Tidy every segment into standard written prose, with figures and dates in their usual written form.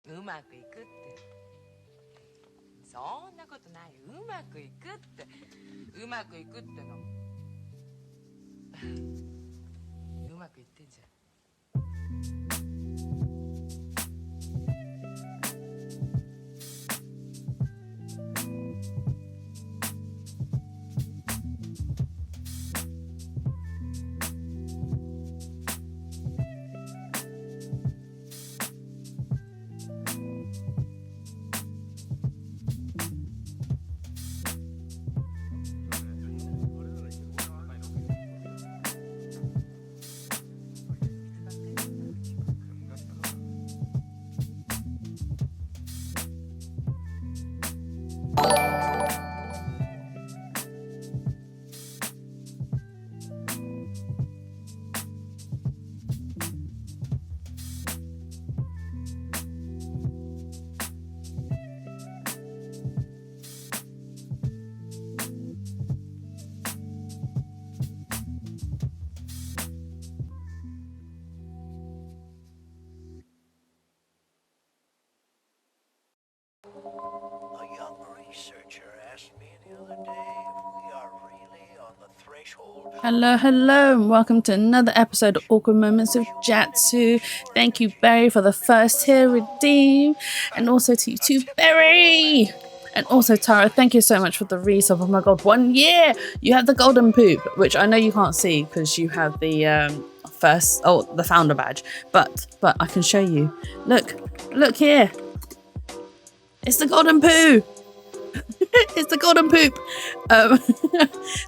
うまくいくって。そんなことない。うまくいくって。うまくいくっての。うまくいってんじゃん。Hello, and welcome to another episode of Awkward Moments of Jatsu. Thank you, Barry, for the first tier redeem, and also to you too, Barry. And also, Tara, thank you so much for the resub. Oh my god, 1 year! You have the golden poop, which I know you can't see because you have the the founder badge. But I can show you. Look here. It's the golden poo. It's the golden poop.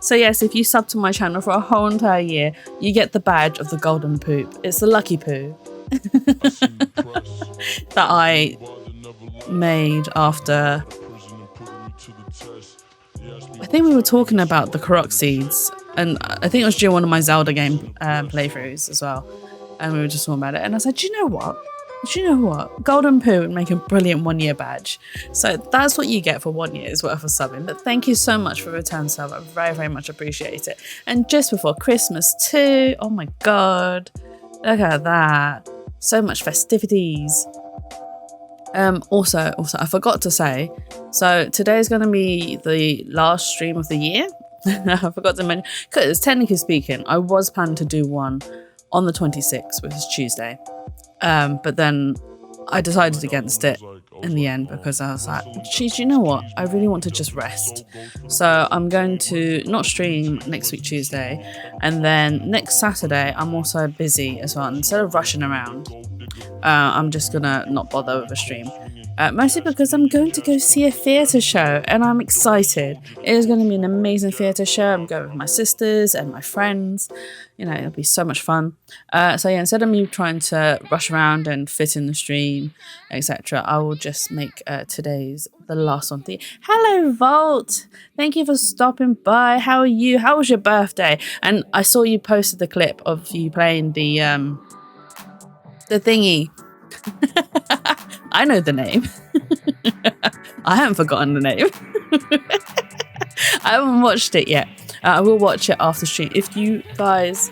So yes, if you sub to my channel for a whole entire year, you get the badge of the golden poop. It's the lucky poo that I made after think we were talking about the Korok seeds, and I think it was during one of my Zelda game playthroughs as well, and we were just talking about it, and I said, do you know what? Golden Poo would make a brilliant 1 year badge. So that's what you get for 1 year's worth of subbing. But thank you so much for return sub. I very, very much appreciate it. And just before Christmas too. Oh my God. Look at that. So much festivities. Also, I forgot to say, so today is going to be the last stream of the year. I forgot to mention, because technically speaking, I was planning to do one on the 26th, which is Tuesday. But then I decided against it in the end because I was like, geez, you know what? I really want to just rest. So I'm going to not stream next week Tuesday, and then next Saturday I'm also busy as well. Instead of rushing around, I'm just gonna not bother with a stream. Mostly because I'm going to go see a theatre show and I'm excited. It is going to be an amazing theatre show. I'm going with my sisters and my friends. You know, it'll be so much fun. So yeah, instead of me trying to rush around and fit in the stream, etc., I will just make today's the last one. Hello, Volt. Thank you for stopping by. How are you? How was your birthday? And I saw you posted the clip of you playing the thingy. I know the name. I haven't forgotten the name. I haven't watched it yet. I will watch it after stream. If you guys...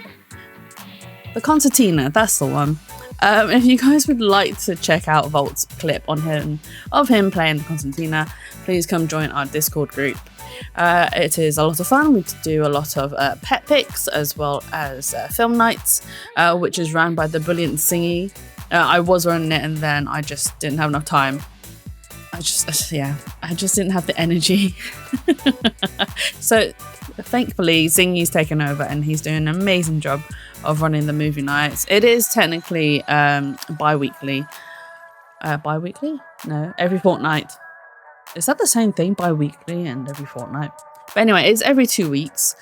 The Concertina, that's the one. If you guys would like to check out Volt's clip on him playing the Concertina, please come join our Discord group. It is a lot of fun. We do a lot of pet picks as well as film nights, which is run by the brilliant Singy. I was running it and then I just didn't have enough time. I just didn't have the energy. So thankfully Zingy's taken over and he's doing an amazing job of running the movie nights. It is technically bi-weekly. Bi-weekly? No, every fortnight. Is that the same thing? Bi-weekly and every fortnight? But anyway, it's every 2 weeks.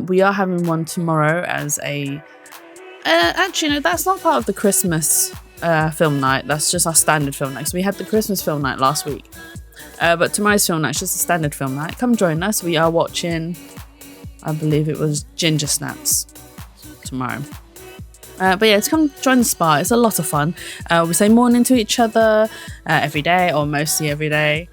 We are having one tomorrow as a... actually, no, that's not part of the Christmas film night. That's just our standard film night. So we had the Christmas film night last week. But tomorrow's film night is just a standard film night. Come join us. We are watching, I believe it was Ginger Snaps tomorrow. But yeah, come join the spa. It's a lot of fun. We say morning to each other every day, or mostly every day.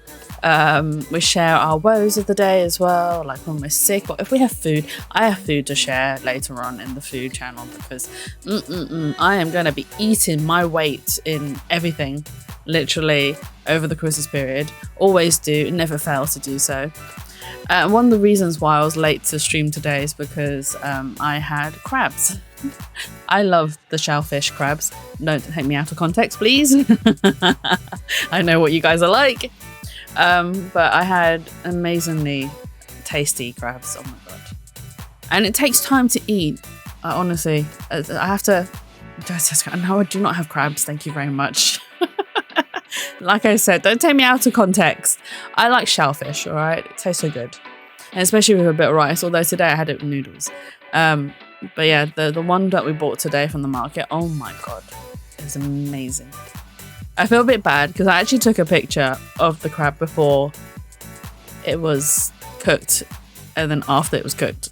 We share our woes of the day as well, like when we're sick, or if we have food. I have food to share later on in the food channel because I am going to be eating my weight in everything, literally, over the Christmas period. Always do, never fail to do so. One of the reasons why I was late to stream today is because I had crabs. I love the shellfish crabs. Don't take me out of context, please. I know what you guys are like. But I had amazingly tasty crabs. Oh my god. And it takes time to eat. Honestly, I have to... No, I do not have crabs. Thank you very much. Like I said, don't take me out of context. I like shellfish, all right? It tastes so good. And especially with a bit of rice, although today I had it with noodles. But yeah, the one that we bought today from the market, oh my god, it's amazing. I feel a bit bad because I actually took a picture of the crab before it was cooked and then after it was cooked.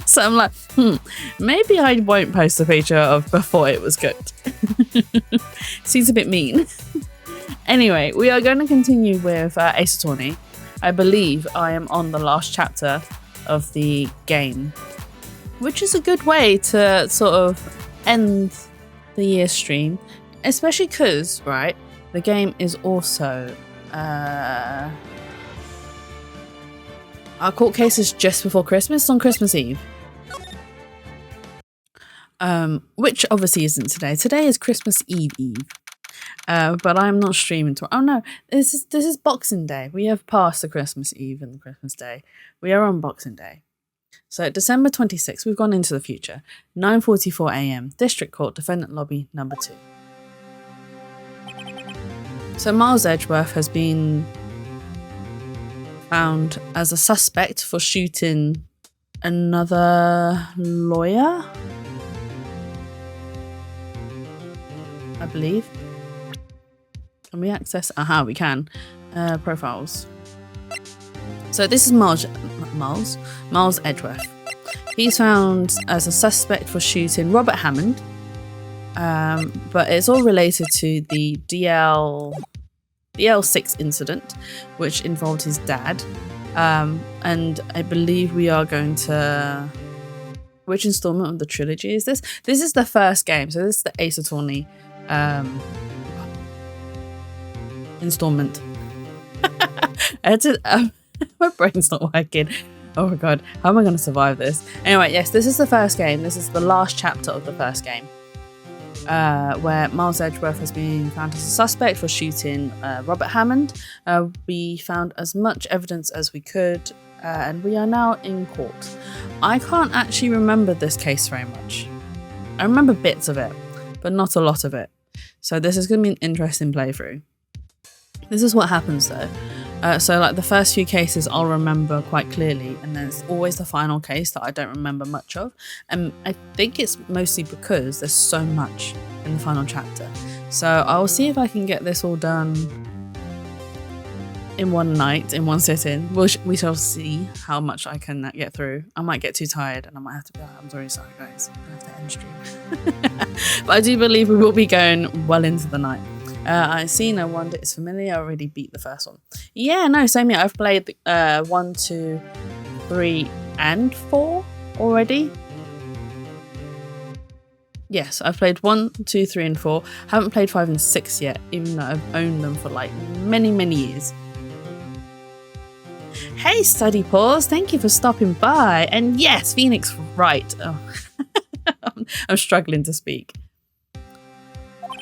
So I'm like, maybe I won't post a picture of before it was cooked. Seems a bit mean. Anyway, we are going to continue with Ace Attorney. I believe I am on the last chapter of the game, which is a good way to sort of end the year stream, especially because, right, the game is also our court case is just before Christmas, on Christmas Eve, which obviously isn't today. Today is Christmas Eve. But I'm not streaming tomorrow. Oh no, this is Boxing Day. We have passed the Christmas Eve and the Christmas Day. We are on Boxing Day. So December 26th, we've gone into the future. 9:44 a.m. District Court, Defendant Lobby number 2. So Miles Edgeworth has been found as a suspect for shooting another lawyer, I believe. Can we access? Aha, we can. Profiles. So this is Miles Edgeworth. He's found as a suspect for shooting Robert Hammond, but it's all related to the DL6 incident, which involved his dad. And I believe we are going to... Which installment of the trilogy is this? This is the first game, so this is the Ace Attorney installment. My brain's not working. Oh my god, how am I going to survive this? Anyway, yes, this is the first game. This is the last chapter of the first game, where Miles Edgeworth has been found as a suspect for shooting Robert Hammond. We found as much evidence as we could, and we are now in court. I can't actually remember this case very much. I remember bits of it, but not a lot of it. So this is going to be an interesting playthrough. This is what happens though. So like the first few cases I'll remember quite clearly, and then it's always the final case that I don't remember much of. And I think it's mostly because there's so much in the final chapter. So I'll see if I can get this all done in one night, in one sitting. We shall see how much I can get through. I might get too tired and I might have to be like, I'm very sorry guys, I have to end stream. But I do believe we will be going well into the night. I see no wonder it's familiar. I already beat the first one. Yeah, no, same here. I've played 1, 2, 3 and 4 already. Yes, I've played 1, 2, 3 and 4. Haven't played 5 and 6 yet, even though I've owned them for like many years. Hey Study Pause, thank you for stopping by. And yes, Phoenix Wright. Oh. I'm struggling to speak.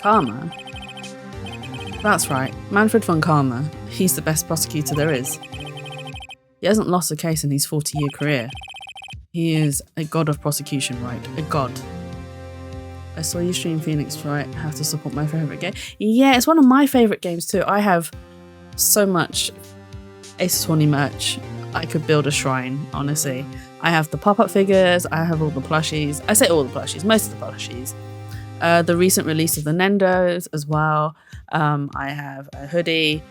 Karma. That's right, Manfred von Karma. He's the best prosecutor there is. He hasn't lost a case in his 40-year career. He is a god of prosecution, right? A god. I saw you stream Phoenix Wright. I have to support my favourite game. Yeah, it's one of my favourite games too. I have so much Ace Attorney merch. I could build a shrine, honestly. I have the pop-up figures. I have all the plushies. I say all the plushies, most of the plushies. The recent release of the Nendos as well. I have a hoodie.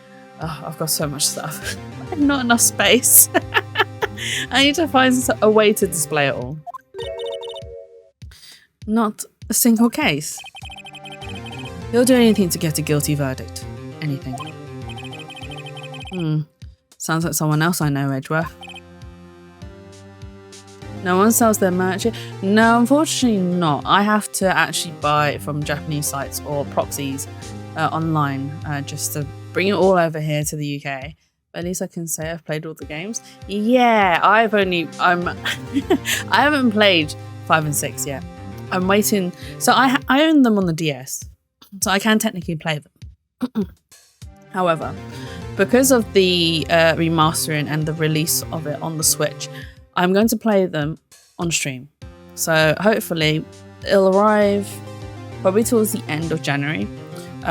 Oh, I've got so much stuff. I have not enough space. I need to find a way to display it all. Not a single case. He'll do anything to get a guilty verdict. Anything. Sounds like someone else I know, Edgeworth. No one sells their merch here? No, unfortunately not. I have to actually buy it from Japanese sites or proxies online just to bring it all over here to the UK. But at least I can say I've played all the games. Yeah, I haven't played 5 and 6 yet. I'm waiting. So I own them on the DS, so I can technically play them. However, because of the remastering and the release of it on the Switch, I'm going to play them on stream. So hopefully it'll arrive probably towards the end of January.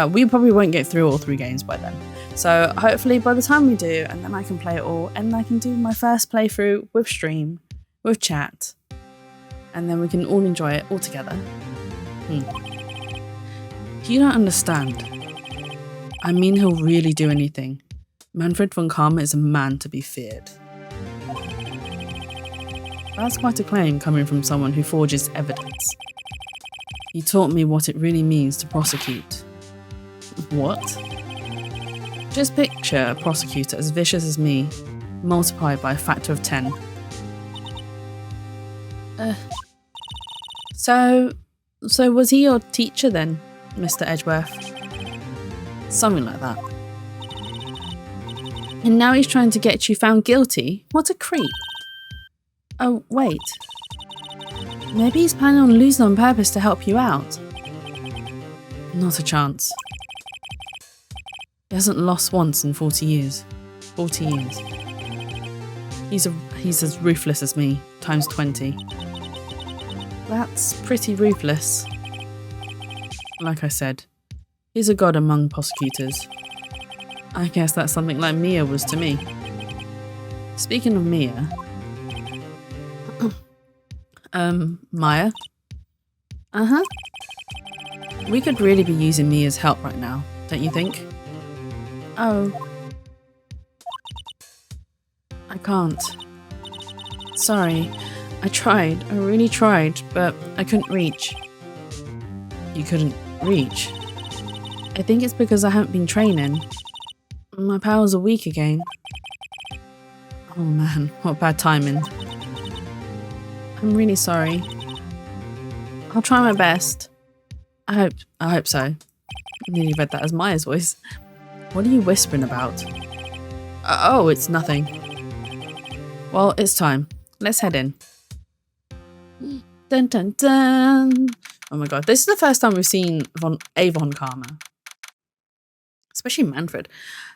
We probably won't get through all 3 games by then. So hopefully by the time we do, and then I can play it all, and I can do my first playthrough with stream, with chat, and then we can all enjoy it all together. You don't understand. I mean, he'll really do anything. Manfred von Karma is a man to be feared. That's quite a claim coming from someone who forges evidence. He taught me what it really means to prosecute. What? Just picture a prosecutor as vicious as me, multiplied by a factor of 10. So was he your teacher then, Mr. Edgeworth? Something like that. And now he's trying to get you found guilty? What a creep. Oh, wait. Maybe he's planning on losing on purpose to help you out. Not a chance. He hasn't lost once in 40 years. 40 years. He's as ruthless as me, times 20. That's pretty ruthless. Like I said, he's a god among prosecutors. I guess that's something like Mia was to me. Speaking of Mia... Maya? Uh-huh. We could really be using Mia's help right now, don't you think? Oh. I can't. Sorry. I tried. I really tried, but I couldn't reach. You couldn't reach? I think it's because I haven't been training. My powers are weak again. Oh man, what bad timing. I'm really sorry. I'll try my best. I hope so. I nearly read that as Maya's voice. What are you whispering about? Oh, it's nothing. Well, it's time. Let's head in. Dun dun dun. Oh my god, this is the first time we've seen Von Karma. Especially Manfred.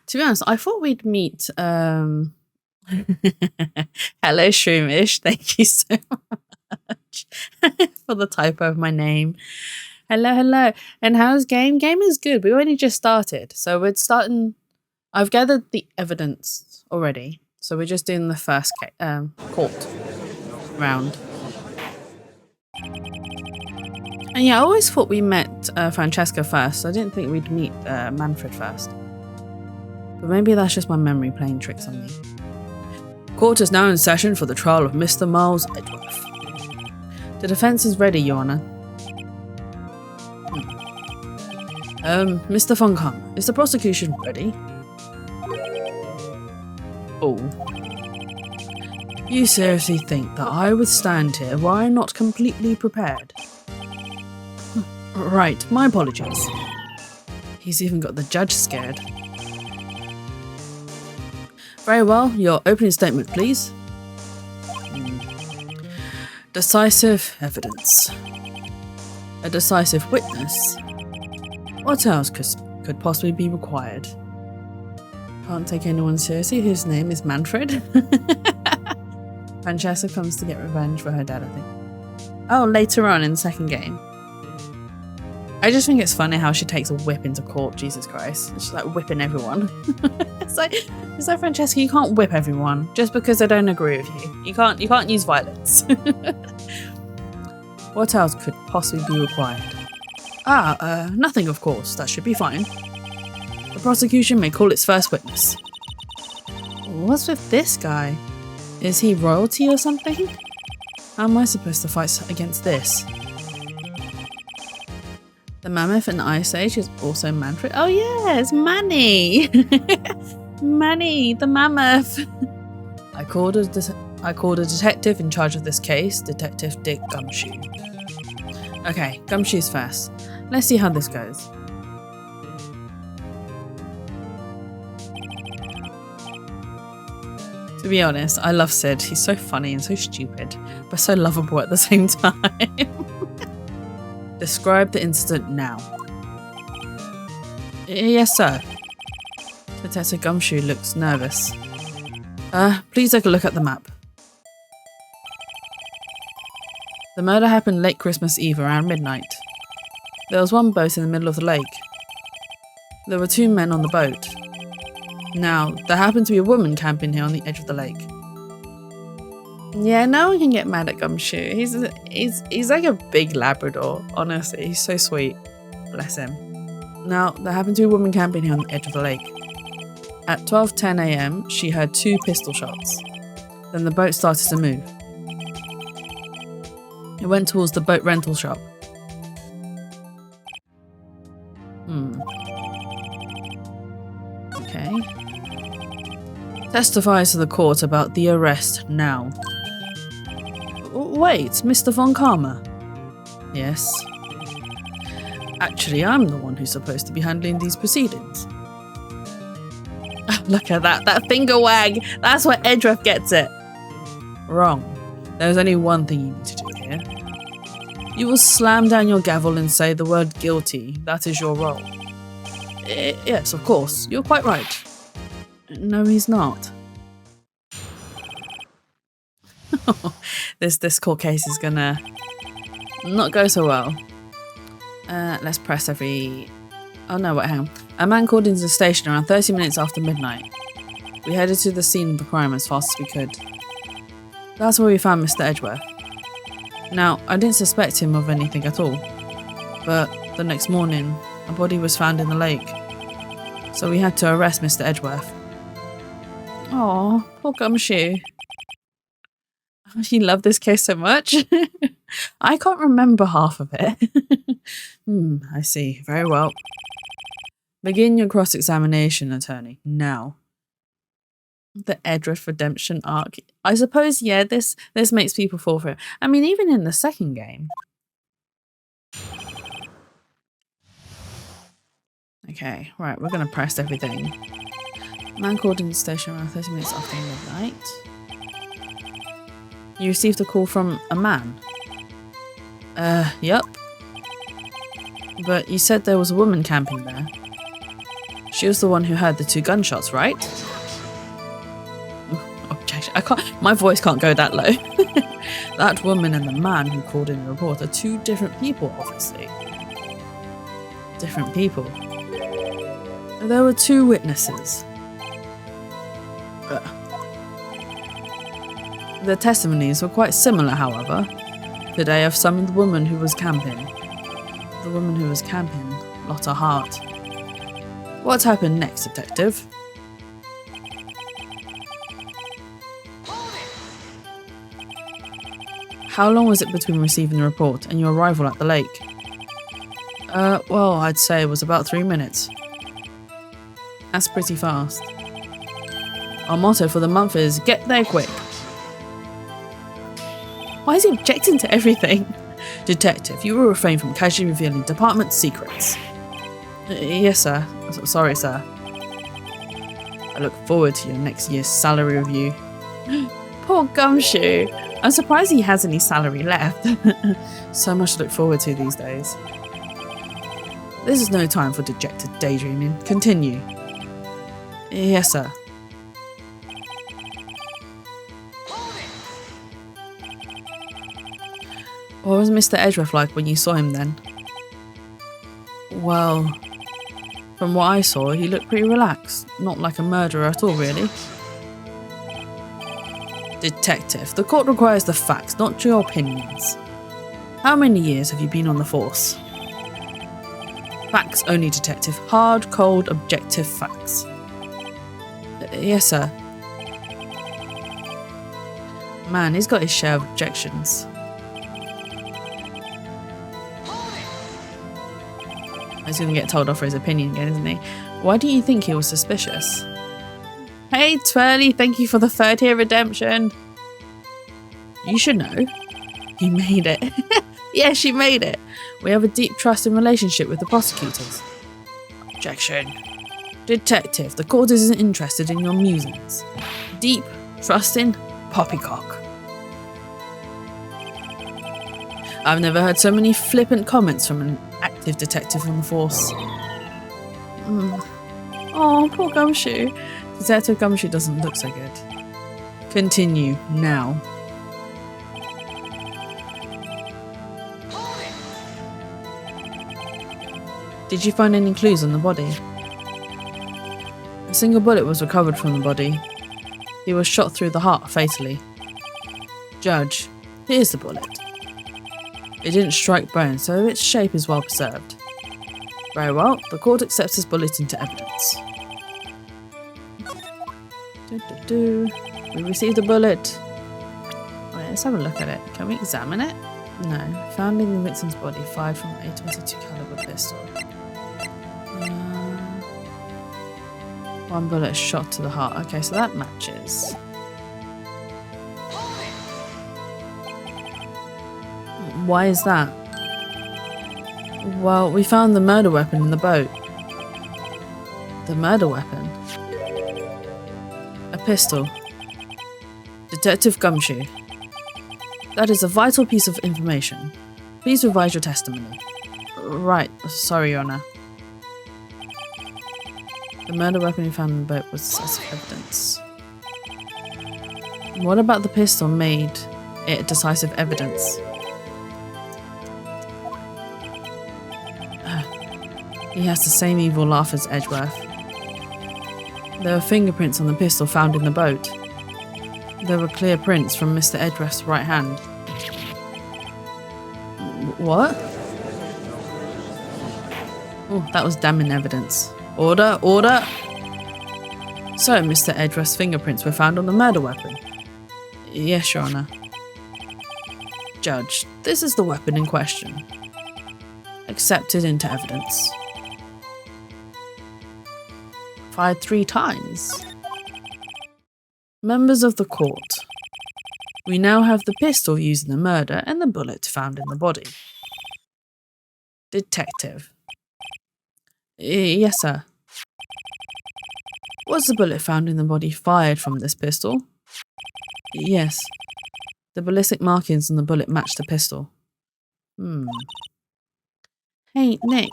To be honest, I thought we'd meet hello Shroomish, thank you so much for the typo of my name. Hello. And how's game? Game is good. We only just started. So we're starting. I've gathered the evidence already. So we're just doing the first court round. And yeah, I always thought we met Francesca first. I didn't think we'd meet Manfred first. But maybe that's just my memory playing tricks on me. Court is now in session for the trial of Mr. Miles Edgeworth. The defense is ready, Your Honor. Mr. Von Karma, is the prosecution ready? Oh. You seriously think that I would stand here were I not completely prepared? Right, my apologies. He's even got the judge scared. Very well, your opening statement, please. Decisive evidence. A decisive witness. What else could possibly be required? Can't take anyone seriously whose name is Manfred. Francesca comes to get revenge for her dad, I think. Oh, later on in the second game. I just think it's funny how she takes a whip into court, Jesus Christ. She's like whipping everyone. It's like Francesca, you can't whip everyone just because they don't agree with you. You can't use violence. What else could possibly be required? Nothing, of course. That should be fine. The prosecution may call its first witness. What's with this guy? Is he royalty or something? How am I supposed to fight against this? The mammoth in the Ice Age is also Manfred. Oh yeah, it's Manny! Manny, the mammoth! I called a detective in charge of this case, Detective Dick Gumshoe. Okay, Gumshoe's first. Let's see how this goes. To be honest, I love Sid. He's so funny and so stupid, but so lovable at the same time. Describe the incident now. Yes, sir. Detective Gumshoe looks nervous. Please take a look at the map. The murder happened late Christmas Eve around midnight. There was one boat in the middle of the lake. There were 2 men on the boat. Now, there happened to be a woman camping here on the edge of the lake. Yeah, no one can get mad at Gumshoe. He's like a big Labrador, honestly. He's so sweet. Bless him. Now, there happened to be a woman camping here on the edge of the lake. At 12:10 AM, she heard 2 pistol shots. Then the boat started to move. It went towards the boat rental shop. Okay. Testifies to the court about the arrest now. Wait, Mr. Von Karma? Yes. Actually, I'm the one who's supposed to be handling these proceedings. Look at that finger wag! That's where Edgeworth gets it! Wrong. There's only one thing you need to do here. You will slam down your gavel and say the word guilty. That is your role. Yes, of course. You're quite right. No, he's not. This court case is gonna not go so well. Let's press every... Oh no, wait, hang on. A man called into the station around 30 minutes after midnight. We headed to the scene of the crime as fast as we could. That's where we found Mr. Edgeworth. Now, I didn't suspect him of anything at all, but the next morning, a body was found in the lake. So we had to arrest Mr. Edgeworth. Oh, poor Gumshoe. You love this case so much. I can't remember half of it. I see. Very well. Begin your cross-examination, attorney. Now. The Edgeworth redemption arc. I suppose, yeah, this makes people fall for it. I mean, even in the second game. Okay, right, we're going to press everything. Man called in the station around 30 minutes after midnight. You received a call from a man? Yup. But you said there was a woman camping there. She was the one who heard the 2 gunshots, right? Objection. My voice can't go that low. That woman and the man who called in the report are 2 different people, obviously. Different people. There were 2 witnesses. Their testimonies were quite similar, however. Today I've summoned the woman who was camping. The woman who was camping lost her heart. What's happened next, detective? How long was it between receiving the report and your arrival at the lake? Well, I'd say it was about 3 minutes. That's pretty fast. Our motto for the month is, get there quick. Why is he objecting to everything? Detective, you will refrain from casually revealing department secrets. Yes, sir. Sorry, sir. I look forward to your next year's salary review. Poor Gumshoe. I'm surprised he has any salary left. So much to look forward to these days. This is no time for dejected daydreaming. Continue. Yes, sir. What was Mr. Edgeworth like when you saw him then? Well, from what I saw, he looked pretty relaxed. Not like a murderer at all, really. Detective, the court requires the facts, not your opinions. How many years have you been on the force? Facts only, detective. Hard, cold, objective facts. Yes, sir. Man, he's got his share of objections. He's going to get told off for his opinion again, isn't he? Why do you think he was suspicious? Hey, Twirly, thank you for the 3rd tier redemption. You should know. You made it. Yes, you made it. We have a deep trust and relationship with the prosecutors. Objection. Detective, the court isn't interested in your musings. Deep, trusting, poppycock. I've never heard so many flippant comments from an active detective on the force. Oh, poor Gumshoe. Detective Gumshoe doesn't look so good. Continue, now. Did you find any clues on the body? A single bullet was recovered from the body. He was shot through the heart fatally. Judge, here's the bullet. It didn't strike bone, so its shape is well preserved. Very well, the court accepts this bullet into evidence. We received a bullet. Wait, let's have a look at it. Can we examine it? No. Found in the victim's body, fired from a .22 caliber pistol. One bullet shot to the heart. Okay, so that matches. Why is that? Well, we found the murder weapon in the boat. The murder weapon? A pistol. Detective Gumshoe. That is a vital piece of information. Please revise your testimony. Right, sorry, Your Honour. The murder weapon we found in the boat was decisive evidence. What about the pistol made it decisive evidence? He has the same evil laugh as Edgeworth. There were fingerprints on the pistol found in the boat. There were clear prints from Mr. Edgeworth's right hand. What? Oh, that was damning evidence. Order, order! So, Mr. Edgeworth's fingerprints were found on the murder weapon? Yes, Your Honour. Judge, this is the weapon in question. Accepted into evidence. Fired 3 times. Members of the court, we now have the pistol used in the murder and the bullet found in the body. Detective. Yes, sir. Was the bullet found in the body fired from this pistol? Yes. The ballistic markings on the bullet matched the pistol. Hey, Nick.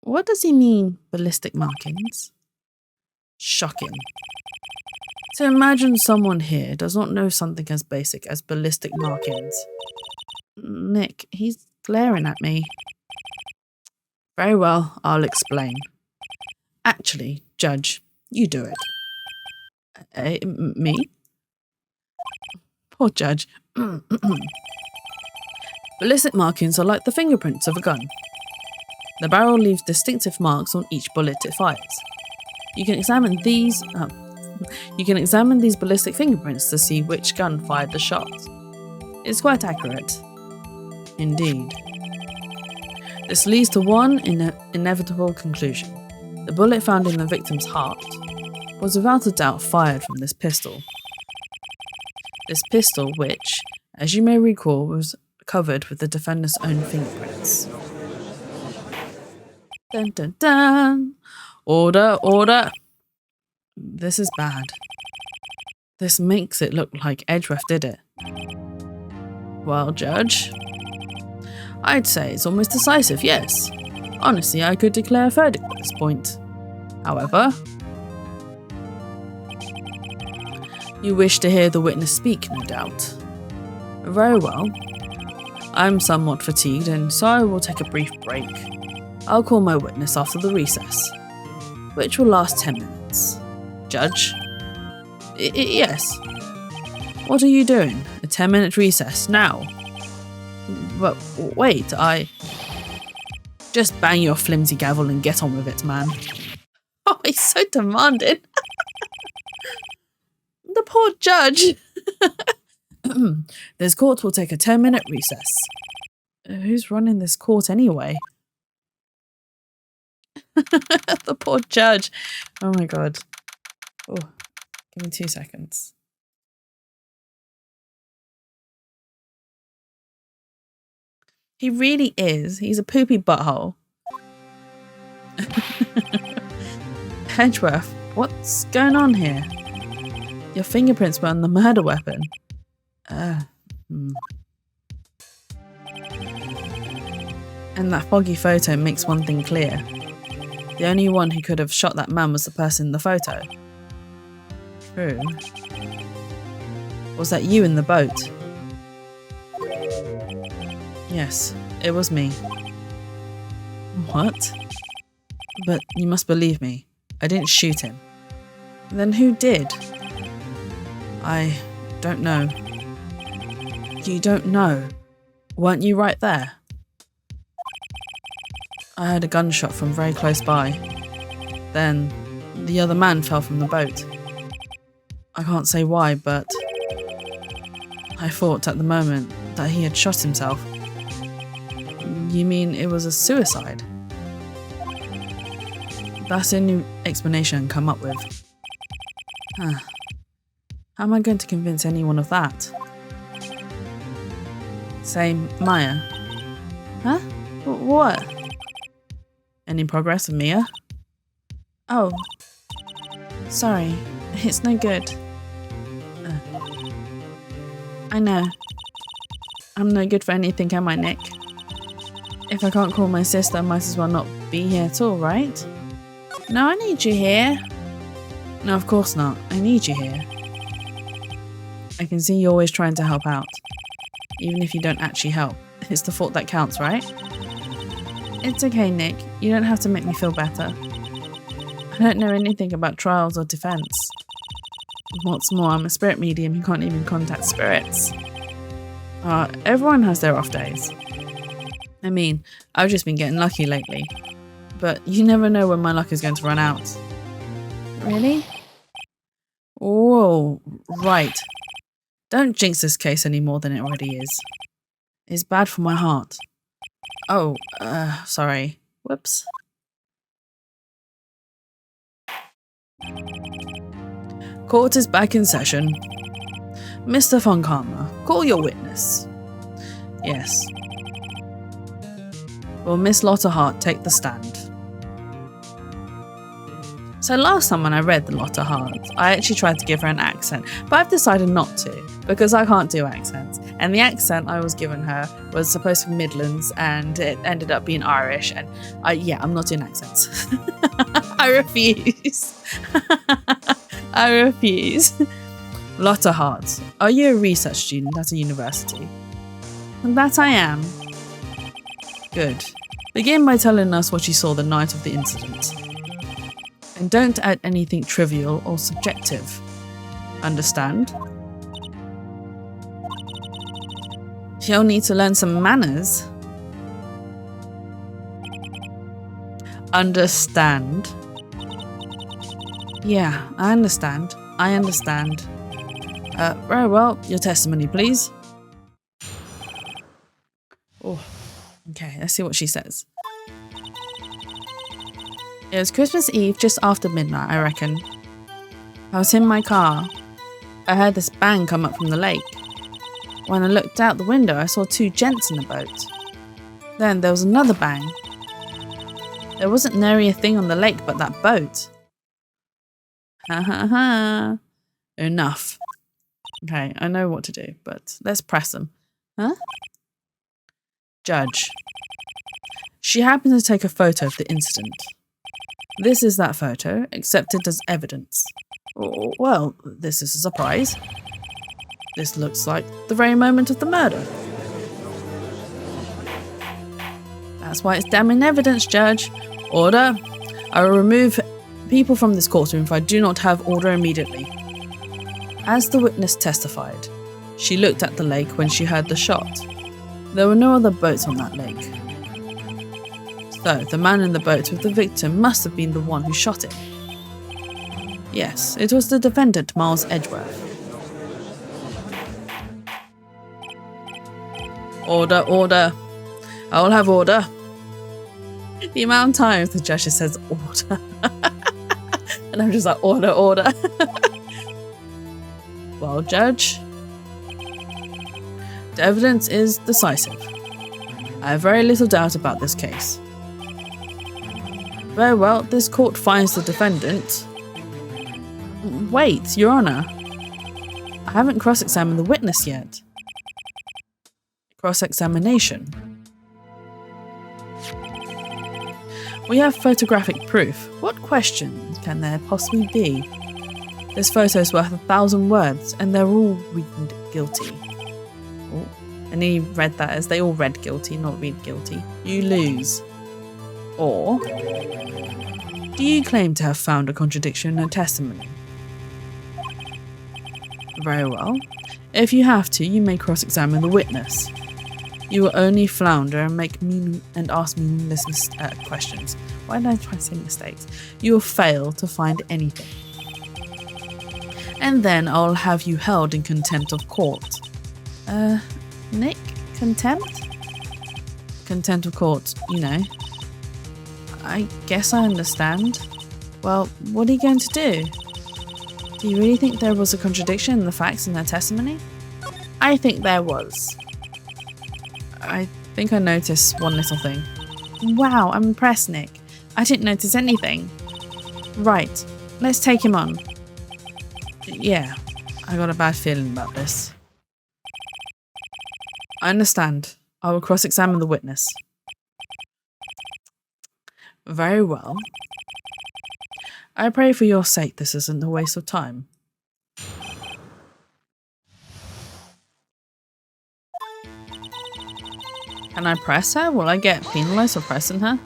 What does he mean, ballistic markings? Shocking. So imagine someone here does not know something as basic as ballistic markings. Nick, he's glaring at me. Very well, I'll explain. Actually, Judge, you do it. Me? Poor Judge. Ballistic markings are like the fingerprints of a gun. The barrel leaves distinctive marks on each bullet it fires. You can examine these ballistic fingerprints to see which gun fired the shot. It's quite accurate. Indeed. This leads to one inevitable conclusion. The bullet found in the victim's heart was without a doubt fired from this pistol. This pistol which, as you may recall, was covered with the defendant's own fingerprints. Dun dun dun! Order, order! This is bad. This makes it look like Edgeworth did it. Well, Judge, I'd say it's almost decisive, yes. Honestly, I could declare a verdict at this point. However, you wish to hear the witness speak, no doubt. Very well. I'm somewhat fatigued, and so I will take a brief break. I'll call my witness after the recess, which will last 10 minutes. Judge? Yes. What are you doing? A 10-minute recess, now? But wait, Just bang your flimsy gavel and get on with it, man. Oh, he's so demanding. The poor judge. This court will take a 10-minute recess. Who's running this court anyway? The poor judge. Oh my god. Oh, give me 2 seconds. He really is. He's a poopy butthole. Edgeworth, what's going on here? Your fingerprints were on the murder weapon. And that foggy photo makes one thing clear. The only one who could have shot that man was the person in the photo. True. Was that you in the boat? Yes, it was me. What? But you must believe me. I didn't shoot him. Then who did? I don't know. You don't know? Weren't you right there? I heard a gunshot from very close by. Then, the other man fell from the boat. I can't say why, but I thought at the moment that he had shot himself. You mean it was a suicide? That's the only explanation I can come up with. How am I going to convince anyone of that? Say, Maya. Huh? What? Any progress with Mia? Oh. Sorry. It's no good. I know. I'm no good for anything, am I, Nick? If I can't call my sister, I might as well not be here at all, right? No, I need you here. No, of course not. I need you here. I can see you're always trying to help out. Even if you don't actually help. It's the thought that counts, right? It's okay, Nick. You don't have to make me feel better. I don't know anything about trials or defense. What's more, I'm a spirit medium who can't even contact spirits. Everyone has their off days. I mean, I've just been getting lucky lately. But you never know when my luck is going to run out. Really? Whoa, right. Don't jinx this case any more than it already is. It's bad for my heart. Oh, sorry. Whoops. Court is back in session. Mr. Von Karma, call your witness. Yes. Will Miss Lotta Hart take the stand? So last time when I read the Lotta Hart, I actually tried to give her an accent, but I've decided not to, because I can't do accents. And the accent I was given her was supposed to be Midlands, and it ended up being Irish, and I'm not doing accents. I refuse. I refuse. Lotta Hart, are you a research student at a university? That I am. Good. Begin by telling us what you saw the night of the incident. And don't add anything trivial or subjective. Understand? You'll need to learn some manners. Understand? Yeah, I understand. I understand. Very well, your testimony, please. Oh, okay, let's see what she says. It was Christmas Eve, just after midnight, I reckon. I was in my car. I heard this bang come up from the lake. When I looked out the window, I saw two gents in the boat. Then there was another bang. There wasn't nary a thing on the lake but that boat. Ha ha ha. Enough. Okay, I know what to do, but let's press them. Huh? Judge. She happened to take a photo of the incident. This is that photo, accepted as evidence. Oh, well, this is a surprise. This looks like the very moment of the murder. That's why it's damning evidence, Judge. Order. I will remove people from this courtroom if I do not have order immediately. As the witness testified, she looked at the lake when she heard the shot. There were no other boats on that lake. So, the man in the boat with the victim must have been the one who shot him. Yes, it was the defendant, Miles Edgeworth. Order, order. I will have order. The amount of times the judge says order. And I'm just like, order, order. Well, Judge, the evidence is decisive. I have very little doubt about this case. Very well, this court finds the defendant. Wait, Your Honour. I haven't cross-examined the witness yet. Cross-examination. We have photographic proof. What questions can there possibly be? This photo is worth 1,000 words, and they're all read guilty. Oh, and he read that as they all read guilty, not read guilty. You lose. Or, do you claim to have found a contradiction in her testimony? Very well. If you have to, you may cross-examine the witness. You will only flounder and ask meaningless questions. Why did I try to say mistakes? You will fail to find anything. And then I'll have you held in contempt of court. Nick? Contempt? Contempt of court, you know. I guess I understand. Well, what are you going to do? Do you really think there was a contradiction in the facts in her testimony? I think there was. I think I noticed one little thing. Wow, I'm impressed, Nick. I didn't notice anything. Right, let's take him on. Yeah, I got a bad feeling about this. I understand. I will cross-examine the witness. Very well. I pray for your sake this isn't a waste of time. Can I press her? Will I get penalised for pressing her?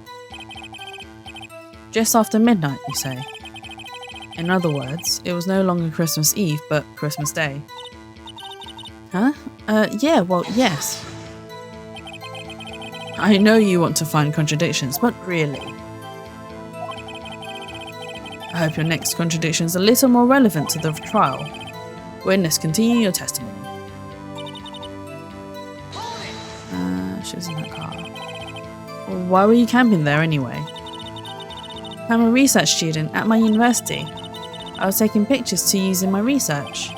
Just after midnight, you say? In other words, it was no longer Christmas Eve, but Christmas Day. Huh? Yeah, well, yes. I know you want to find contradictions, but really. I hope your next contradiction is a little more relevant to the trial. Witness, continue your testimony. She was in her car. Why were you camping there anyway? I'm a research student at my university. I was taking pictures to use in my research.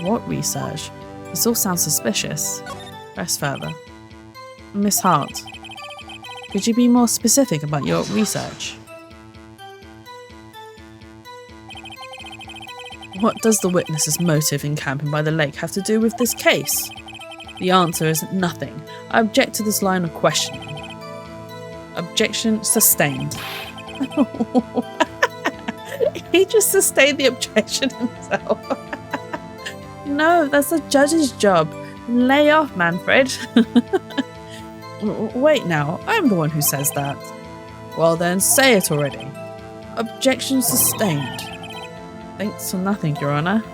What research? This all sounds suspicious. Press further. Miss Hart, could you be more specific about your research? What does the witness's motive in camping by the lake have to do with this case? The answer is nothing. I object to this line of questioning. Objection sustained. He just sustained the objection himself. No, that's the judge's job. Lay off, Manfred. Wait now, I'm the one who says that. Well then, say it already. Objection sustained. Thanks for nothing, Your Honour.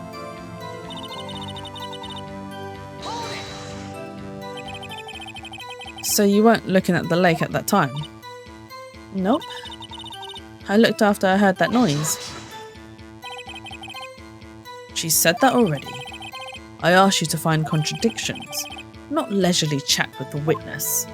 So you weren't looking at the lake at that time? Nope. I looked after I heard that noise. She said that already. I asked you to find contradictions, not leisurely chat with the witness.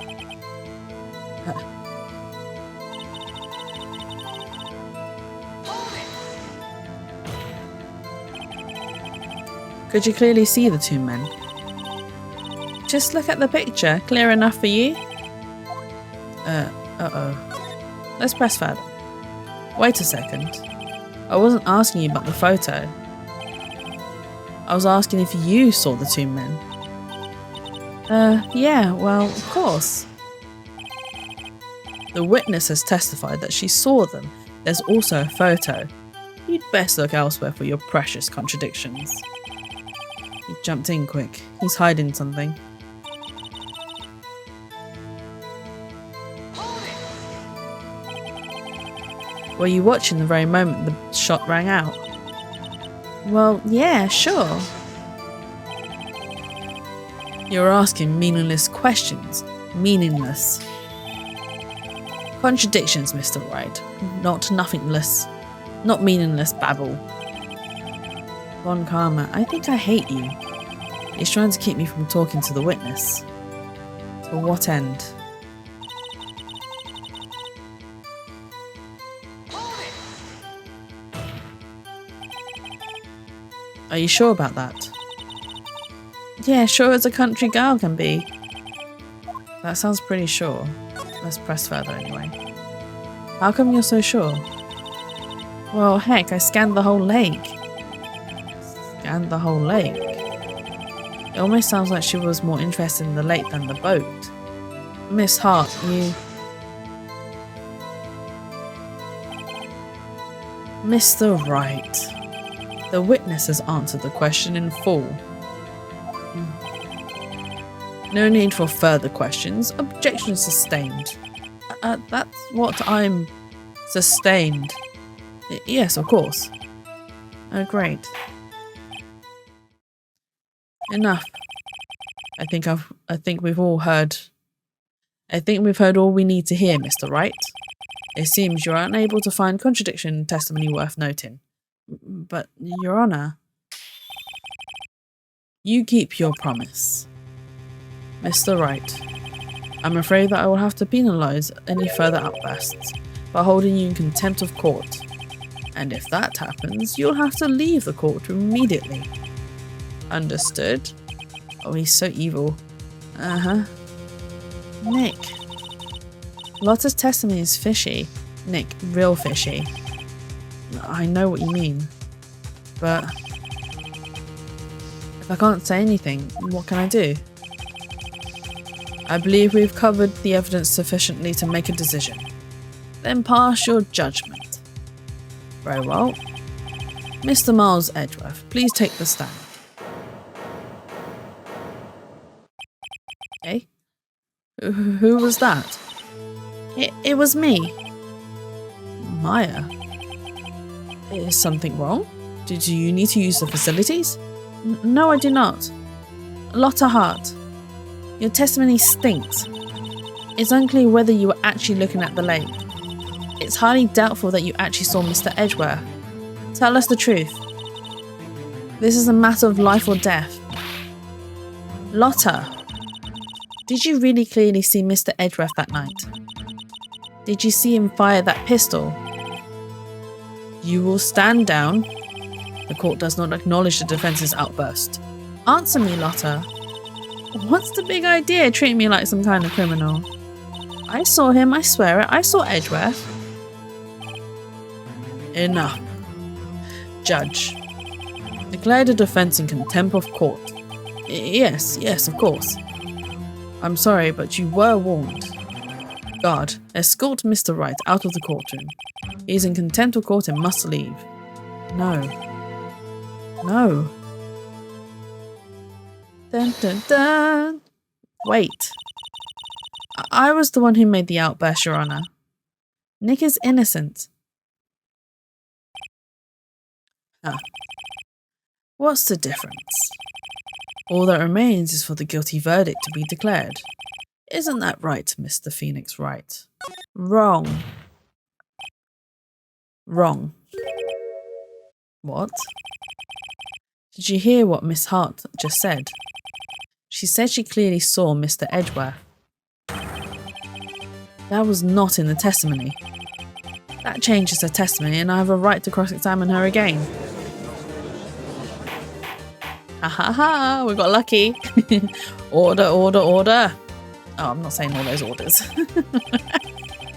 Could you clearly see the two men? Just look at the picture. Clear enough for you? Uh-oh. Let's press further. Wait a second. I wasn't asking you about the photo. I was asking if you saw the two men. Yeah, well, of course. The witness has testified that she saw them. There's also a photo. You'd best look elsewhere for your precious contradictions. He jumped in quick. He's hiding something. Were you watching the very moment the shot rang out? Well, yeah, sure. You're asking meaningless questions. Meaningless. Contradictions, Mr. Wright. Not nothingless. Not meaningless babble. Von Karma, I think I hate you. He's trying to keep me from talking to the witness. To what end? Are you sure about that? Yeah, sure as a country girl can be. That sounds pretty sure. Let's press further anyway. How come you're so sure? Well, heck, I scanned the whole lake. Scanned the whole lake? It almost sounds like she was more interested in the lake than the boat. Miss Hart, you... Mr. Wright. The witness has answered the question in full. No need for further questions. Objection sustained. That's what I'm... Sustained. Yes, of course. Great. Enough. I think we've heard all we need to hear, Mr. Wright. It seems you're unable to find contradiction in testimony worth noting. But, Your Honour, you keep your promise. Mr. Wright, I'm afraid that I will have to penalise any further outbursts by holding you in contempt of court. And if that happens, you'll have to leave the courtroom immediately. Understood? Oh, he's so evil. Uh-huh. Nick. Lotta's testimony is fishy. Nick, real fishy. I know what you mean, but if I can't say anything, what can I do? I believe we've covered the evidence sufficiently to make a decision. Then pass your judgment. Very well. Mr. Miles Edgeworth, please take the stand. Eh? Who was that? It was me. Maya. Is something wrong? Did you need to use the facilities? No, I do not. Lotta Hart, your testimony stinks. It's unclear whether you were actually looking at the lake. It's highly doubtful that you actually saw Mr. Edgeworth. Tell us the truth. This is a matter of life or death. Lotta, did you really clearly see Mr. Edgeworth that night? Did you see him fire that pistol? You will stand down. The court does not acknowledge the defence's outburst. Answer me, Lotta. What's the big idea treating me like some kind of criminal? I saw him, I swear it. I saw Edgeworth. Enough. Judge. Declare the defense in contempt of court. Yes, of course. I'm sorry, but you were warned. Guard, escort Mr. Wright out of the courtroom. He is in contempt of court and must leave. No. No. Dun dun dun. Wait. I was the one who made the outburst, Your Honor. Nick is innocent. Huh. What's the difference? All that remains is for the guilty verdict to be declared. Isn't that right, Mr. Phoenix Wright? Wrong. Wrong. What? Did you hear what Miss Hart just said? She said she clearly saw Mr. Edgeworth. That was not in the testimony. That changes her testimony and I have a right to cross-examine her again. Ha ha ha, we got lucky. Order, order, order. Oh, I'm not saying all those orders.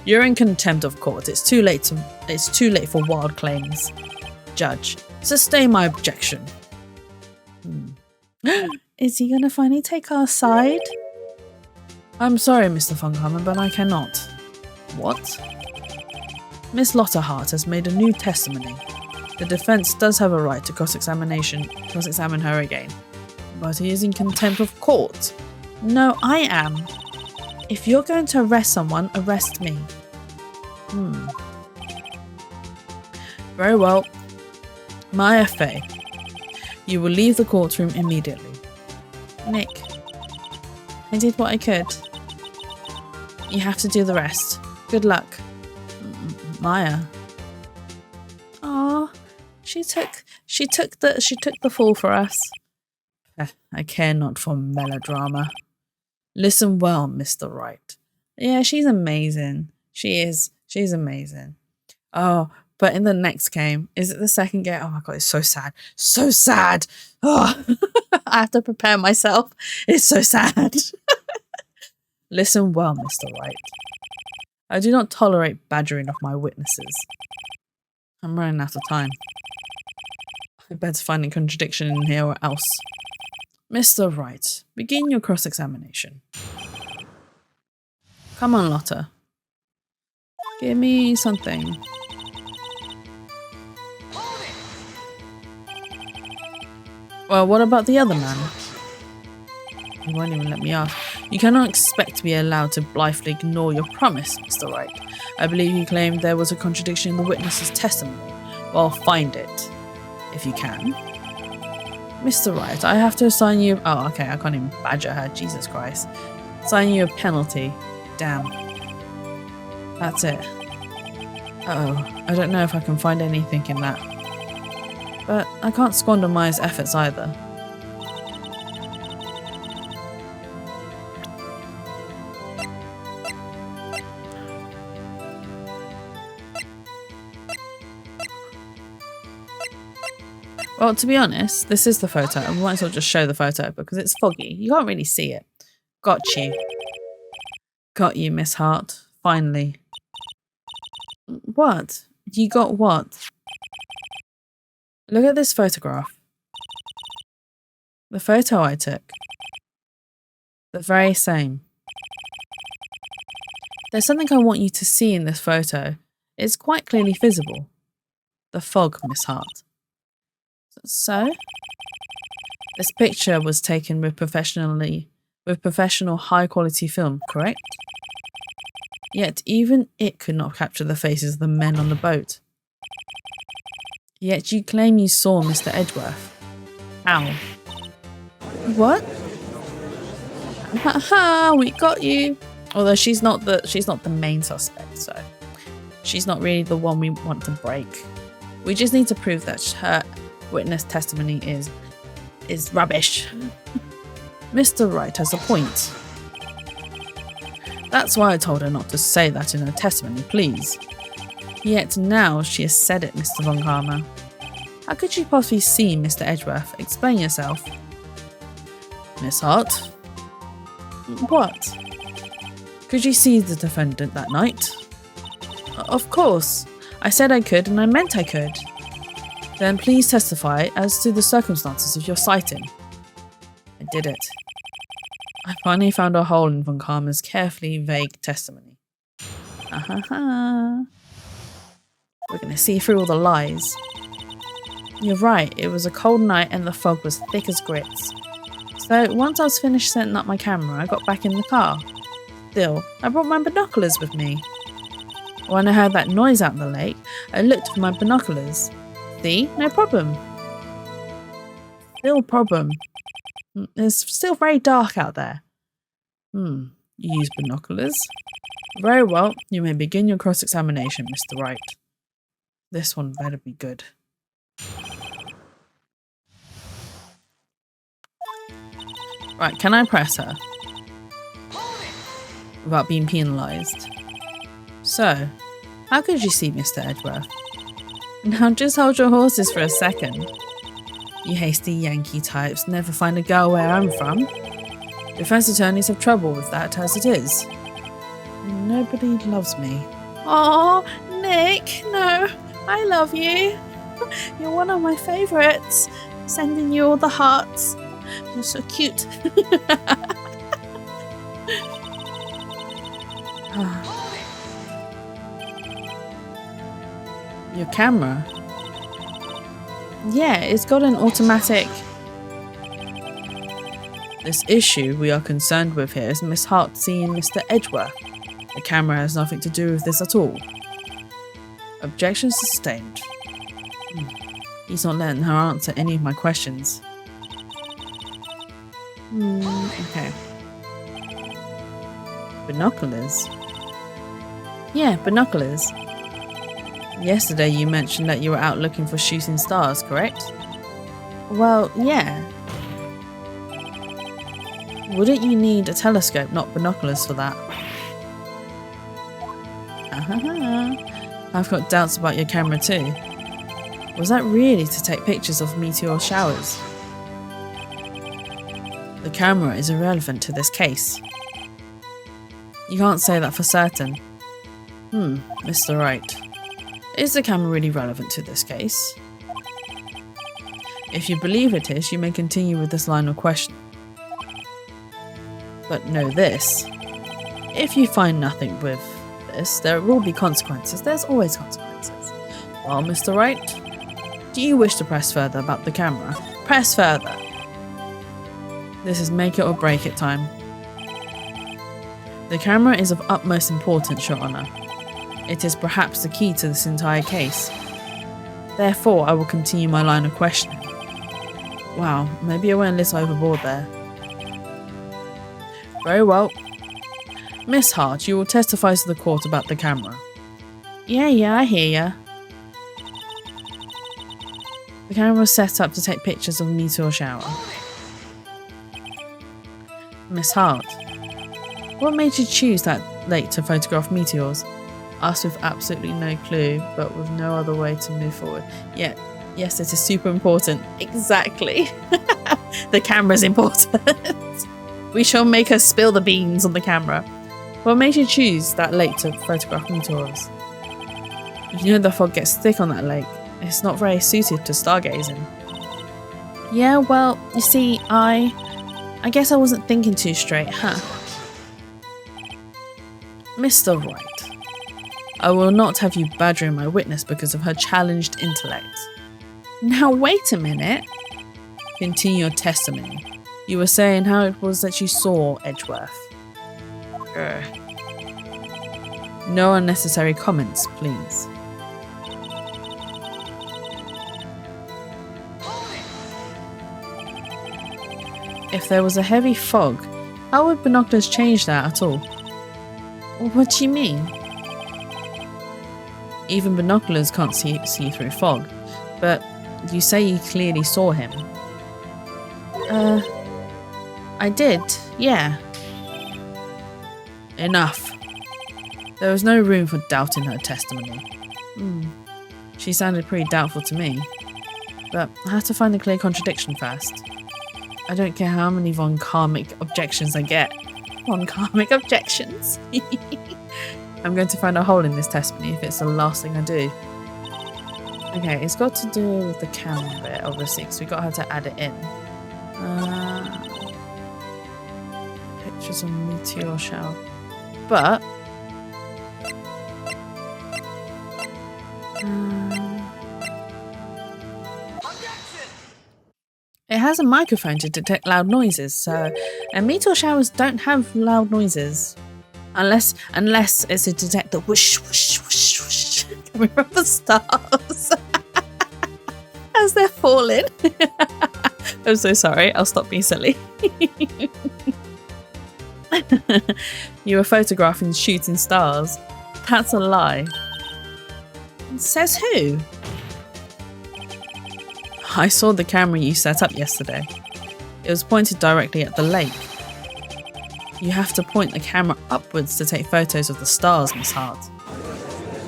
You're in contempt of court. It's too late for wild claims. Judge, sustain my objection. Is he gonna finally take our side? I'm sorry, Mr. Funkheimer, but I cannot. What? Miss Lotta Hart has made a new testimony. The defense does have a right to cross-examine her again. But he is in contempt of court. No, I am. If you're going to arrest someone, arrest me. Very well. Maya Fey, you will leave the courtroom immediately. Nick, I did what I could. You have to do the rest. Good luck. Maya. Aw, she took the fall for us. I care not for melodrama. Listen well, Mr. Wright. Yeah, she's amazing. She's amazing. Oh, but in the next game, is it the second game? Oh my god, it's so sad. So sad. Oh, I have to prepare myself. It's so sad. Listen well, Mr. Wright. I do not tolerate badgering of my witnesses. I'm running out of time. I better find a contradiction in here or else. Mr. Wright, begin your cross-examination. Come on, Lotta. Give me something. Well, what about the other man? He won't even let me ask. You cannot expect to be allowed to blithely ignore your promise, Mr. Wright. I believe you claimed there was a contradiction in the witness's testimony. Well, find it, if you can. Mr. Wright, I have to assign you... Oh, okay, I can't even badger her. Jesus Christ. Assign you a penalty. Damn. That's it. Uh-oh. I don't know if I can find anything in that. But I can't squander Maya's efforts either. Well, to be honest, this is the photo. I might as well just show the photo because it's foggy. You can't really see it. Got you. Got you, Miss Hart. Finally. What? You got what? Look at this photograph. The photo I took. The very same. There's something I want you to see in this photo. It's quite clearly visible. The fog, Miss Hart. So? This picture was taken with professional high-quality film, correct? Yet even it could not capture the faces of the men on the boat. Yet you claim you saw Mr. Edgeworth. How? What? Ha ha! We got you. Although she's not the main suspect, so she's not really the one we want to break. We just need to prove that her witness testimony is rubbish. Mr. Wright has a point. That's why I told her not to say that in her testimony, please. Yet now she has said it, Mr. Von Karma. How could you possibly see Mr. Edgeworth? Explain yourself. Miss Hart? What? Could you see the defendant that night? Of course. I said I could and I meant I could. Then please testify as to the circumstances of your sighting. I did it. I finally found a hole in Von Karma's carefully vague testimony. We're going to see through all the lies. You're right, it was a cold night and the fog was thick as grits. So once I was finished setting up my camera, I got back in the car. Still, I brought my binoculars with me. When I heard that noise out in the lake, I looked for my binoculars. See? No problem. Still problem. It's still very dark out there. You use binoculars? Very well, you may begin your cross-examination, Mr. Wright. This one better be good. Right, can I press her? Without being penalised. So, how could you see Mr. Edgeworth? Now just hold your horses for a second. You hasty Yankee types never find a girl where I'm from. Defence attorneys have trouble with that as it is. Nobody loves me. Oh, Nick, no, I love you. You're one of my favourites. Sending you all the hearts. You're so cute. Your camera? Yeah, it's got an automatic... This issue we are concerned with here is Miss Hart seeing Mr. Edgeworth. The camera has nothing to do with this at all. Objection sustained. He's not letting her answer any of my questions. Okay. Binoculars? Yeah, binoculars. Yesterday you mentioned that you were out looking for shooting stars, correct? Well, yeah. Wouldn't you need a telescope, not binoculars for that? I've got doubts about your camera too. Was that really to take pictures of meteor showers? The camera is irrelevant to this case. You can't say that for certain. Mr. Wright. Is the camera really relevant to this case? If you believe it is, you may continue with this line of questioning. But know this. If you find nothing with this, there will be consequences. There's always consequences. Well, Mr. Wright, do you wish to press further about the camera? Press further. This is make it or break it time. The camera is of utmost importance, Your Honour. It is perhaps the key to this entire case. Therefore, I will continue my line of questioning. Wow, maybe I went a little overboard there. Very well. Miss Hart, you will testify to the court about the camera. Yeah, I hear ya. The camera was set up to take pictures of a meteor shower. Miss Hart, what made you choose that lake to photograph meteors? Asked with absolutely no clue, but with no other way to move forward. Yeah, yes, it is super important. Exactly. The camera's important. We shall make her spill the beans on the camera. What made you choose that lake to photograph meteors? You know the fog gets thick on that lake. It's not very suited to stargazing. Yeah, well, you see, I guess I wasn't thinking too straight, huh? Mr. Wright, I will not have you badgering my witness because of her challenged intellect. Now wait a minute. Continue your testimony. You were saying how it was that you saw Edgeworth. No unnecessary comments, please. If there was a heavy fog, how would binoculars change that at all? What do you mean? Even binoculars can't see through fog. But you say you clearly saw him. I did, yeah. Enough. There was no room for doubt in her testimony. She sounded pretty doubtful to me. But I have to find a clear contradiction first. I don't care how many von Karmic objections I get. Von Karmic objections? I'm going to find a hole in this testimony if it's the last thing I do. Okay, it's got to do with the camera bit, obviously, because we got her to add it in. Pictures of meteor shower. But it has a microphone to detect loud noises, and meteor showers don't have loud noises. Unless it's to detect the whoosh whoosh whoosh whoosh coming from the stars as they're falling. I'm so sorry, I'll stop being silly. You were photographing shooting stars. That's a lie. Says who? I saw the camera you set up yesterday. It was pointed directly at the lake. You have to point the camera upwards to take photos of the stars, Miss Hart.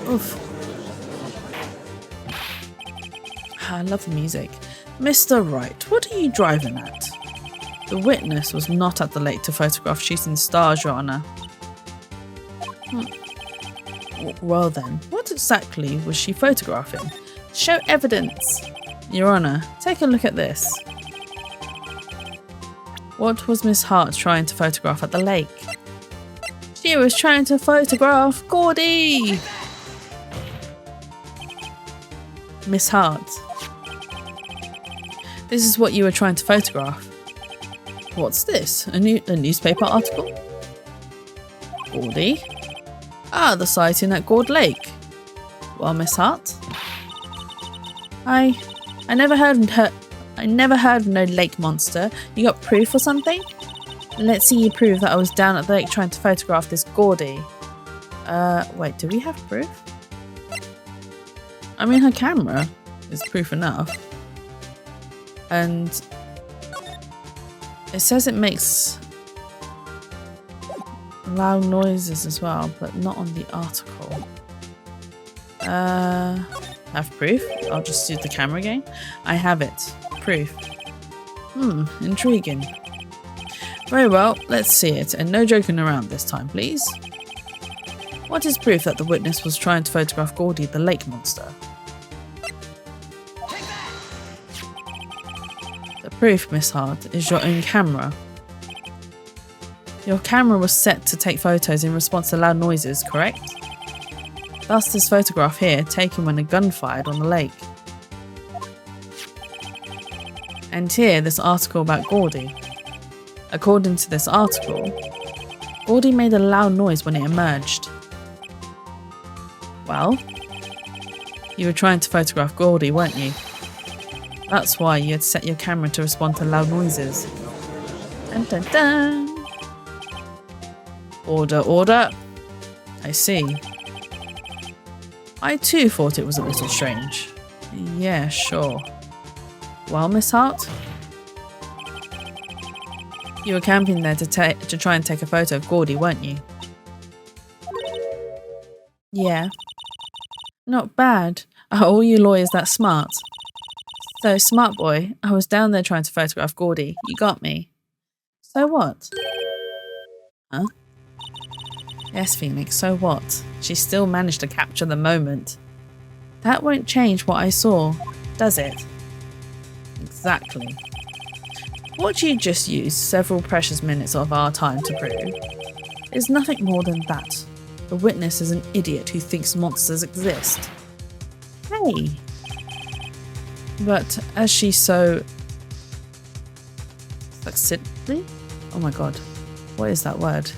Oof. I love the music. Mr. Wright, what are you driving at? The witness was not at the lake to photograph shooting stars, Your Honour. Well then, what exactly was she photographing? Show evidence. Your Honour, take a look at this. What was Miss Hart trying to photograph at the lake? She was trying to photograph Gordy! Miss Hart. This is what you were trying to photograph. What's this? A newspaper article? Gordy? Ah, the sighting at Gord Lake. Well, Miss Hart? I never heard of no lake monster. You got proof or something? Let's see you prove that I was down at the lake trying to photograph this Gordy. Wait, do we have proof? I mean, her camera is proof enough. And it says it makes loud noises as well, but not on the article. Have proof? I'll just use the camera again. I have it. Proof. Intriguing. Very well, let's see it, and no joking around this time, please. What is proof that the witness was trying to photograph Gordy the lake monster? The proof, Miss Hart, is your own camera. Your camera was set to take photos in response to loud noises, correct? Thus this photograph here, taken when a gun fired on the lake. And here, this article about Gordy. According to this article, Gordy made a loud noise when it emerged. Well, you were trying to photograph Gordy, weren't you? That's why you had set your camera to respond to loud noises. Dun dun dun! Order, order! I see. I too thought it was a little strange. Yeah, sure. Well, Miss Hart? You were camping there to try and take a photo of Gordy, weren't you? Yeah. Not bad. Are all you lawyers that smart? So, smart boy, I was down there trying to photograph Gordy. You got me. So what? Huh? Yes, Phoenix, so what? She still managed to capture the moment. That won't change what I saw, does it? Exactly. What you just used several precious minutes of our time to prove is nothing more than that. The witness is an idiot who thinks monsters exist. Hey! But as she so... succinctly? Oh my god. What is that word?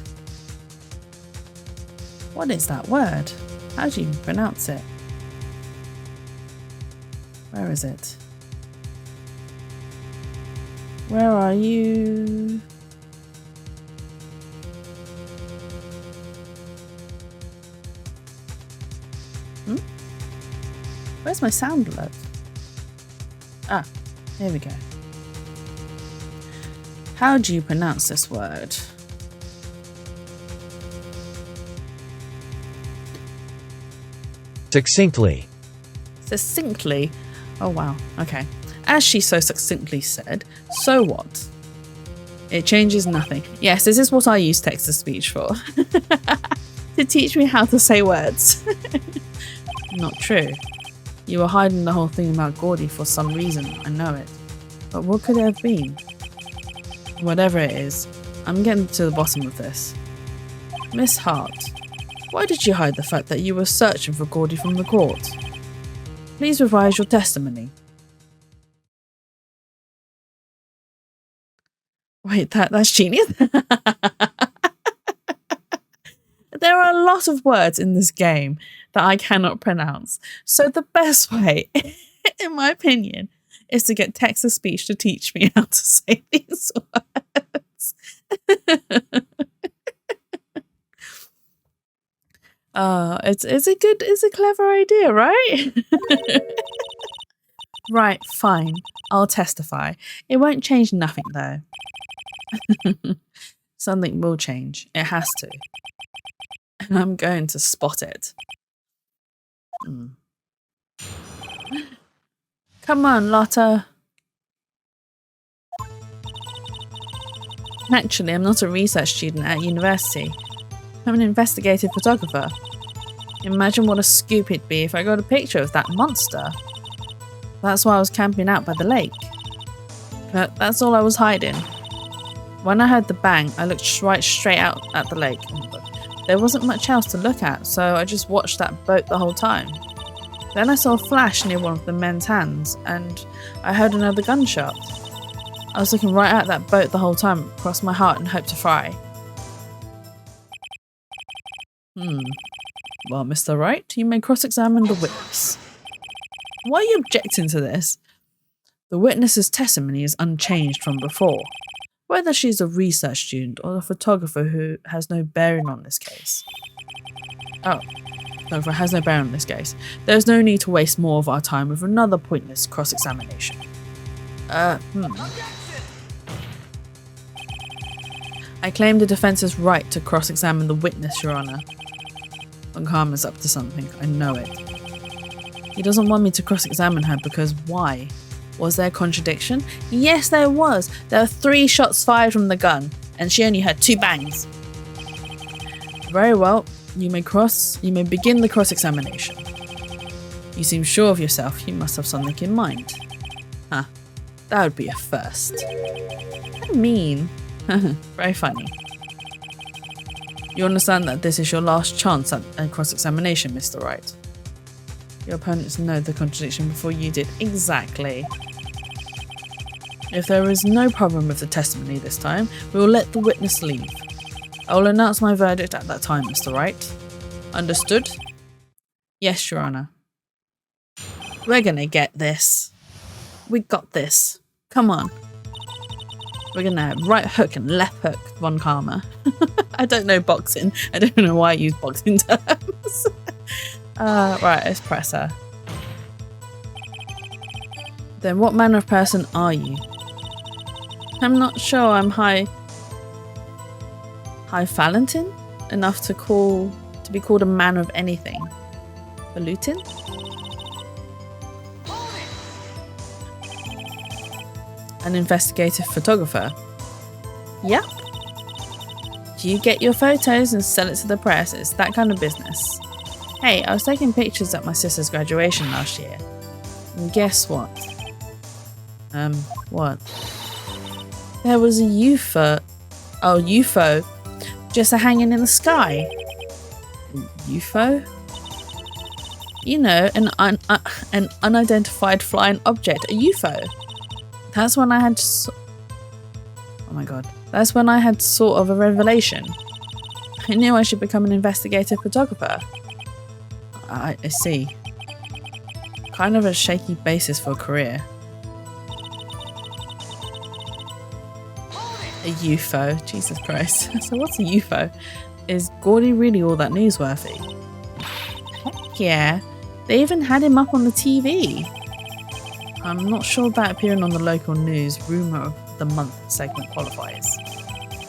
What is that word? How do you even pronounce it? Where is it? Where are you? Where's my sound alert? Ah, here we go. How do you pronounce this word? Succinctly. Succinctly? Oh wow, okay. As she so succinctly said, so what? It changes nothing. Yes, this is what I use text-to-speech for. To teach me how to say words. Not true. You were hiding the whole thing about Gordy for some reason, I know it. But what could it have been? Whatever it is, I'm getting to the bottom of this. Miss Hart, why did you hide the fact that you were searching for Gordy from the court? Please revise your testimony. Wait, that's genius. There are a lot of words in this game that I cannot pronounce. So the best way, in my opinion, is to get text-to-speech to teach me how to say these words. It's a clever idea, right? Right, fine. I'll testify. It won't change nothing though. Something will change. It has to. And I'm going to spot it. Come on, Lotta. Actually, I'm not a research student at university. I'm an investigative photographer. Imagine what a scoop it'd be if I got a picture of that monster. That's why I was camping out by the lake. But that's all I was hiding. When I heard the bang, I looked right straight out at the lake. There wasn't much else to look at, so I just watched that boat the whole time. Then I saw a flash near one of the men's hands, and I heard another gunshot. I was looking right at that boat the whole time, crossed my heart and hoped to fry. Well, Mr. Wright, you may cross-examine the witness. Why are you objecting to this? The witness's testimony is unchanged from before. Whether she's a research student or a photographer who has no bearing on this case. Photographer has no bearing on this case. There's no need to waste more of our time with another pointless cross-examination. I claim the defense's right to cross-examine the witness, Your Honor. Wacom is up to something, I know it. He doesn't want me to cross-examine her because why? Was there a contradiction? Yes, there was. There were 3 shots fired from the gun, and she only heard 2 bangs. Very well. You may begin the cross-examination. You seem sure of yourself. You must have something in mind. Huh. That would be a first. I mean, very funny. You understand that this is your last chance at a cross-examination, Mr. Wright. Your opponents know the contradiction before you did. Exactly. If there is no problem with the testimony this time, we will let the witness leave. I will announce my verdict at that time, Mr. Wright. Understood? Yes, Your Honor. We're gonna get this. We got this. Come on. We're gonna right hook and left hook Von Karma. I don't know boxing. I don't know why I use boxing terms. Right, let's press her. Then what manner of person are you? I'm not sure I'm highfalutin enough to be called a man of anything. Falutin? An investigative photographer. Yep. You get your photos and sell it to the press. It's that kind of business. Hey, I was taking pictures at my sister's graduation last year. And guess what? What? There was a UFO just hanging in the sky. UFO? You know, an unidentified flying object, a UFO. That's when I had oh my god. That's when I had sort of a revelation. I knew I should become an investigative photographer. I see. Kind of a shaky basis for a career. A UFO. Jesus Christ. So what's a UFO? Is Gordy really all that newsworthy? Heck yeah. They even had him up on the TV. I'm not sure that appearing on the local news Rumour of the Month segment qualifies.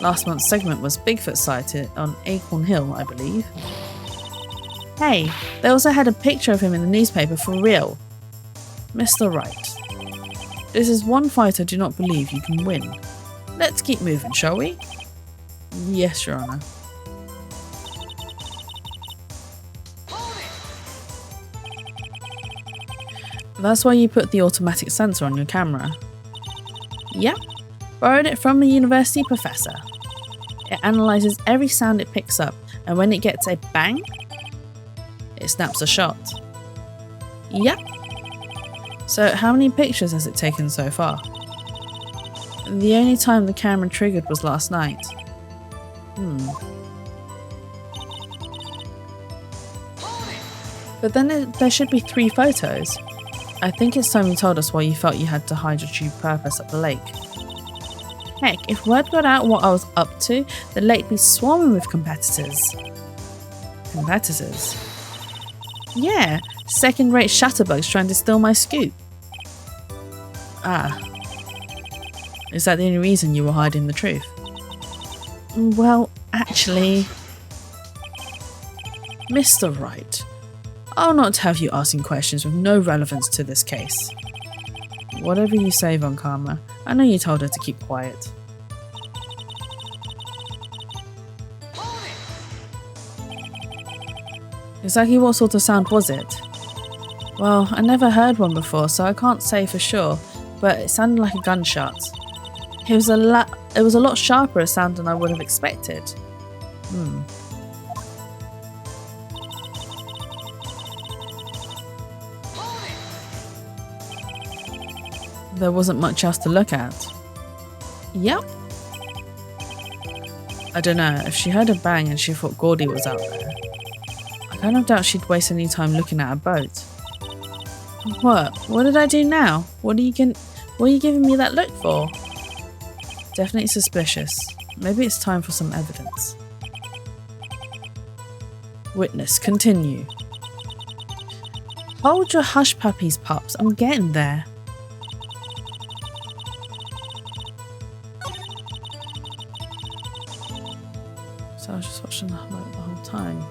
Last month's segment was Bigfoot sighted on Acorn Hill, I believe. Hey, they also had a picture of him in the newspaper for real. Mr. Wright, this is one fight I do not believe you can win. Let's keep moving, shall we? Yes, Your Honour. That's why you put the automatic sensor on your camera. Yep, borrowed it from a university professor. It analyses every sound it picks up, and when it gets a bang, it snaps a shot. Yep. So how many pictures has it taken so far? The only time the camera triggered was last night. But then there should be 3 photos. I think it's time you told us why you felt you had to hide your true purpose at the lake. Heck, if word got out what I was up to, the lake'd be swarming with competitors. Competitors? Yeah, second-rate shatterbugs trying to steal my scoop. Ah. Is that the only reason you were hiding the truth? Well, actually... Mr. Wright, I'll not have you asking questions with no relevance to this case. Whatever you say, Von Karma, I know you told her to keep quiet. Exactly what sort of sound was it? Well, I never heard one before, so I can't say for sure, but it sounded like a gunshot. It was a lot sharper a sound than I would have expected. There wasn't much else to look at. Yep. I don't know, if she heard a bang and she thought Gordy was out there, I kind of doubt she'd waste any time looking at a boat. What? What did I do now? What are you giving me that look for? Definitely suspicious. Maybe it's time for some evidence. Witness, continue. Hold your hush puppies, pups. I'm getting there. So I was just watching that the whole time.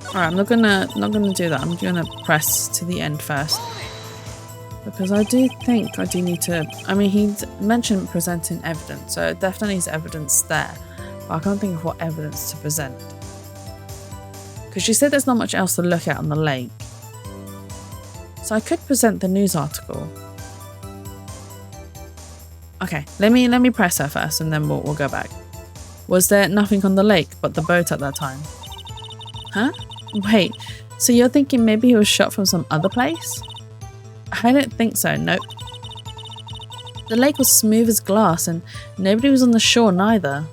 Alright, I'm not gonna do that. I'm gonna press to the end first. Because I do think I do need to... I mean, he mentioned presenting evidence, so definitely is evidence there. But I can't think of what evidence to present. Because she said there's not much else to look at on the lake. So I could present the news article. Okay, let me press her first and then we'll go back. Was there nothing on the lake but the boat at that time? Huh? Wait, so you're thinking maybe he was shot from some other place? I don't think so, nope. The lake was smooth as glass and nobody was on the shore neither.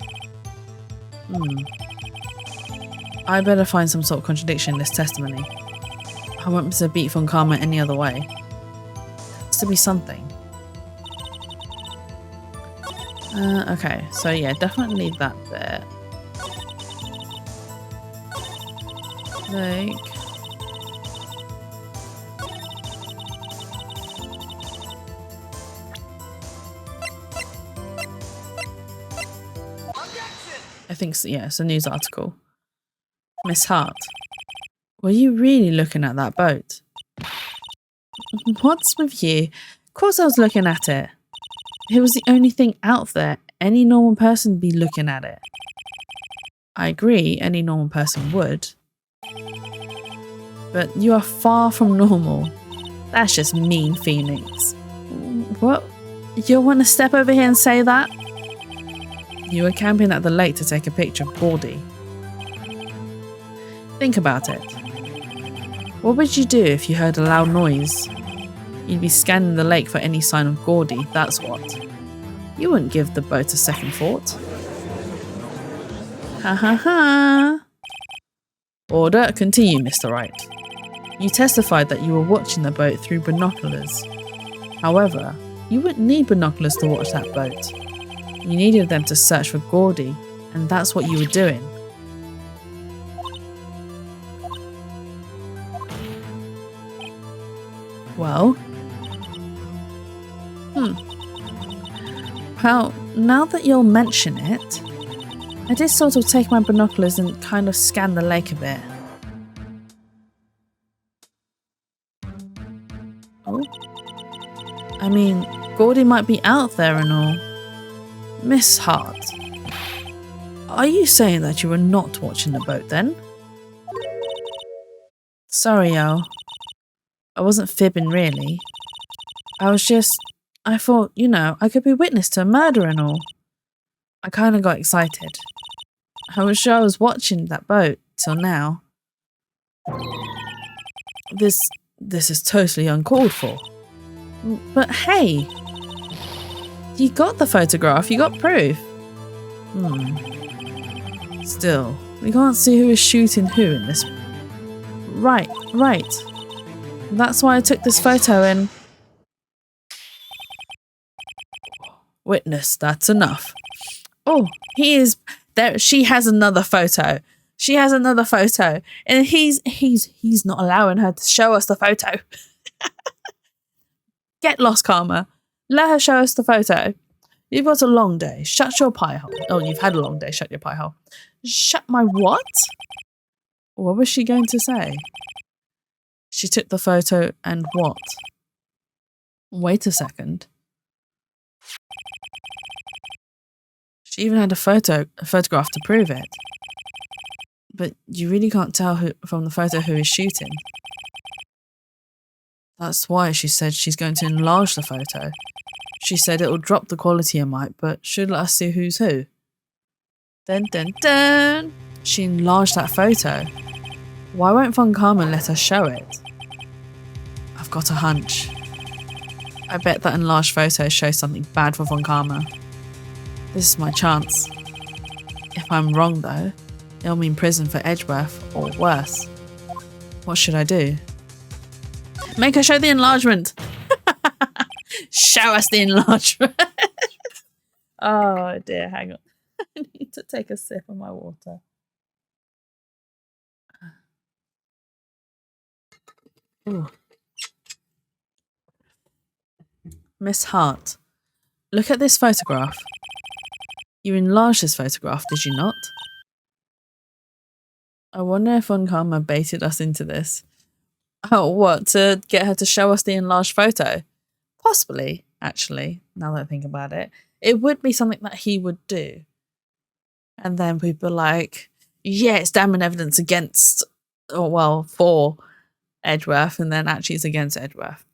I better find some sort of contradiction in this testimony. I won't miss a beat from Karma any other way. There has to be something. Okay, so yeah, definitely that bit. Like... I think so, yeah, it's a news article. Miss Hart, were you really looking at that boat? What's with you? Of course I was looking at it. It was the only thing out there. Any normal person would be looking at it. I agree, any normal person would. But you are far from normal. That's just mean, Phoenix. What? You want to step over here and say that? You were camping at the lake to take a picture of Gordy. Think about it. What would you do if you heard a loud noise? You'd be scanning the lake for any sign of Gordy, that's what. You wouldn't give the boat a second thought. Ha ha ha! Order, continue, Mr. Wright. You testified that you were watching the boat through binoculars. However, You wouldn't need binoculars to watch that boat. You needed them to search for Gordy, and that's what you were doing. Well? Well, now that you'll mention it, I did sort of take my binoculars and kind of scan the lake a bit. Oh? I mean, Gordy might be out there and all. Miss Hart, are you saying that you were not watching the boat then? Sorry, yo. I wasn't fibbing really. I thought, you know, I could be witness to a murder and all. I kind of got excited. I was sure I was watching that boat till now. This is totally uncalled for. But hey, you got the photograph, you got proof. Still, we can't see who is shooting who in this. Right. That's why I took this photo and... Witness, that's enough. Oh, he is there. She has another photo. And he's not allowing her to show us the photo. Get lost, Karma. Let her show us the photo. You've got a long day. Shut your pie hole. Oh, you've had a long day. Shut your pie hole. Shut my what? What was she going to say? She took the photo and what? Wait a second. She even had a photograph to prove it. But you really can't tell from the photo who is shooting. That's why she said she's going to enlarge the photo. She said it will drop the quality a mite, but should let us see who's who. Dun dun dun! She enlarged that photo. Why won't Von Karma let us show it? I've got a hunch. I bet that enlarged photo shows something bad for Von Karma. This is my chance. If I'm wrong though, it'll mean prison for Edgeworth or worse. What should I do? Make her show the enlargement! Show us the enlargement! Oh dear, hang on. I need to take a sip of my water. Ooh. Miss Hart, look at this photograph. You enlarged this photograph, did you not? I wonder if Von Karma baited us into this. Oh, what? To get her to show us the enlarged photo? Possibly, actually, now that I think about it. It would be something that he would do. And then we'd be like, yeah, it's damning evidence against, or well, for Edgeworth, and then actually it's against Edgeworth.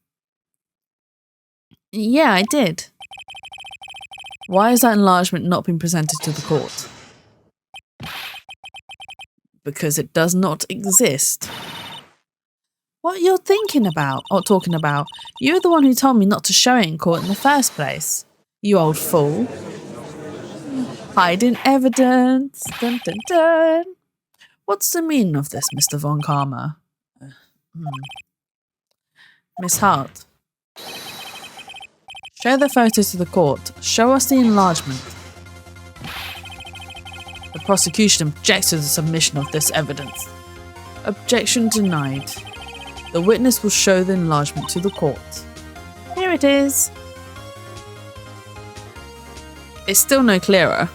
Yeah, I did. Why has that enlargement not been presented to the court? Because it does not exist. What you're thinking about, or talking about, you're the one who told me not to show it in court in the first place. You old fool. Hiding evidence. Dun, dun, dun. What's the meaning of this, Mr. Von Karma? Miss Hart. Show the photos to the court. Show us the enlargement. The prosecution objects to the submission of this evidence. Objection denied. The witness will show the enlargement to the court. Here it is. It's still no clearer.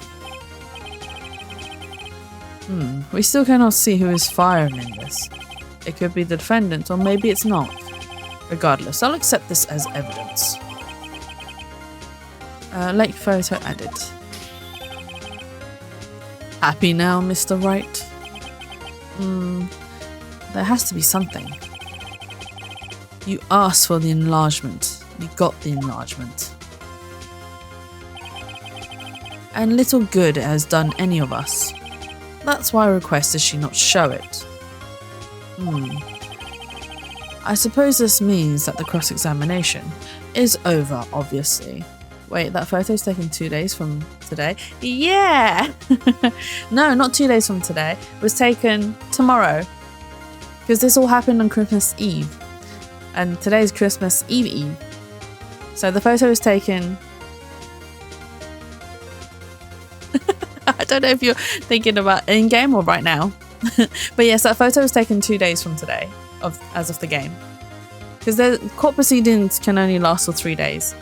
We still cannot see who is firing in this. It could be the defendant, or maybe it's not. Regardless, I'll accept this as evidence. Lake photo added. Happy now, Mr. Wright? There has to be something. You asked for the enlargement. You got the enlargement. And little good it has done any of us. That's why I requested she not show it. I suppose this means that the cross-examination is over, obviously. Wait, that photo's taken 2 days from today? Yeah! No, not 2 days from today. It was taken tomorrow. Because this all happened on Christmas Eve. And today's Christmas Eve. So the photo was taken. I don't know if you're thinking about in-game or right now. But yes, that photo was taken 2 days from today, as of the game. Because the court proceedings can only last for 3 days.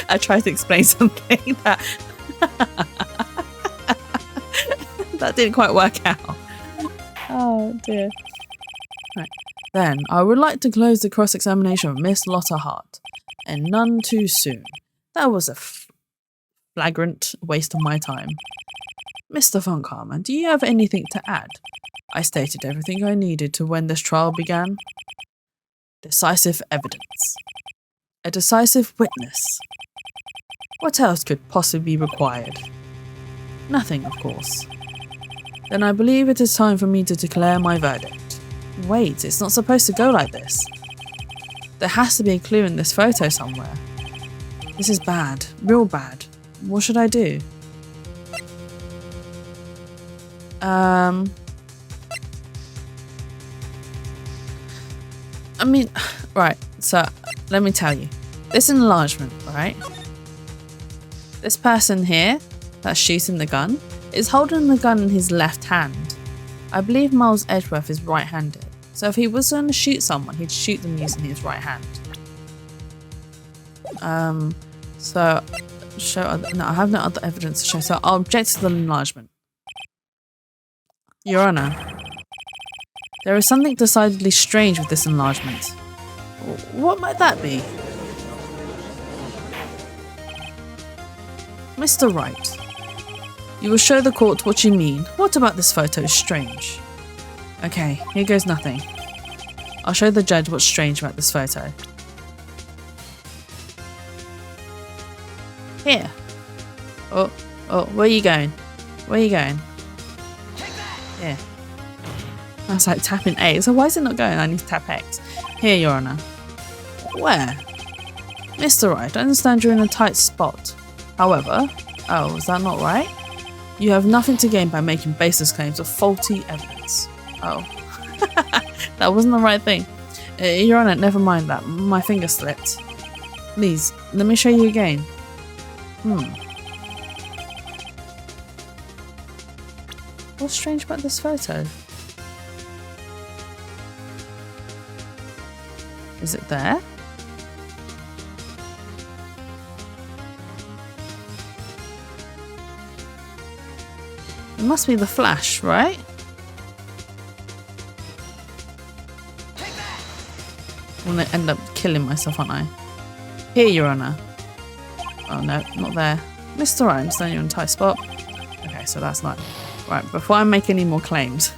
I tried to explain something that that didn't quite work out. Oh dear. Right. Then I would like to close the cross-examination of Miss Lotta Hart, and none too soon. That was a flagrant waste of my time. Mr. Von Karma, do you have anything to add? I stated everything I needed to when this trial began. Decisive evidence. A decisive witness. What else could possibly be required? Nothing, of course. Then I believe it is time for me to declare my verdict. Wait, it's not supposed to go like this. There has to be a clue in this photo somewhere. This is bad, real bad. What should I do? I mean, right, so let me tell you. This enlargement, right? This person here that's shooting the gun is holding the gun in his left hand. I believe Miles Edgeworth is right-handed. So if he was going to shoot someone, he'd shoot them using his right hand. So no, I have no other evidence to show, so I'll object to the enlargement. Your Honor, there is something decidedly strange with this enlargement. What might that be? Mr. Wright, you will show the court what you mean. What about this photo is strange? Okay, here goes nothing. I'll show the judge what's strange about this photo. Here. Oh, where are you going? Where are you going? Here. I was like tapping A, so why is it not going? I need to tap X. Here, Your Honor. Where? Mr. Wright, I understand you're in a tight spot. However, oh, is that not right? You have nothing to gain by making baseless claims of faulty evidence. Oh. That wasn't the right thing. Your Honor, never mind that. My finger slipped. Please, let me show you again. What's strange about this photo? Is it there? It must be the flash, right? I'm gonna end up killing myself, aren't I? Here, Your Honor. Oh no, not there. Mr. Wright, I understand you're in a tight spot. Okay, so that's not... Right, before I make any more claims.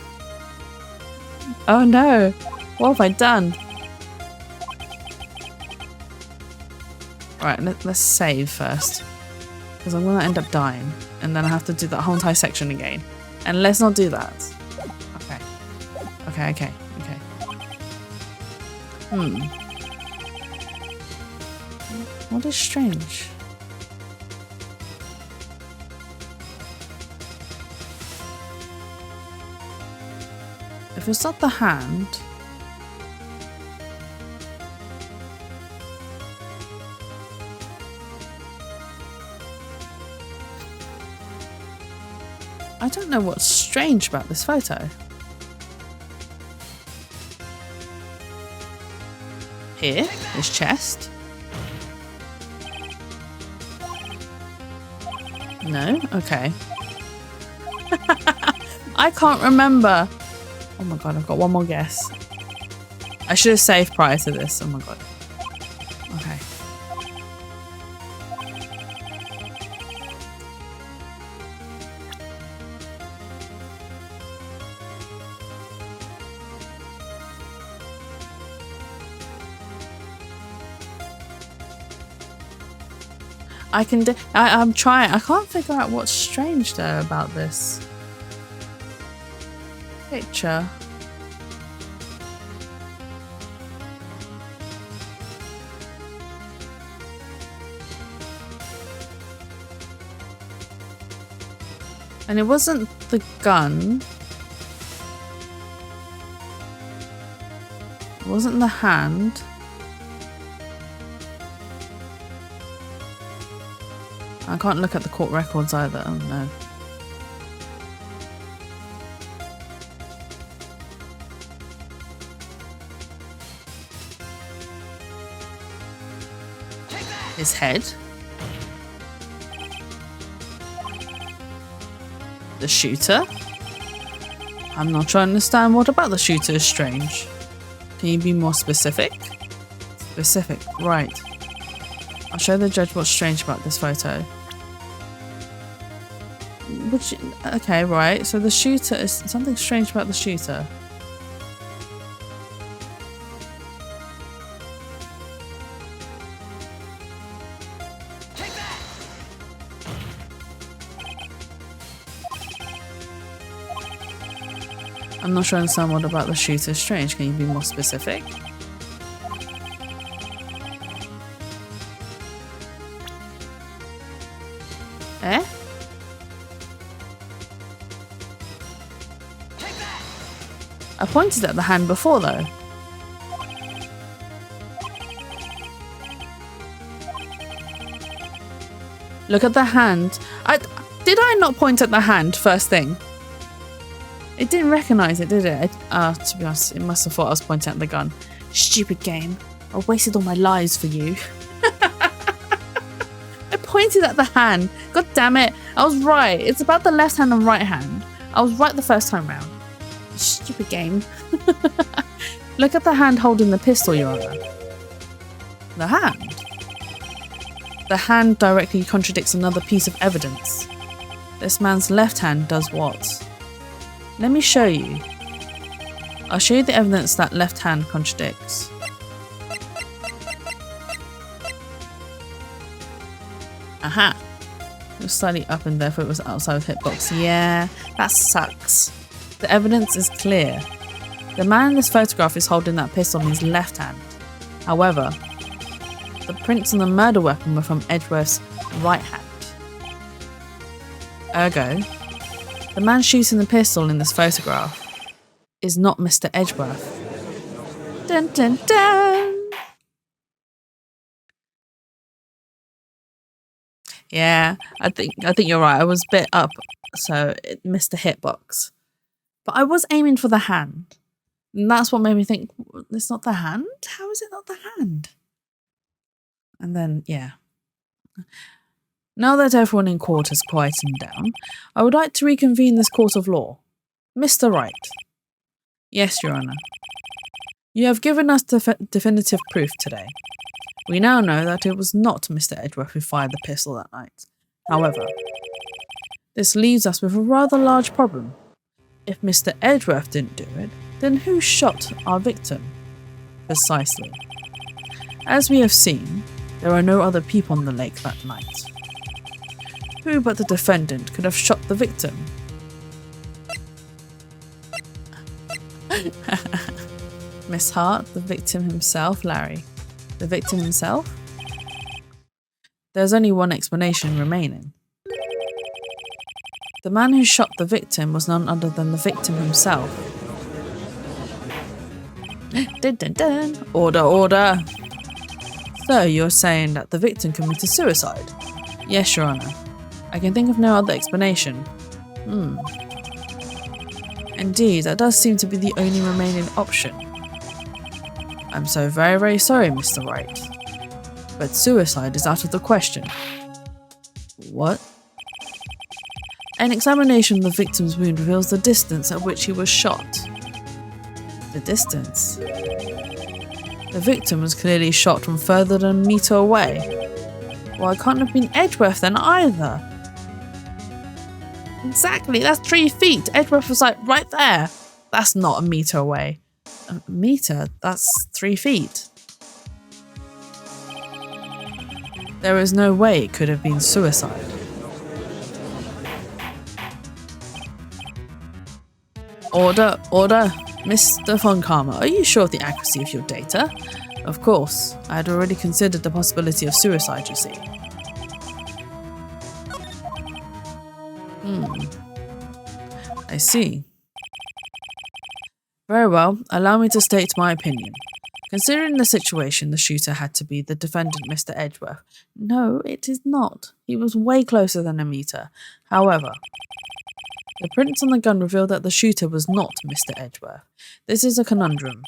Oh no! What have I done? Right, let's save first. Because I'm gonna end up dying. And then I have to do that whole entire section again. And let's not do that. Okay. Okay. What is strange? If it's not the hand... I don't know what's strange about this photo. Here, his chest. No? Okay. I can't remember. Oh my god, I've got one more guess. I should have saved prior to this. Oh my god. Okay. I'm trying. I can't figure out what's strange though about this picture. And it wasn't the gun. It wasn't the hand. I can't look at the court records either. Oh no. His head. The shooter. I'm not trying to understand what about the shooter is strange. Can you be more specific? Specific, right. I'll show the judge what's strange about this photo. Okay, right. So the shooter is something strange about the shooter. I'm not sure I understand what about the shooter is strange. Can you be more specific? Eh? I pointed at the hand before though. Look at the hand. Did I not point at the hand first thing? It didn't recognise it, did it? To be honest, it must have thought I was pointing at the gun. Stupid game. I wasted all my lives for you. I pointed at the hand. God damn it. I was right. It's about the left hand and right hand. I was right the first time round. Stupid game. Look at the hand holding the pistol, Your Honour. The hand? The hand directly contradicts another piece of evidence. This man's left hand does what? Let me show you. I'll show you the evidence that left hand contradicts. Aha! It was slightly up and therefore it was outside of hitbox. Yeah, that sucks. The evidence is clear. The man in this photograph is holding that pistol in his left hand. However, the prints on the murder weapon were from Edgeworth's right hand. Ergo, the man shooting the pistol in this photograph is not Mr. Edgeworth. Dun dun dun! Yeah, I think you're right. I was a bit up, so it missed the hitbox. But I was aiming for the hand. And that's what made me think, it's not the hand? How is it not the hand? And then, yeah. Now that everyone in court has quietened down, I would like to reconvene this court of law. Mr. Wright. Yes, Your Honour. You have given us definitive proof today. We now know that it was not Mr. Edgeworth who fired the pistol that night. However, this leaves us with a rather large problem. If Mr. Edgeworth didn't do it, then who shot our victim? Precisely. As we have seen, there are no other people on the lake that night. Who but the defendant could have shot the victim? Miss Hart, the victim himself, Larry. The victim himself? There's only one explanation remaining. The man who shot the victim was none other than the victim himself. Dun dun dun! Order, order! So you're saying that the victim committed suicide? Yes, Your Honour. I can think of no other explanation. Indeed, that does seem to be the only remaining option. I'm so very, very sorry, Mr. Wright. But suicide is out of the question. What? An examination of the victim's wound reveals the distance at which he was shot. The distance? The victim was clearly shot from further than a metre away. Well, it can't have been Edgeworth then either. Exactly, that's 3 feet. Edgeworth was like right there. That's not a metre away. A metre? That's 3 feet. There is no way it could have been suicide. Order, order. Mr. Von Karma, are you sure of the accuracy of your data? Of course. I had already considered the possibility of suicide, you see. I see. Very well, allow me to state my opinion. Considering the situation, the shooter had to be the defendant, Mr. Edgeworth. No, it is not. He was way closer than a meter. However, the prints on the gun revealed that the shooter was not Mr. Edgeworth. This is a conundrum.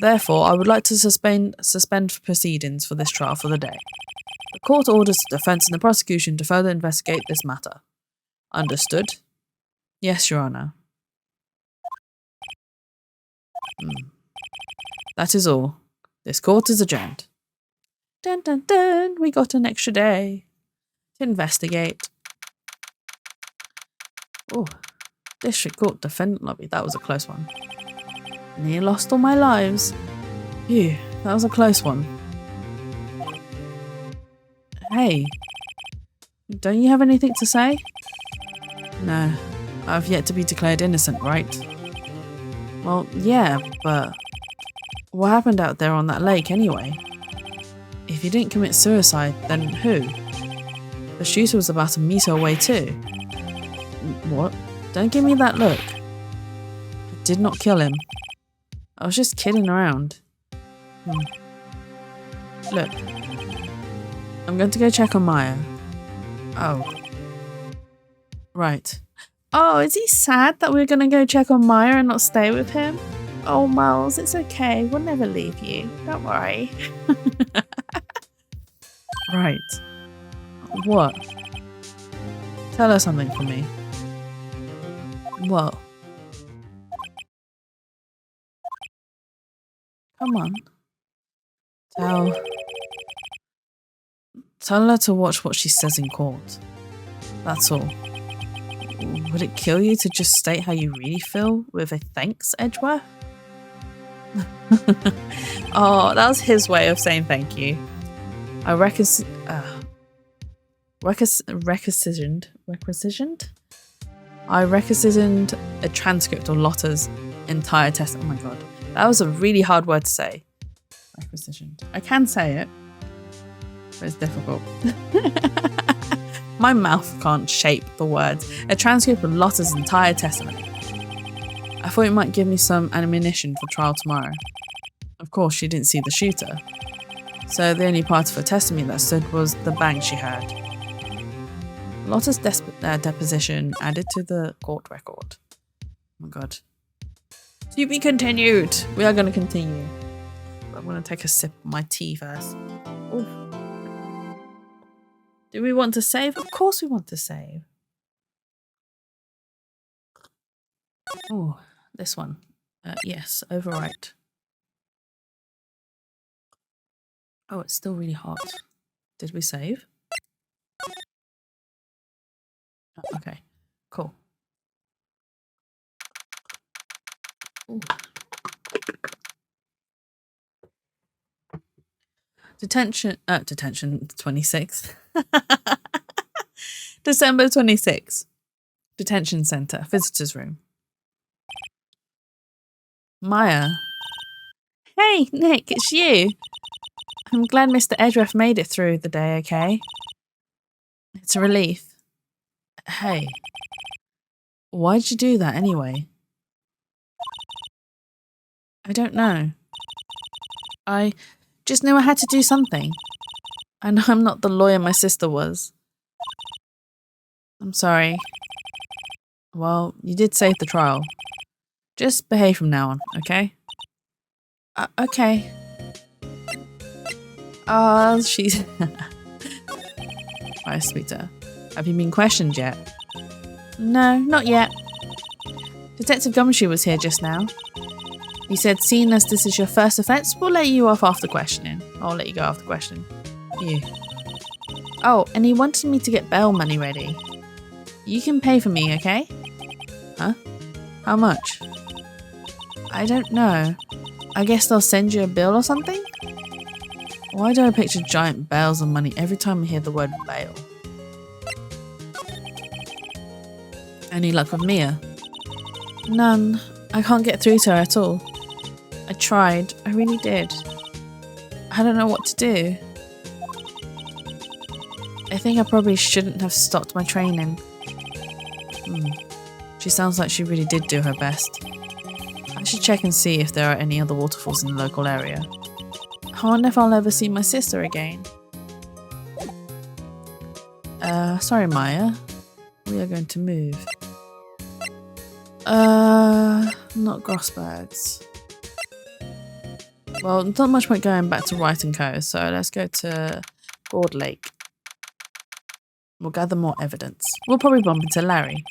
Therefore, I would like to suspend proceedings for this trial for the day. The court orders the defence and the prosecution to further investigate this matter. Understood? Yes, Your Honour. That is all. This court is adjourned. Dun dun dun, we got an extra day to investigate. Oh, District Court Defendant Lobby, that was a close one. Nearly lost all my lives. Phew, that was a close one. Hey, don't you have anything to say? No, I've yet to be declared innocent, right? Well, yeah, but what happened out there on that lake anyway? If you didn't commit suicide, then who? The shooter was about a meter away too. What? Don't give me that look. I did not kill him. I was just kidding around. Look. I'm going to go check on Maya. Oh. Right. Oh, is he sad that we're going to go check on Maya and not stay with him? Oh, Miles, it's okay. We'll never leave you. Don't worry. Right. What? Tell her something for me. What? Come on. Tell her to watch what she says in court. That's all. Would it kill you to just state how you really feel with a thanks, Edgeworth? Oh, that was his way of saying thank you. I requisitioned a transcript of Lotta's entire test. Oh my god, that was a really hard word to say. Requisitioned. I can say it, but it's difficult. My mouth can't shape the words. A transcript of Lotta's entire testimony. I thought it might give me some ammunition for trial tomorrow. Of course, she didn't see the shooter, so the only part of her testimony that stood was the bang she heard. Lotta's deposition added to the court record. Oh my god. To be continued. We are going to continue. I'm going to take a sip of my tea first. Oof. Do we want to save? Of course we want to save. Oh, this one. Yes, overwrite. Oh, it's still really hot. Did we save? Oh, okay, cool. Ooh. Detention 26th. December 26th. Detention Center, visitors room. Maya. Hey, Nick, it's you. I'm glad Mr. Edgeworth made it through the day, okay? It's a relief. Hey. Why'd you do that anyway? I don't know. I just knew I had to do something. I know I'm not the lawyer my sister was. I'm sorry. Well, you did save the trial. Just behave from now on, okay? Okay. She's... I speak to her. Have you been questioned yet? No, not yet. Detective Gumshoe was here just now. He said, seeing as this is your first offence, we'll let you off after questioning. I'll let you go after questioning. You. Oh, and he wanted me to get bail money ready. You can pay for me, okay? Huh? How much? I don't know. I guess they'll send you a bill or something? Why do I picture giant bales of money every time I hear the word bail? Any luck with Mia? None. I can't get through to her at all. I tried. I really did. I don't know what to do. I think I probably shouldn't have stopped my training. She sounds like she really did do her best. I should check and see if there are any other waterfalls in the local area. I wonder if I'll ever see my sister again. Sorry, Maya. We are going to move. Not Grossbergs. Well, not much point going back to Wright & Co, so let's go to Broad Lake. We'll gather more evidence. We'll probably bump into Larry.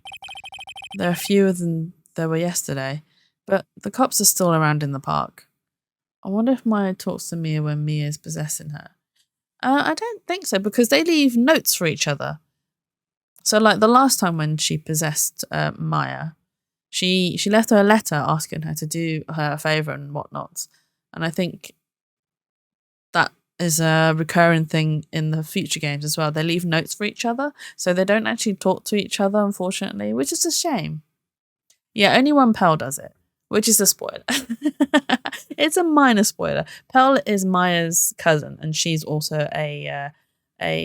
There are fewer than there were yesterday, but the cops are still around in the park. I wonder if Maya talks to Mia when Mia is possessing her. I don't think so, because they leave notes for each other. So, like the last time when she possessed Maya, she left her a letter asking her to do her a favour and whatnot. And I think that is a recurring thing in the future games as well. They leave notes for each other, so they don't actually talk to each other, unfortunately, which is a shame. Yeah, only one Pearl does it, which is a spoiler. It's a minor spoiler. Pearl is Maya's cousin, and she's also a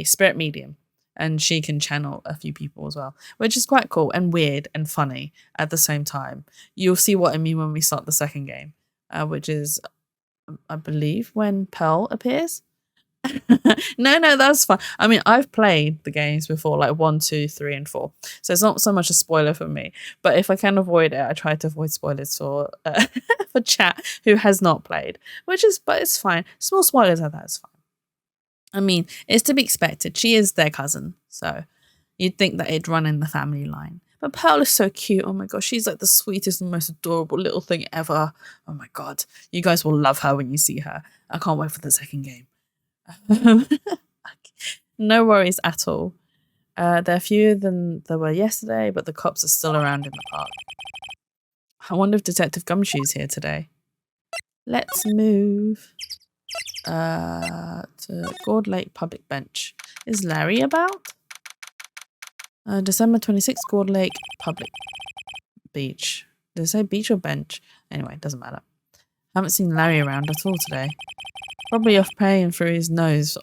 spirit medium, and she can channel a few people as well, which is quite cool and weird and funny at the same time. You'll see what I mean when we start the second game, which is, I believe, when Pearl appears. No, that's fine. I mean, I've played the games before, like 1, 2, 3, and 4, so it's not so much a spoiler for me. But if I can avoid it, I try to avoid spoilers for for chat who has not played, but it's fine. Small spoilers like that is fine. I mean, it's to be expected. She is their cousin, so you'd think that it'd run in the family line. But Pearl is so cute. Oh my gosh, she's like the sweetest and most adorable little thing ever. Oh my god, you guys will love her when you see her. I can't wait for the second game. No worries at all. There are fewer than there were yesterday, but the cops are still around in the park. I wonder if Detective Gumshoe's here today. Let's move to Broad Lake Public Bench. Is Larry about? December 26th, Broad Lake Public Beach. Did it say beach or bench? Anyway, it doesn't matter. Haven't seen Larry around at all today. Probably off paying through his nose.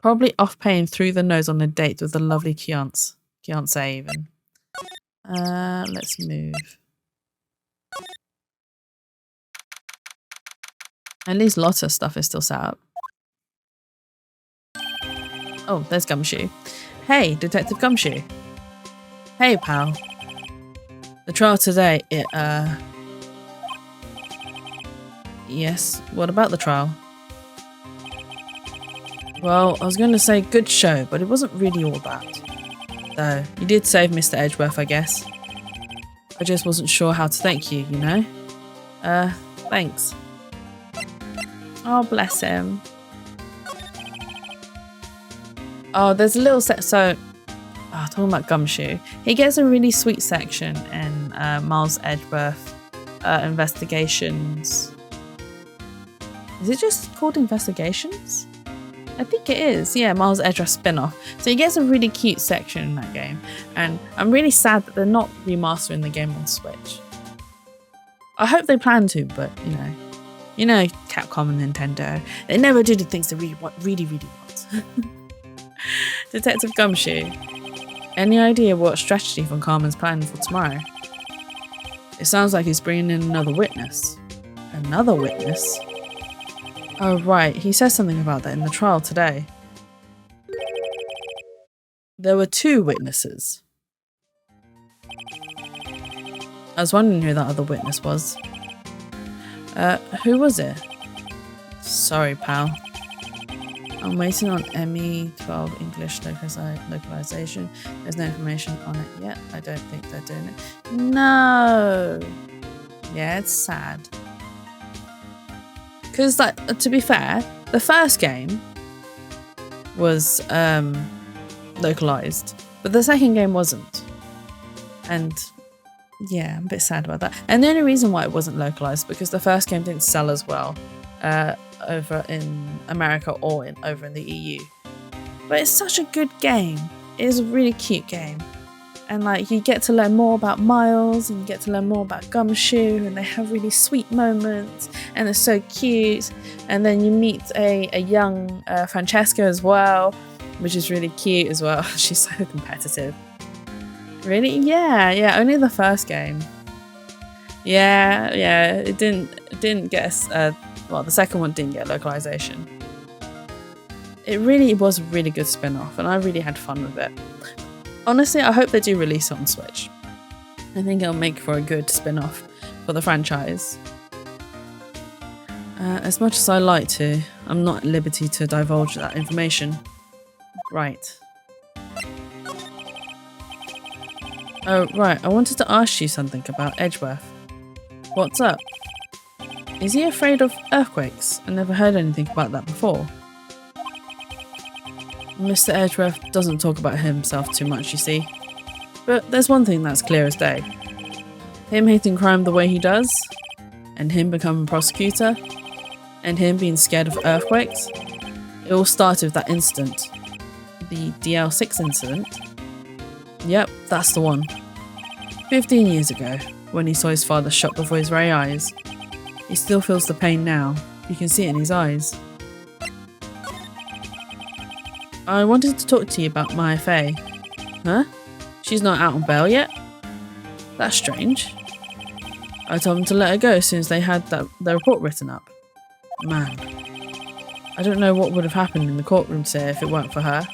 Probably off paying through the nose on a date with the lovely Fiance even. Let's move. At least lots of stuff is still set up. Oh, there's Gumshoe. Hey, Detective Gumshoe. Hey, pal. The trial today, Yes, what about the trial? Well, I was going to say good show, but it wasn't really all that. Though, you did save Mr. Edgeworth, I guess. I just wasn't sure how to thank you, you know? Thanks. Oh, bless him. Oh, there's a little talking about Gumshoe. He gets a really sweet section in Miles Edgeworth Investigations. Is it just called Investigations? I think it is. Yeah, Miles Edgeworth spin-off. So he gets a really cute section in that game. And I'm really sad that they're not remastering the game on Switch. I hope they plan to, but you know Capcom and Nintendo. They never do the things they really want. Detective Gumshoe. Any idea what strategy Von Carmen's planning for tomorrow? It sounds like he's bringing in another witness. Another witness? Oh, right. He says something about that in the trial today. There were 2 witnesses. I was wondering who that other witness was. Who was it? Sorry, pal. I'm waiting on ME12 English localization. There's no information on it yet. I don't think they're doing it. No! Yeah, it's sad. Because, to be fair, the first game was localized, but the second game wasn't. And yeah, I'm a bit sad about that. And the only reason why it wasn't localized because the first game didn't sell as well over in America or over in the EU. But it's such a good game. It is a really cute game. And you get to learn more about Miles and you get to learn more about Gumshoe, and they have really sweet moments and they're so cute. And then you meet a young Francesca as well, which is really cute as well. She's so competitive. Really? Yeah, only the first game. Yeah, it didn't get well, the second one didn't get localization. It really was a really good spin-off, and I really had fun with it. Honestly, I hope they do release it on Switch. I think it'll make for a good spin-off for the franchise. As much as I like to, I'm not at liberty to divulge that information. Right. Oh, right, I wanted to ask you something about Edgeworth. What's up? Is he afraid of earthquakes? I never heard anything about that before. Mr. Edgeworth doesn't talk about himself too much, you see. But there's one thing that's clear as day. Him hating crime the way he does, and him becoming a prosecutor, and him being scared of earthquakes, it all started with that incident. The DL6 incident. Yep, that's the one. 15 years ago, when he saw his father shot before his very eyes. He still feels the pain now. You can see it in his eyes. I wanted to talk to you about Maya Fey. Huh? She's not out on bail yet? That's strange. I told them to let her go as soon as they had the report written up. Man. I don't know what would have happened in the courtroom today if it weren't for her.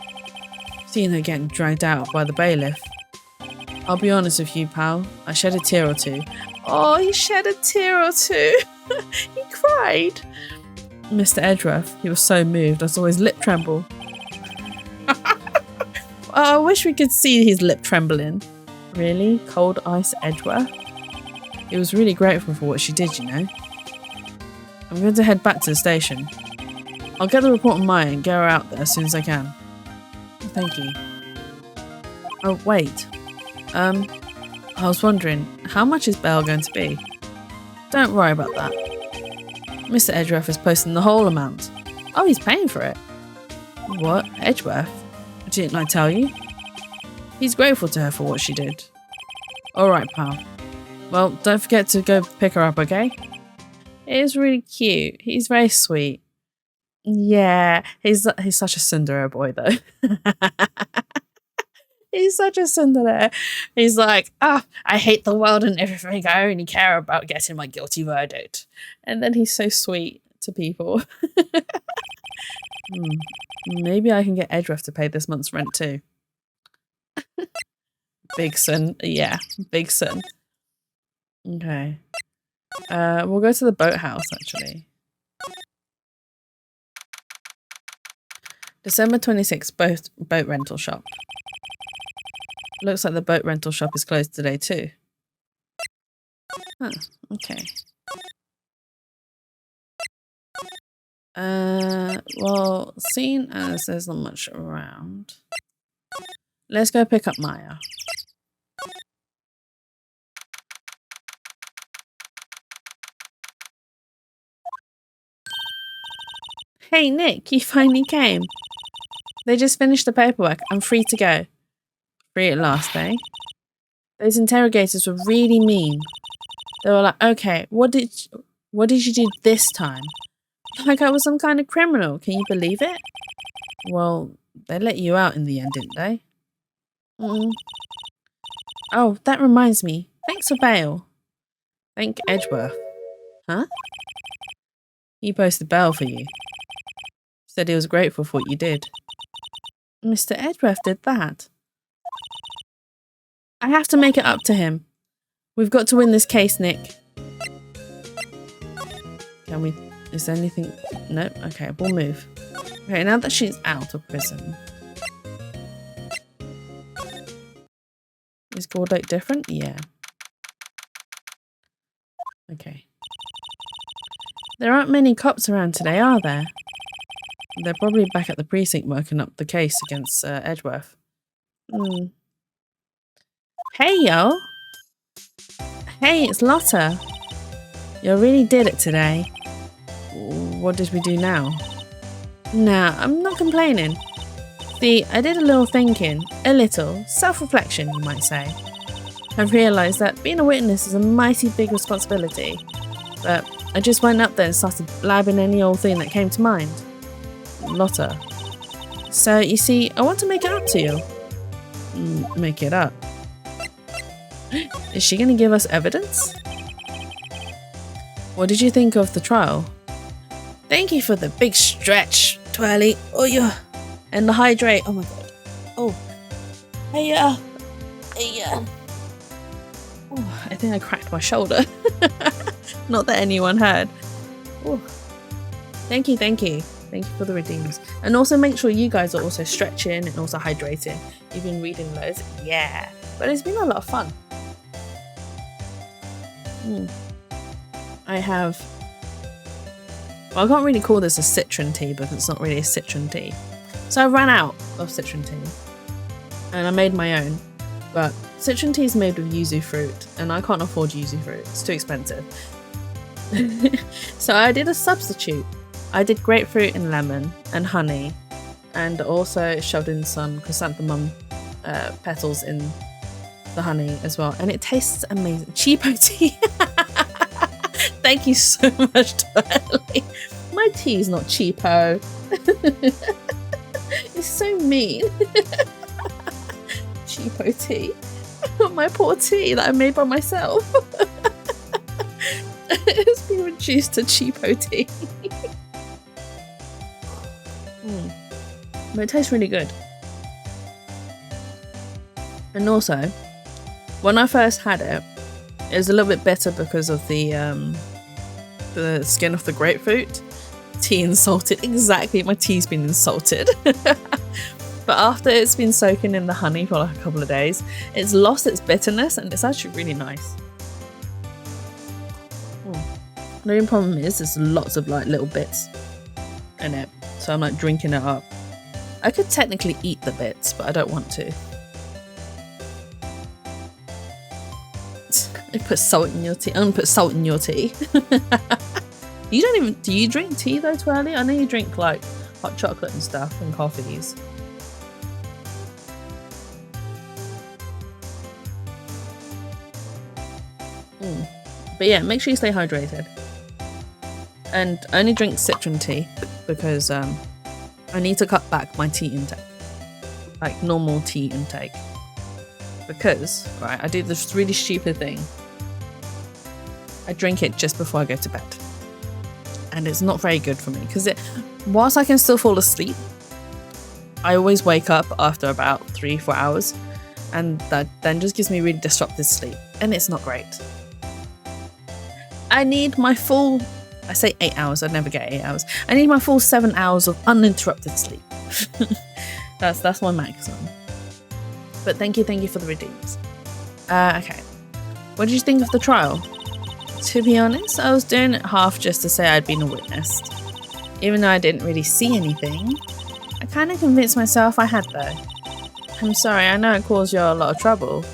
Seeing her getting dragged out by the bailiff. I'll be honest with you, pal. I shed a tear or two. Oh, he shed a tear or two. He cried. Mr. Edgeworth, he was so moved I saw his lip tremble. Oh, I wish we could see his lip trembling. Really? Cold Ice Edgeworth? He was really grateful for what she did, you know. I'm going to head back to the station. I'll get the report on Maya and get her out there as soon as I can. Thank you. Oh, wait. I was wondering, how much is bail going to be? Don't worry about that. Mr. Edgeworth is posting the whole amount. Oh, he's paying for it. What? Edgeworth? Didn't I tell you? He's grateful to her for what she did. Alright, pal. Well, don't forget to go pick her up, okay? It is really cute. He's very sweet. Yeah, he's such a Cinderella boy, though. He's such a Cinderella. He's like, I hate the world and everything. I only care about getting my guilty verdict. And then he's so sweet to people. Maybe I can get Edgeworth to pay this month's rent too. Big son. Yeah, big son. Okay. We'll go to the boathouse, actually. December 26th, boat rental shop. Looks like the boat rental shop is closed today too. Huh, okay. Well, seeing as there's not much around, let's go pick up Maya. Hey Nick, you finally came. They just finished the paperwork. I'm free to go. Free at last, eh? Those interrogators were really mean. They were like, okay, what did you do this time? Like I was some kind of criminal. Can you believe it? Well, they let you out in the end, didn't they? Oh, that reminds me. Thanks for bail. Thank Edgeworth. Huh? He posted bail for you. Said he was grateful for what you did. Mr. Edgeworth did that. I have to make it up to him. We've got to win this case, Nick. Can we... Is there anything... No? Okay, we'll move. Okay, now that she's out of prison. Is Gold Lake different? Yeah. Okay. There aren't many cops around today, are there? They're probably back at the precinct working up the case against Edgeworth. Hey, yo! Hey, it's Lotta! You really did it today. What did we do now? Nah, I'm not complaining. See, I did a little thinking, a little self-reflection, you might say. I've realised that being a witness is a mighty big responsibility, but I just went up there and started blabbing any old thing that came to mind. Lotta. So, you see, I want to make it up to you. Make it up? Is she going to give us evidence? What did you think of the trial? Thank you for the big stretch, Twirly. Oh, yeah. And the hydrate. Oh, my God. Oh. Hey, yeah. Hey, yeah. Oh, I think I cracked my shoulder. Not that anyone heard. Oh. Thank you, thank you. Thank you for the redeems. And also make sure you guys are also stretching and also hydrating. You've been reading loads. Yeah. But it's been a lot of fun. I have... Well, I can't really call this a citron tea because it's not really a citron tea. So I ran out of citron tea. And I made my own. But citron tea is made with yuzu fruit. And I can't afford yuzu fruit. It's too expensive. So I did a substitute. I did grapefruit and lemon and honey, and also shoved in some chrysanthemum petals in the honey as well, and it tastes amazing. Cheapo tea. Thank you so much, Twirly. My tea is not cheapo. It's so mean. Cheapo tea. My poor tea that I made by myself. It's been reduced to cheapo tea. But it tastes really good. And also, when I first had it, it was a little bit better because of the skin of the grapefruit. Tea insulted. Exactly, my tea's been insulted. But after it's been soaking in the honey for like a couple of days, it's lost its bitterness and it's actually really nice. The only problem is there's lots of like little bits in it, so I'm like drinking it up. I could technically eat the bits, but I don't want to. I put salt in your tea. I'm gonna put salt in your tea. You don't even... Do you drink tea though, Twirly? I know you drink like hot chocolate and stuff and coffees. But yeah, make sure you stay hydrated. And only drink citron tea because I need to cut back my tea intake. Like normal tea intake. Because, right, I do this really stupid thing. I drink it just before I go to bed. And it's not very good for me because whilst I can still fall asleep, I always wake up after about 3-4 hours, and that then just gives me really disrupted sleep, and it's not great. I need my full... I say 8 hours, I'd never get 8 hours. I need my full 7 hours of uninterrupted sleep. That's my maximum. But thank you for the redeems. Okay. What did you think of the trial? To be honest, I was doing it half just to say I'd been a witness. Even though I didn't really see anything, I kind of convinced myself I had though. I'm sorry, I know it caused you a lot of trouble.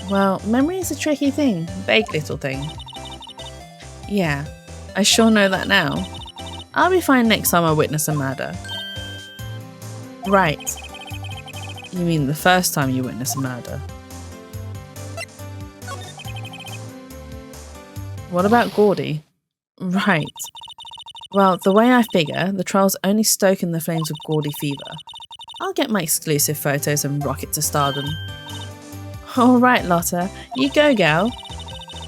Well, memory is a tricky thing, vague little thing. Yeah, I sure know that now. I'll be fine next time I witness a murder. Right. You mean the first time you witness a murder? What about Gordy? Right. Well, the way I figure, the trial's only stoking the flames of Gordy fever. I'll get my exclusive photos and rocket to stardom. Alright, Lotta. You go, gal.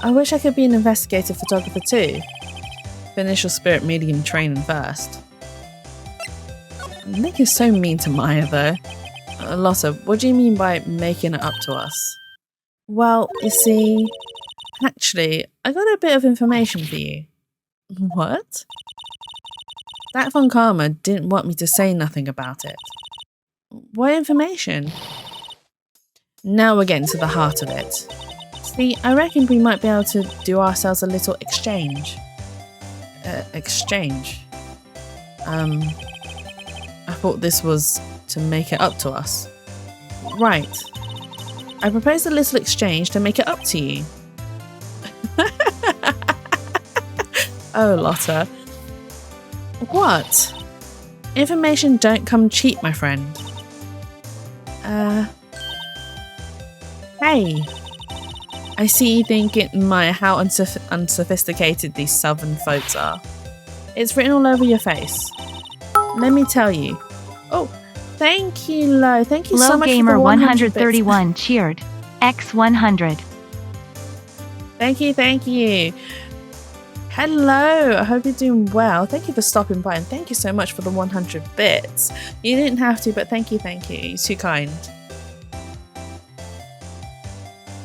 I wish I could be an investigative photographer too. Finish your spirit medium training first. Nick is so mean to Maya though. Lotta, what do you mean by making it up to us? Well, you see... Actually, I got a bit of information for you. What? That Von Karma didn't want me to say nothing about it. What information? Now we're getting to the heart of it. See, I reckon we might be able to do ourselves a little exchange. Exchange? I thought this was to make it up to us. Right. I proposed a little exchange to make it up to you. Oh, Lotta. What? Information don't come cheap, my friend. Hey. I see you thinking, Maya, how unsophisticated these southern folks are. It's written all over your face. Let me tell you. Oh, thank you, Lo. Thank you so much for the 131 cheered. X100. Thank you. Hello, I hope you're doing well. Thank you for stopping by and thank you so much for the 100 bits. You didn't have to, but thank you. You're too kind.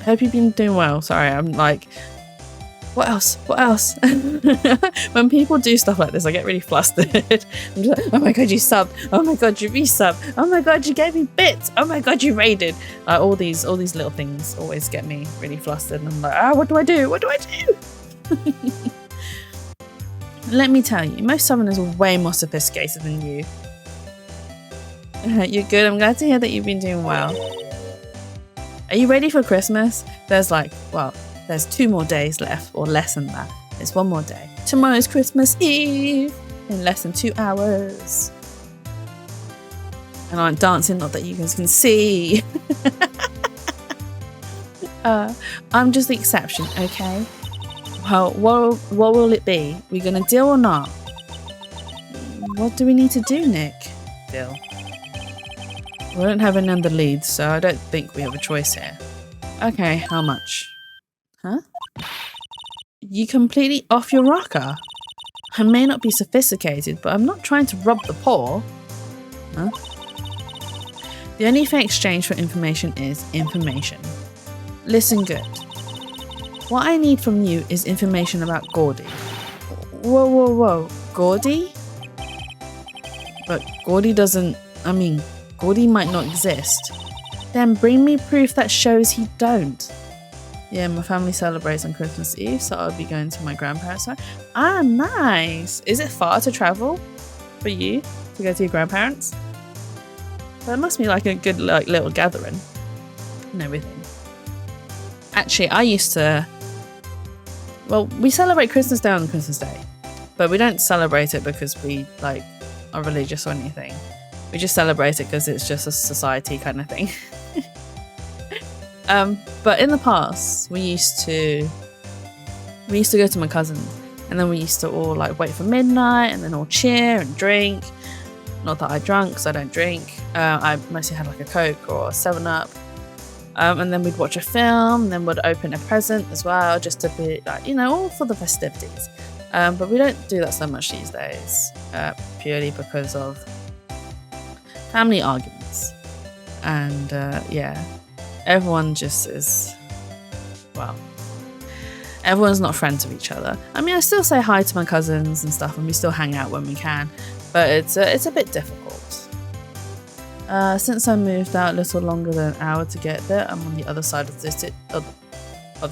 I hope you've been doing well. Sorry, I'm like, what else? When people do stuff like this, I get really flustered. I'm just like, oh my god, you subbed. Oh my god, you resubbed. Oh my god, you gave me bits. Oh my god, you raided. All these little things always get me really flustered. And I'm like, what do I do? Let me tell you, most Southerners are way more sophisticated than you. You're good. I'm glad to hear that you've been doing well. Are you ready for Christmas? There's 2 more days left, or less than that. It's 1 more day. Tomorrow's Christmas Eve in less than 2 hours. And I'm dancing, not that you guys can see. I'm just the exception, okay? Well, what will it be? We gonna deal or not? What do we need to do, Nick? Deal. We don't have any other leads, so I don't think we have a choice here. Okay, how much? Huh? You completely off your rocker? I may not be sophisticated, but I'm not trying to rob the poor. Huh? The only fair exchange for information is information. Listen good. What I need from you is information about Gordy. Whoa. Gordy? But Gordy Gordy might not exist. Then bring me proof that shows he don't. Yeah, my family celebrates on Christmas Eve, so I'll be going to my grandparents' house. Ah, nice. Is it far to travel for you to go to your grandparents? Well, it must be like a good little gathering and everything. Actually, we celebrate Christmas Day on Christmas Day, but we don't celebrate it because we are religious or anything. We just celebrate it because it's just a society kind of thing. But in the past, we used to go to my cousins, and then we used to all wait for midnight and then all cheer and drink. Not that I drank, because I don't drink. I mostly had a Coke or a 7-Up. And then we'd watch a film, and then we'd open a present as well, just to be all for the festivities. But we don't do that so much these days, purely because of family arguments. And everyone just is, everyone's not friends with each other. I mean, I still say hi to my cousins and stuff, and we still hang out when we can, but it's a bit difficult. Since I moved out a little longer than an hour to get there, I'm on the other side of the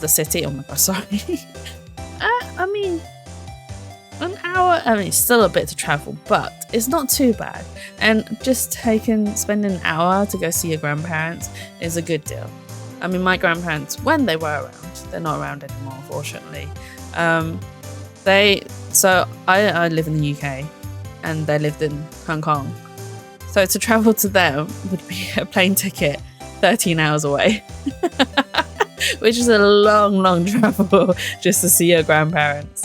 city. Oh my god, sorry. An hour, it's still a bit to travel, but it's not too bad. And just spending an hour to go see your grandparents is a good deal. I mean, my grandparents, when they were around, they're not around anymore, unfortunately. I live in the UK, and they lived in Hong Kong. So to travel to them would be a plane ticket 13 hours away, which is a long travel just to see your grandparents.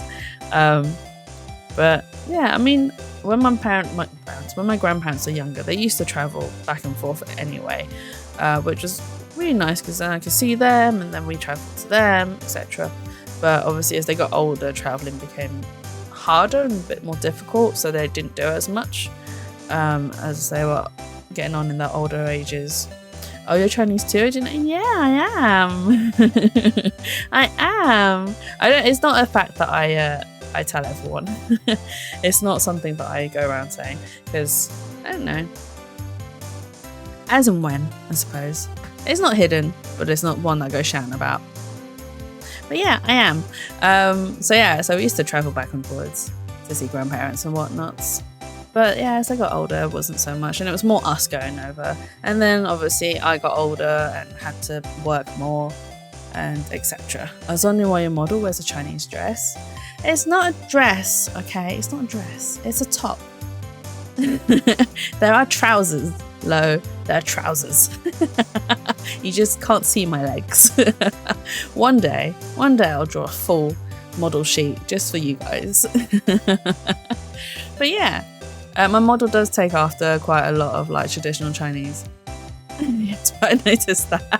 But yeah, I mean, when my grandparents were younger, they used to travel back and forth anyway, which was really nice because then I could see them and then we traveled to them, etc. But obviously as they got older, traveling became harder and a bit more difficult, so they didn't do it as much as they were getting on in their older ages. Oh, you're Chinese too? Yeah, I am. I am. It's not a fact that I tell everyone. It's not something that I go around saying, because I don't know. As and when, I suppose. It's not hidden, but it's not one that I go shouting about. But yeah, I am. So we used to travel back and forwards to see grandparents and whatnots. But yeah, as I got older, it wasn't so much, and it was more us going over. And then obviously I got older and had to work more and etc. I was wondering why your model wears a Chinese dress. It's not a dress, okay? It's not a dress. It's a top. There are trousers. There are trousers. You just can't see my legs. One day I'll draw a full model sheet just for you guys. But yeah, my model does take after quite a lot of traditional Chinese. Yes, but I noticed that.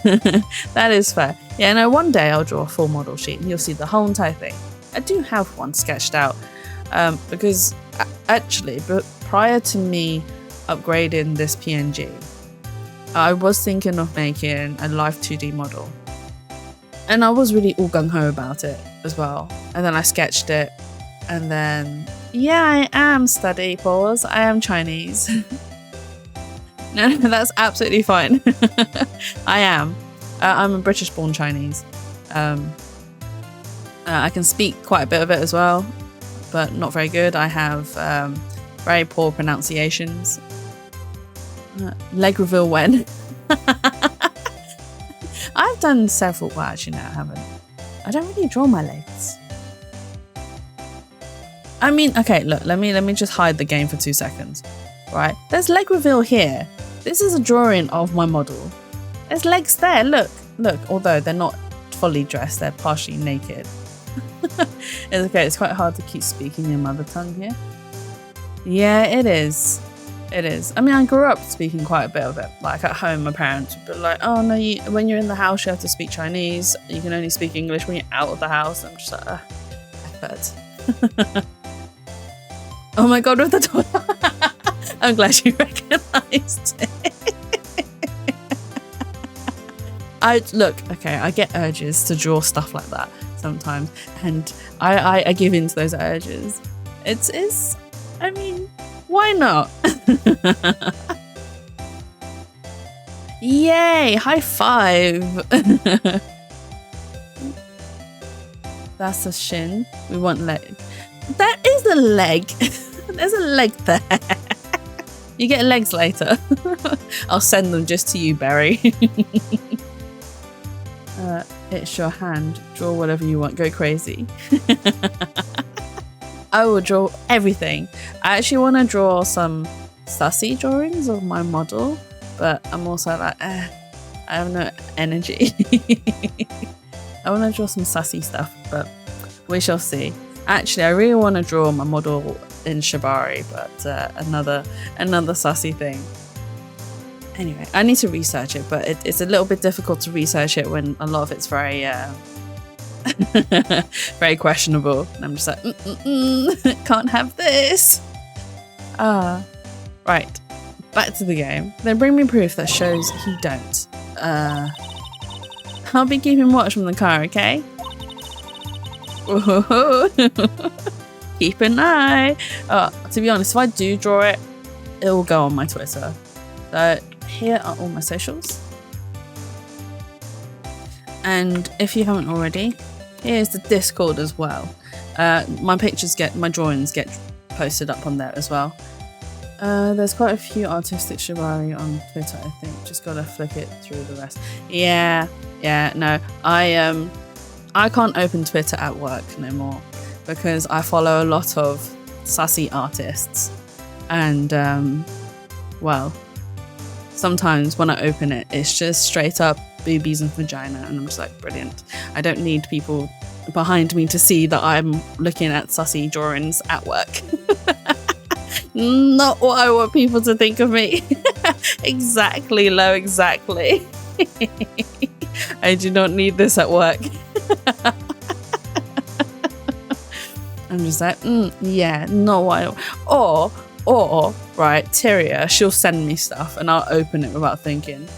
That is fair. Yeah, no, one day I'll draw a full model sheet and you'll see the whole entire thing. I do have one sketched out because actually, but prior to me upgrading this PNG, I was thinking of making a live 2D model. And I was really all gung-ho about it as well. And then I sketched it. And then, yeah, I am study pause. I am Chinese. No, that's absolutely fine. I am. I'm a British-born Chinese. I can speak quite a bit of it as well, but not very good. I have very poor pronunciations. Leg reveal when? I've done several. Well, actually, no, I haven't. I don't really draw my legs. I mean, okay, look. Let me just hide the game for 2 seconds. Right? There's leg reveal here. This is a drawing of my model. There's legs there. Look. Although they're not fully dressed, they're partially naked. It's okay. It's quite hard to keep speaking your mother tongue here. Yeah, it is. It is. I mean, I grew up speaking quite a bit of it. Like at home, my parents would be like, "Oh no, when you're in the house, you have to speak Chinese. You can only speak English when you're out of the house." I'm just like, effort. Oh my god, with the toilet. I'm glad you recognised it. I get urges to draw stuff like that sometimes, and I give in to those urges. It's. I mean, why not? Yay! High five! That's a shin. We want leg. That is a leg. There's a leg there. You get legs later. I'll send them just to you, Barry. It's your hand. Draw whatever you want. Go crazy. I will draw everything. I actually want to draw some sussy drawings of my model, but I'm also like, I have no energy. I want to draw some sussy stuff, but we shall see. Actually, I really want to draw my model in Shibari, but another sussy thing. Anyway, I need to research it, but it's a little bit difficult to research it when a lot of it's very very questionable. And I'm just like, can't have this. Right. Back to the game. Then bring me proof that shows he don't. I'll be keeping watch from the car, okay? Keep an eye. To be honest, if I do draw it, it will go on my Twitter. So here are all my socials. And if you haven't already, here's the Discord as well. My drawings get posted up on there as well. There's quite a few artistic shibari on Twitter, I think. Just gotta flick it through the rest. Yeah, no. I can't open Twitter at work no more because I follow a lot of sassy artists. And, well, sometimes when I open it, it's just straight up boobies and vagina. And I'm just like, brilliant. I don't need people behind me to see that I'm looking at sassy drawings at work. Not what I want people to think of me. Exactly, Lo, exactly. I do not need this at work. I'm just like, yeah, not what I want. Or, right, Tyria, she'll send me stuff and I'll open it without thinking.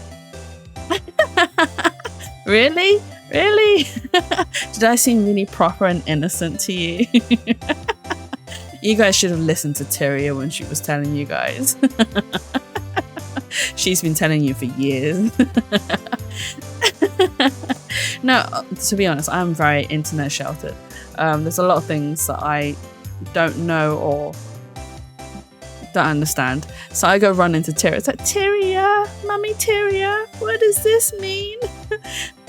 Really? Did I seem really proper and innocent to you? You guys should have listened to Tyria when she was telling you guys. She's been telling you for years. No, to be honest, I'm very internet sheltered. There's a lot of things that I don't know or don't understand. So I go run into Tyria. It's like, Tyria, Mummy Tyria, what does this mean?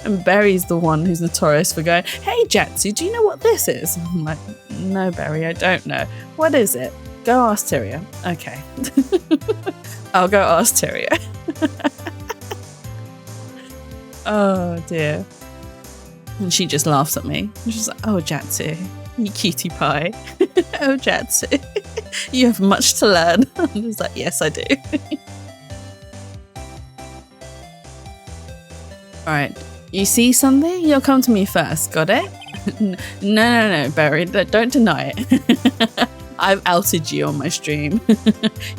And Barry's the one who's notorious for going, hey Jatsu, do you know what this is? I'm like, no Barry, I don't know. What is it? Go ask Tyria. Okay. I'll go ask Tyria. Oh dear. And she just laughs at me. She's like, oh Jatsu, you cutie pie. Oh Jatsu, you have much to learn. I'm just like, yes I do. Alright, you see something? You'll come to me first, got it? No, Barry, don't deny it. I've outed you on my stream.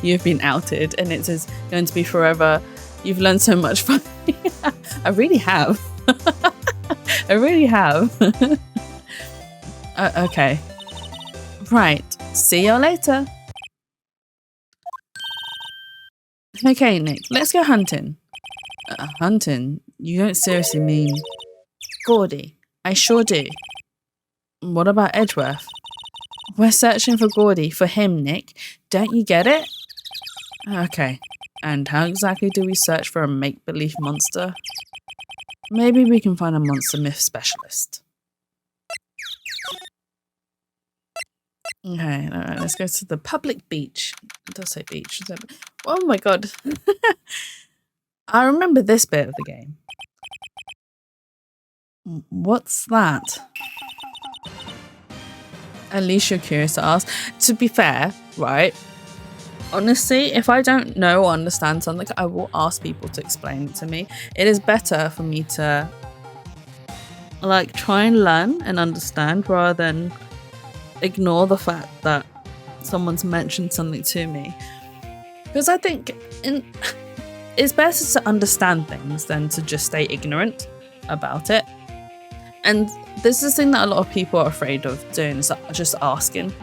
You've been outed, and it says going to be forever. You've learned so much from me. I really have. I really have. Okay. Right, see you later. Okay, Nick, let's go hunting. Hunting? You don't seriously mean... Gordy, I sure do. What about Edgeworth? We're searching for Gordy, for him, Nick. Don't you get it? Okay, and how exactly do we search for a make-believe monster? Maybe we can find a monster myth specialist. Okay, alright, let's go to the public beach. It does say beach. Oh my god. I remember this bit of the game. What's that? At least you're curious to ask. To be fair, right? Honestly, if I don't know or understand something, I will ask people to explain it to me. It is better for me to like try and learn and understand rather than ignore the fact that someone's mentioned something to me. Because I think it's better to understand things than to just stay ignorant about it. And this is the thing that a lot of people are afraid of doing, is just asking,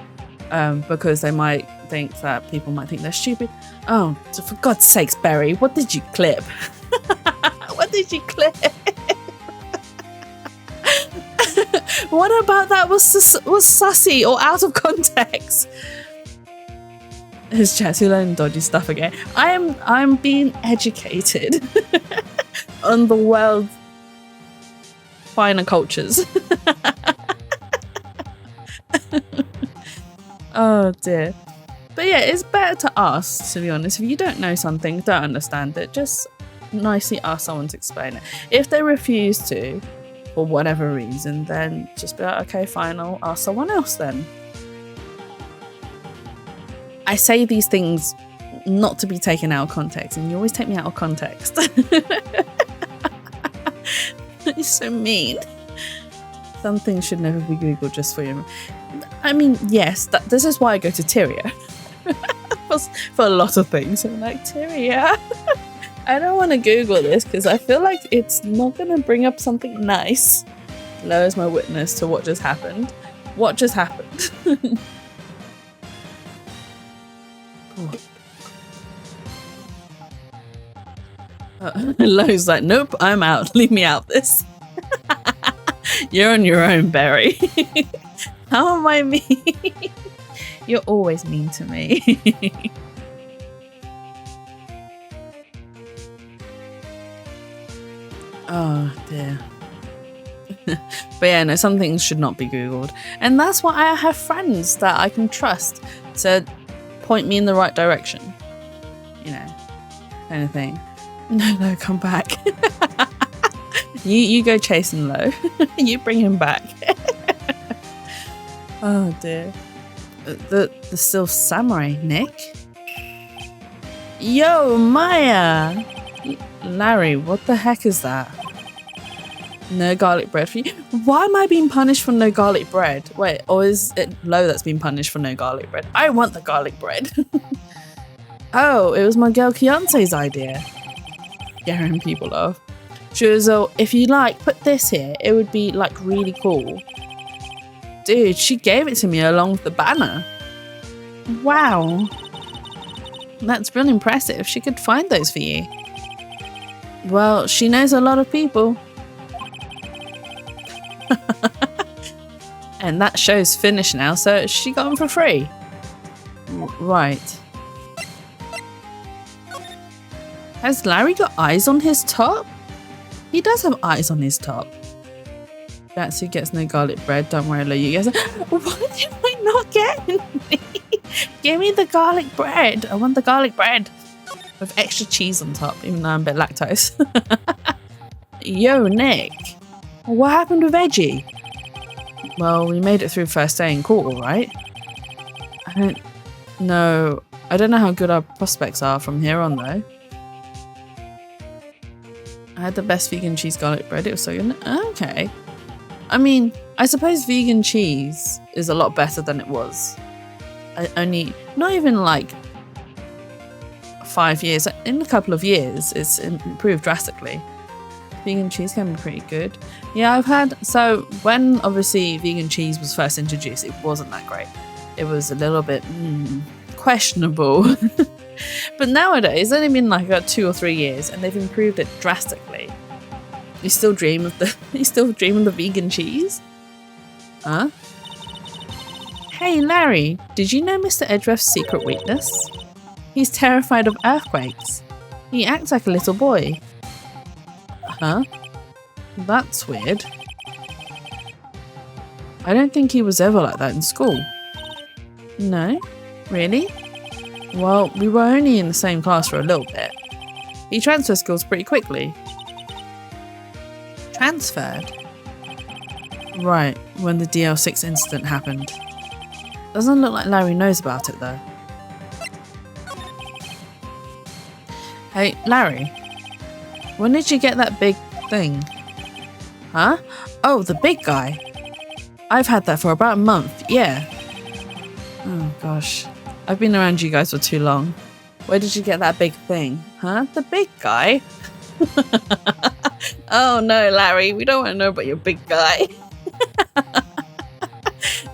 because they might think that people might think they're stupid. Oh, so for God's sakes, Barry, what did you clip? What did you clip? What about that was sussy or out of context? His chat's learning dodgy stuff again. I'm being educated on the world's finer cultures. Oh dear. But yeah, it's better to ask, to be honest. If you don't know something, don't understand it, just nicely ask someone to explain it. If they refuse to, for whatever reason, then just be like, okay, fine, I'll ask someone else then. I say these things not to be taken out of context, and you always take me out of context. You're so mean. Some things should never be Googled just for you. I mean, yes, this is why I go to Tyria. For a lot of things. I'm like, Tyria, I don't want to Google this because I feel like it's not going to bring up something nice. Lo is my witness to what just happened. What just happened? Lo's like, nope, I'm out. Leave me out this. You're on your own, Barry. How am I mean? You're always mean to me. Oh dear. But yeah, no, some things should not be Googled. And that's why I have friends that I can trust to point me in the right direction. You know, kind of thing. No, come back. You go chasing Lo. You bring him back. Oh dear. The Silph Samurai, Nick. Yo, Maya. Larry, what the heck is that? No garlic bread for you? Why am I being punished for no garlic bread? Wait, or is it Lo that's been punished for no garlic bread? I want the garlic bread. Oh, it was my girl Keontae's idea. Scaring people off. She was, oh, if you like, put this here. It would be like really cool. Dude, she gave it to me along with the banner. Wow. That's really impressive. She could find those for you. Well, she knows a lot of people. And that show's finished now, so she got them for free. Right. Has Larry got eyes on his top? He does have eyes on his top. That's who gets no garlic bread. Don't worry, Lo, you guys. Why did I not get any? Give me the garlic bread. I want the garlic bread with extra cheese on top, even though I'm a bit lactose. Yo, Nick. What happened with Veggie? Well, we made it through first day in court, all right? I don't know. I don't know how good our prospects are from here on, though. had the best vegan cheese garlic bread. It was so good. Okay. I mean, I suppose vegan cheese is a lot better than it was. Only, not even like 5 years. In a couple of years, it's improved drastically. Vegan cheese can be pretty good. Yeah, I've had, so when obviously vegan cheese was first introduced, it wasn't that great. It was a little bit questionable. But nowadays, it's only been like 2 or 3 years and they've improved it drastically. You still dream of the vegan cheese? Huh? Hey Larry, did you know Mr. Edgeworth's secret weakness? He's terrified of earthquakes. He acts like a little boy. Huh? That's weird. I don't think he was ever like that in school. No? Really? Well, we were only in the same class for a little bit. He transferred schools pretty quickly. Transferred? Right, when the DL6 incident happened. Doesn't look like Larry knows about it though. Hey, Larry. When did you get that big thing? Huh? Oh, the big guy. I've had that for about a month, yeah. Oh gosh. I've been around you guys for too long. Where did you get that big thing? Huh? The big guy? Oh no, Larry, we don't want to know about your big guy.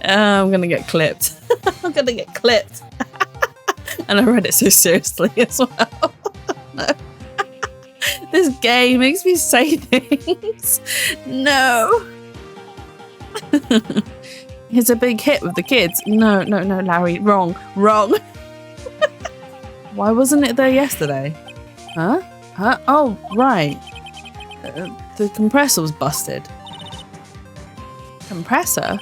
I'm gonna get clipped. I'm gonna get clipped. And I read it so seriously as well. No. This game makes me say things. No. It's a big hit with the kids. No, Larry. Wrong. Why wasn't it there yesterday? Huh? Oh, right. The compressor was busted. Compressor?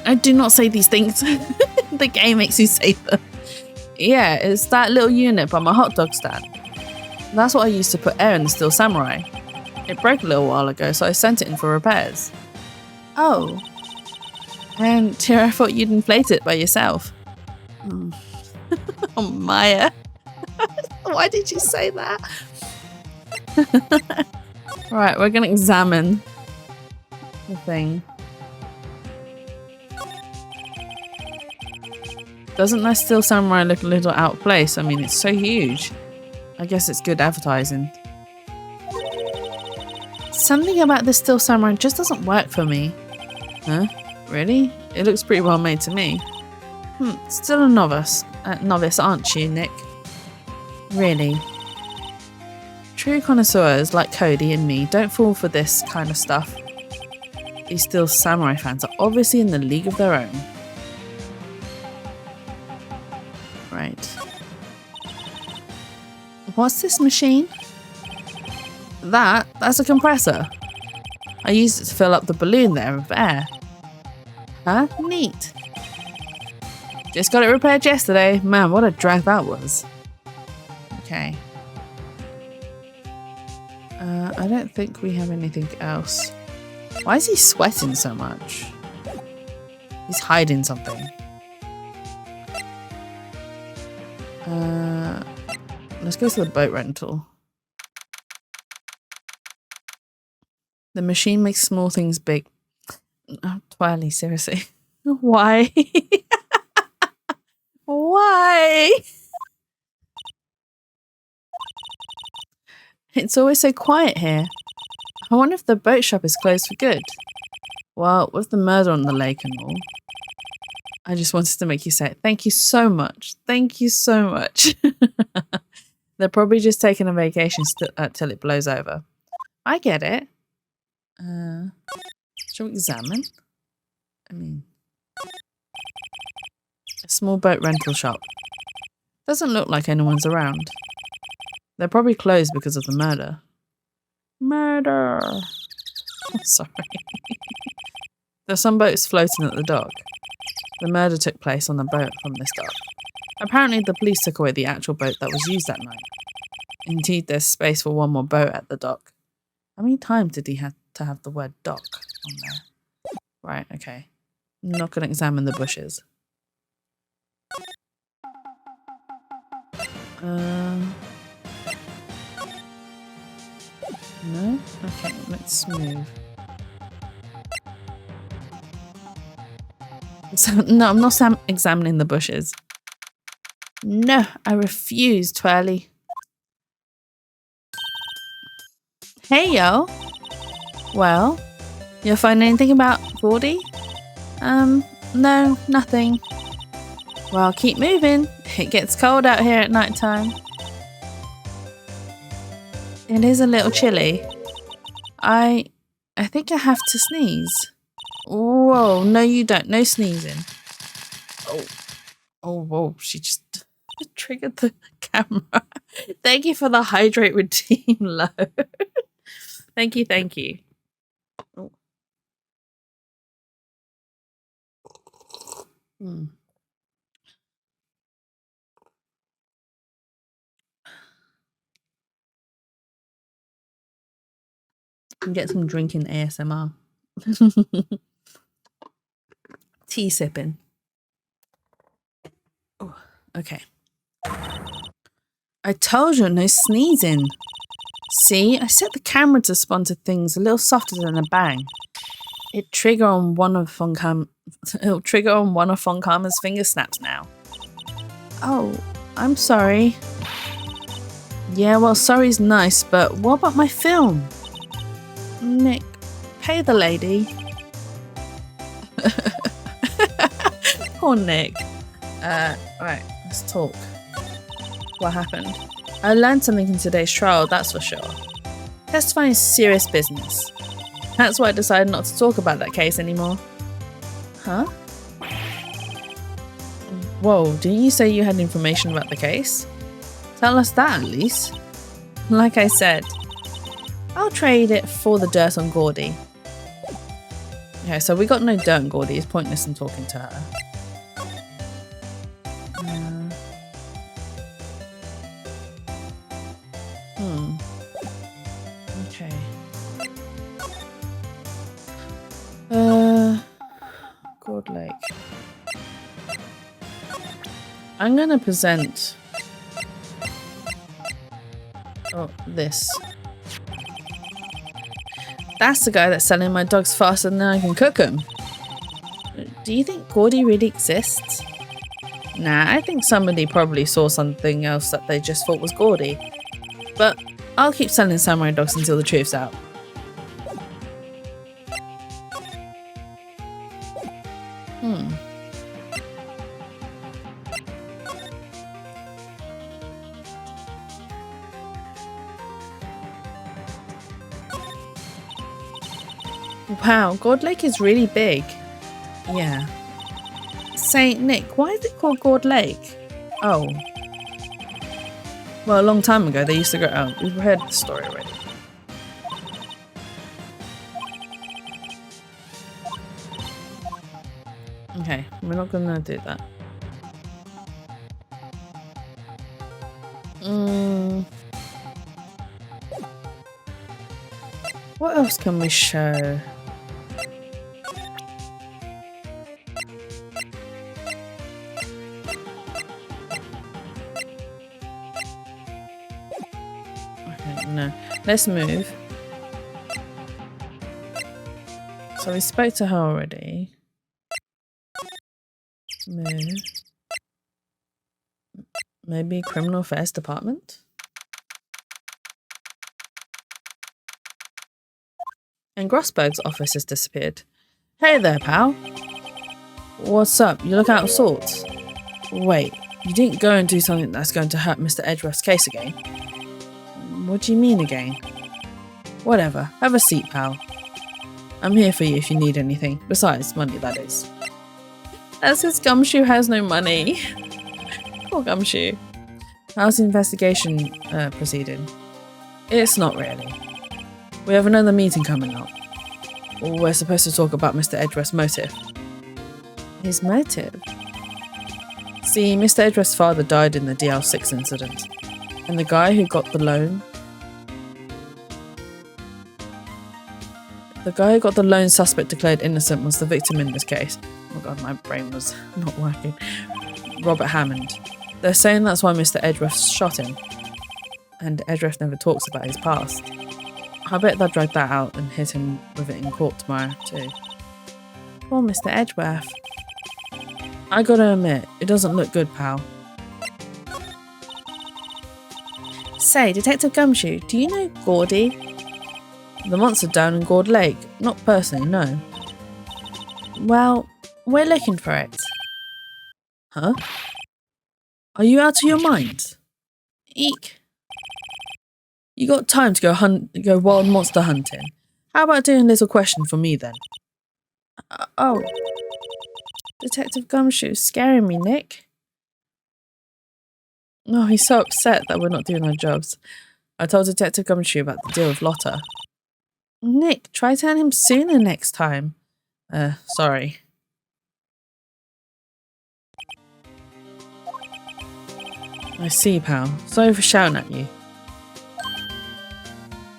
I do not say these things. The game makes you say them. Yeah, it's that little unit by my hot dog stand. That's what I used to put air in the Steel Samurai. It broke a little while ago, so I sent it in for repairs. Oh. And here I thought you'd inflate it by yourself. Oh, Maya. Why did you say that? Right, we're going to examine the thing. Doesn't that Steel Samurai look a little out of place? I mean, it's so huge. I guess it's good advertising. Something about this Steel Samurai just doesn't work for me. Huh? Really? It looks pretty well made to me. Still a novice, aren't you, Nick? Really? True connoisseurs like Cody and me don't fall for this kind of stuff. These Steel Samurai fans are obviously in the league of their own. Right. What's this machine? That's a compressor. I used it to fill up the balloon there with air. Huh? Neat. Just got it repaired yesterday. Man, what a drag that was. Okay. I don't think we have anything else. Why is he sweating so much? He's hiding something. Let's go to the boat rental. The machine makes small things big. Oh, Twirly, seriously. Why? Why? It's always so quiet here. I wonder if the boat shop is closed for good. Well, with the murder on the lake and all. I just wanted to make you say it. Thank you so much. Thank you so much. They're probably just taking a vacation till it blows over. I get it. Shall we examine? I mean, a small boat rental shop. Doesn't look like anyone's around. They're probably closed because of the murder. Murder! Sorry. There's some boats floating at the dock. The murder took place on the boat from this dock. Apparently the police took away the actual boat that was used that night. Indeed, there's space for one more boat at the dock. How many times did he have to have the word dock on there? Right, okay. I'm not going to examine the bushes. No? Okay, let's move. So, no, I'm not examining the bushes. No, I refuse, Twirly. Hey, yo. Well, you'll find anything about Gordy? No, nothing. Well, keep moving. It gets cold out here at night time. It is a little chilly. I think I have to sneeze. Whoa, no you don't. No sneezing. Oh, whoa, she just triggered the camera. Thank you for the hydrate redeem low. Thank you, thank you. Oh. Get some drinking ASMR. Tea sipping. Oh, okay. I told you, no sneezing. See, I set the camera to respond to things a little softer than a bang. It'll trigger on one of Fonkama's finger snaps now. Oh, I'm sorry. Yeah, well, sorry's nice, but what about my film? Nick, pay the lady. Poor Nick. Right, let's talk. What happened? I learned something in today's trial, that's for sure. Testifying is serious business. That's why I decided not to talk about that case anymore. Huh? Whoa, didn't you say you had information about the case? Tell us that at least. Like I said, I'll trade it for the dirt on Gordy. Okay, so we got no dirt on Gordy. It's pointless in talking to her. Okay. God Lake. I'm gonna present this. That's the guy that's selling my dogs faster than I can cook them. Do you think Gordy really exists? Nah, I think somebody probably saw something else that they just thought was Gordy. But I'll keep selling samurai dogs until the truth's out. Wow, God Lake is really big. Yeah. Say, Nick, why is it called God Lake? Oh. Well, a long time ago they used to go... Oh, we've heard the story already. Okay, we're not gonna do that. What else can we show? No, let's move. So we spoke to her already. Move. Maybe Criminal Affairs Department? And Grossberg's office has disappeared. Hey there, pal. What's up? You look out of sorts. Wait, you didn't go and do something that's going to hurt Mr. Edgeworth's case again? What do you mean again? Whatever, have a seat, pal. I'm here for you if you need anything. Besides, money, that is. That's because Gumshoe has no money. Poor Gumshoe. How's the investigation proceeding? It's not really. We have another meeting coming up. We're supposed to talk about Mr. Edgeworth's motive. His motive? See, Mr. Edgeworth's father died in the DL6 incident. And the guy who got the loan... The guy who got the lone suspect declared innocent was the victim in this case. Oh my god, my brain was not working. Robert Hammond. They're saying that's why Mr. Edgeworth shot him. And Edgeworth never talks about his past. I bet they'll drag that out and hit him with it in court tomorrow too. Poor Mr. Edgeworth. I gotta admit, it doesn't look good, pal. Say, Detective Gumshoe, do you know Gordy? The monster down in Gord Lake? Not personally, no. Well, we're looking for it. Huh? Are you out of your mind? Eek. You got time to go wild monster hunting. How about doing a little question for me then? Oh. Detective Gumshoe's scaring me, Nick. Oh, he's so upset that we're not doing our jobs. I told Detective Gumshoe about the deal with Lotta. Nick, try telling him sooner next time. Sorry. I see, pal. Sorry for shouting at you.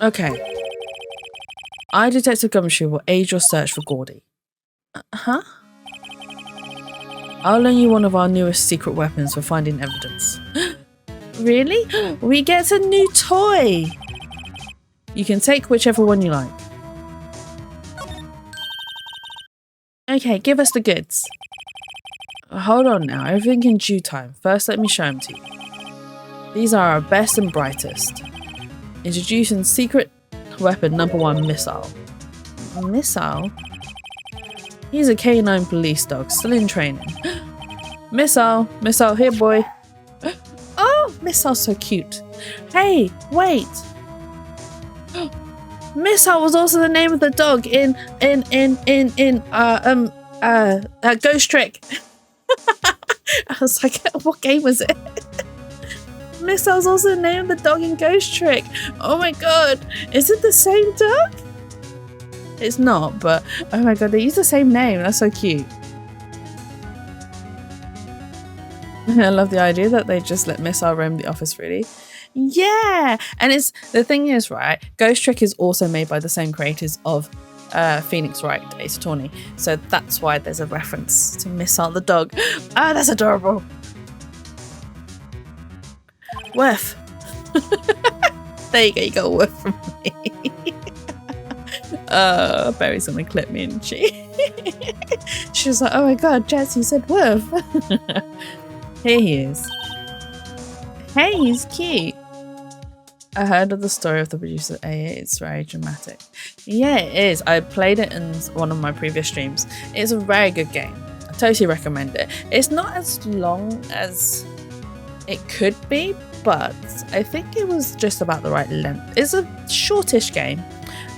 Okay. I, Detective Gumshoe, will aid your search for Gordy. Huh? I'll loan you one of our newest secret weapons for finding evidence. Really? We get a new toy! You can take whichever one you like. Okay, give us the goods. Hold on now, everything in due time. First, let me show them to you. These are our best and brightest. Introducing secret weapon number 1, Missile. Missile? He's a K9 police dog, still in training. Missile! Missile, here boy! Oh, Missile's so cute. Hey, wait! Missile was also the name of the dog in Ghost Trick. I was like, what game was it? Missile's also the name of the dog in Ghost Trick. Oh my god, is it the same dog? It's not, but oh my god, they use the same name. That's so cute. I love the idea that they just let Missile roam the office freely. Yeah, and it's the thing is, right, Ghost Trick is also made by the same creators of Phoenix Wright, Ace Attorney, so that's why there's a reference to Missile the dog. Ah, that's adorable. Whiff. There you go, you got a whiff from me. Barry's gonna clip me, isn't she? She was like, oh my god, Jazz, you said whiff. Here he is. Hey, he's cute. I heard of the story of the producer. It's very dramatic. Yeah, it is. I played it in one of my previous streams. It's a very good game. I totally recommend it. It's not as long as it could be, but I think it was just about the right length. It's a shortish game.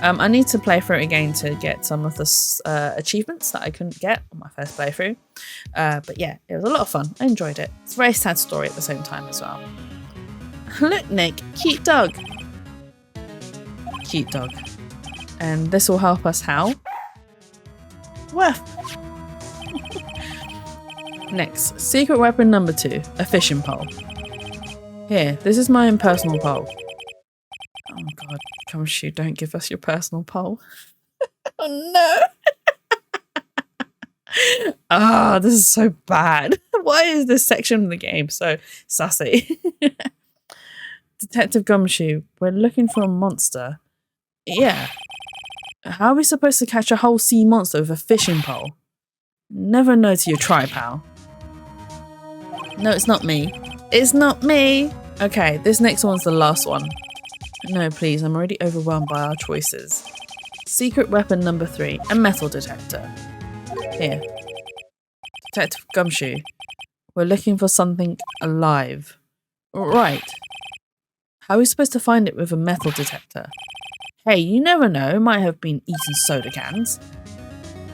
I need to play through it again to get some of the achievements that I couldn't get on my first playthrough. But yeah, it was a lot of fun. I enjoyed it. It's a very sad story at the same time as well. Look, Nick, cute dog. Cute dog. And this will help us how? Well. Next, secret weapon number 2, a fishing pole. Here, this is my own personal pole. Oh god, Gumshoe, don't give us your personal pole. Oh no! Ah, this is so bad. Why is this section of the game so sassy? Detective Gumshoe, we're looking for a monster. Yeah. How are we supposed to catch a whole sea monster with a fishing pole? Never know till you try, pal. No, it's not me. It's not me! Okay, this next one's the last one. No, please, I'm already overwhelmed by our choices. Secret weapon number 3, a metal detector. Here. Detective Gumshoe, we're looking for something alive. Right. How are we supposed to find it with a metal detector? Hey, you never know, it might have been eating soda cans.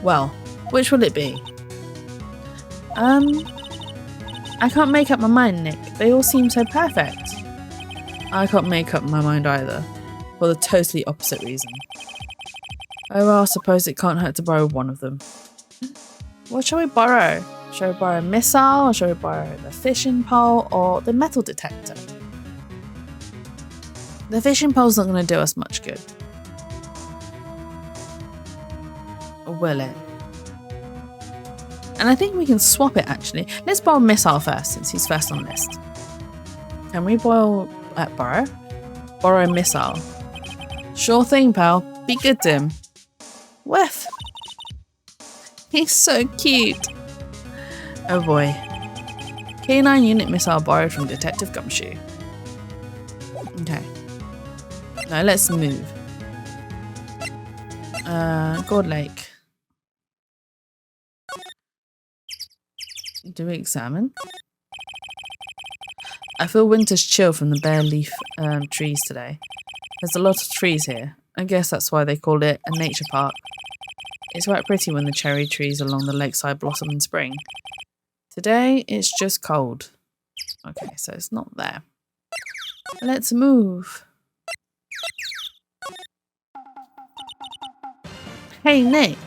Well, which will it be? I can't make up my mind, Nick. They all seem so perfect. I can't make up my mind either, for the totally opposite reason. Oh well, I suppose it can't hurt to borrow one of them. What shall we borrow? Shall we borrow a missile, or shall we borrow the fishing pole, or the metal detector? The fishing pole's not going to do us much good. Or will it? And I think we can swap it actually. Let's borrow missile first, since he's first on the list. Can we borrow missile? Sure thing, pal. Be good to him. Whiff. He's so cute. Oh boy. K9 unit missile borrowed from Detective Gumshoe. Okay. Now let's move. Gourd Lake. Do we examine? I feel winter's chill from the bare leaf trees today. There's a lot of trees here. I guess that's why they call it a nature park. It's quite pretty when the cherry trees along the lakeside blossom in spring. Today, it's just cold. Okay, so it's not there. Let's move. Hey, Nick.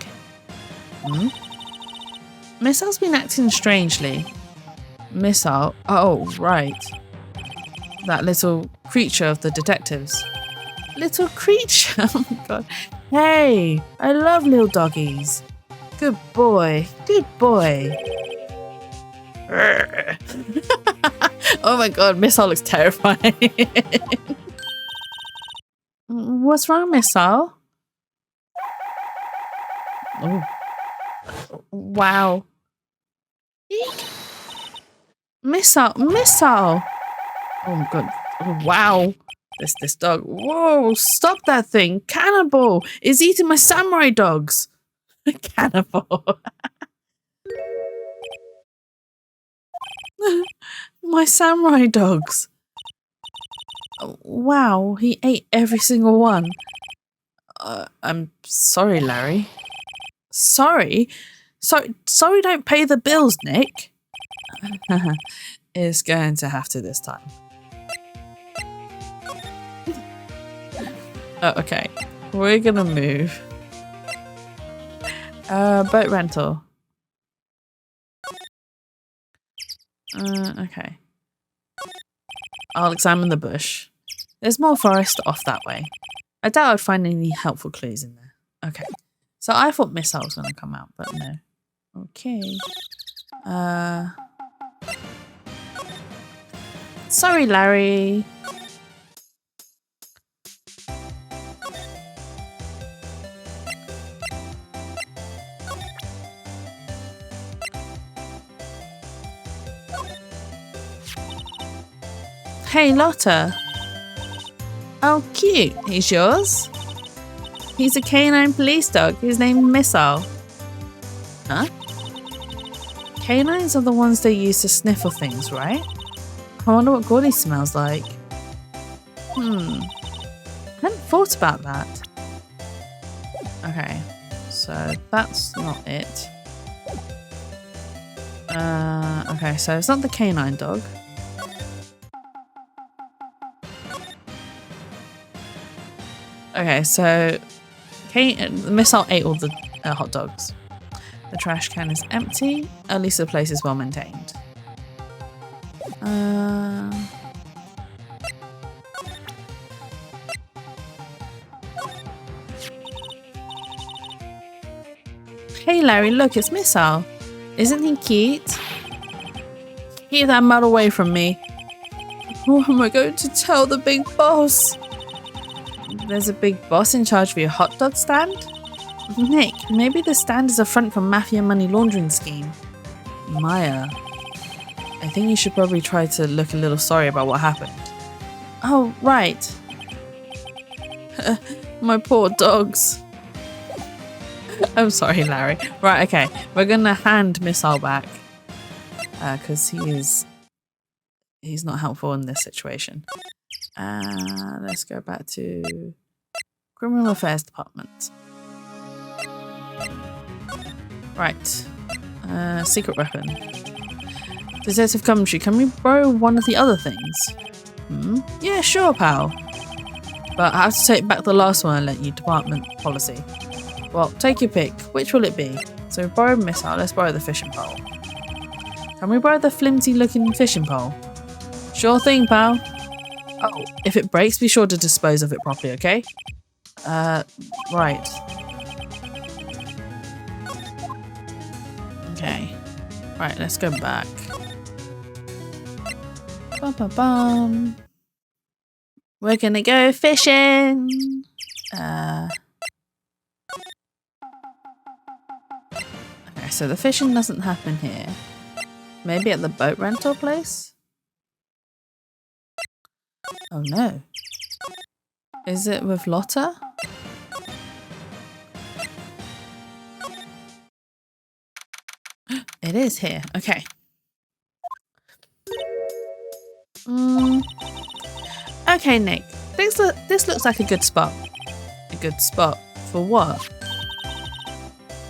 Hmm? Missile's been acting strangely. Missile? Oh, right. That little creature of the detectives. Little creature? Oh my god. Hey, I love little doggies. Good boy. Good boy. Oh my god, Missile looks terrifying. What's wrong, Missile? Oh. Wow. Eek. Missile. Oh my god. Oh, wow. This dog. Whoa, stop that thing. Cannibal is eating my samurai dogs. Cannibal. My samurai dogs. Wow, he ate every single one. I'm sorry, Larry. Sorry? Sorry don't pay the bills, Nick. It's going to have to this time. Oh, okay. We're gonna move. Boat rental. Okay. I'll examine the bush. There's more forest off that way. I doubt I'd find any helpful clues in there. Okay. So I thought Missile was gonna come out, but no. Okay. Sorry, Larry. Hey, Lotta. Oh, cute. He's yours? He's a canine police dog. His name's Missile. Huh? Canines are the ones they use to sniffle things, right? I wonder what Gordy smells like. I hadn't thought about that. Okay, so that's not it. Okay, so it's not the canine dog. Okay, so the Missile ate all the hot dogs. The trash can is empty. At least the place is well maintained. Hey Larry, look, it's Missile. Isn't he cute? Keep that mud away from me. What am I going to tell the big boss? There's a big boss in charge of your hot dog stand? Nick, maybe the stand is a front for mafia money laundering scheme. Maya, I think you should probably try to look a little sorry about what happened. Oh, right. My poor dogs. I'm sorry, Larry. Right, okay. We're gonna hand Missile back. Because he's not helpful in this situation. Let's go back to Criminal Affairs Department. Right. Secret weapon. Detective Gumshoe, can we borrow one of the other things? Yeah, sure, pal. But I have to take back the last one I lent you, department policy. Well, take your pick. Which will it be? So we borrowed Missile, let's borrow the fishing pole. Can we borrow the flimsy looking fishing pole? Sure thing, pal. Oh, if it breaks, be sure to dispose of it properly, okay? Right. Okay. Right, let's go back. Bum, bum, bum. We're gonna go fishing. Okay, so the fishing doesn't happen here. Maybe at the boat rental place? Oh no. Is it with Lotta? It is here. Okay. Okay, Nick. This looks like a good spot. A good spot for what?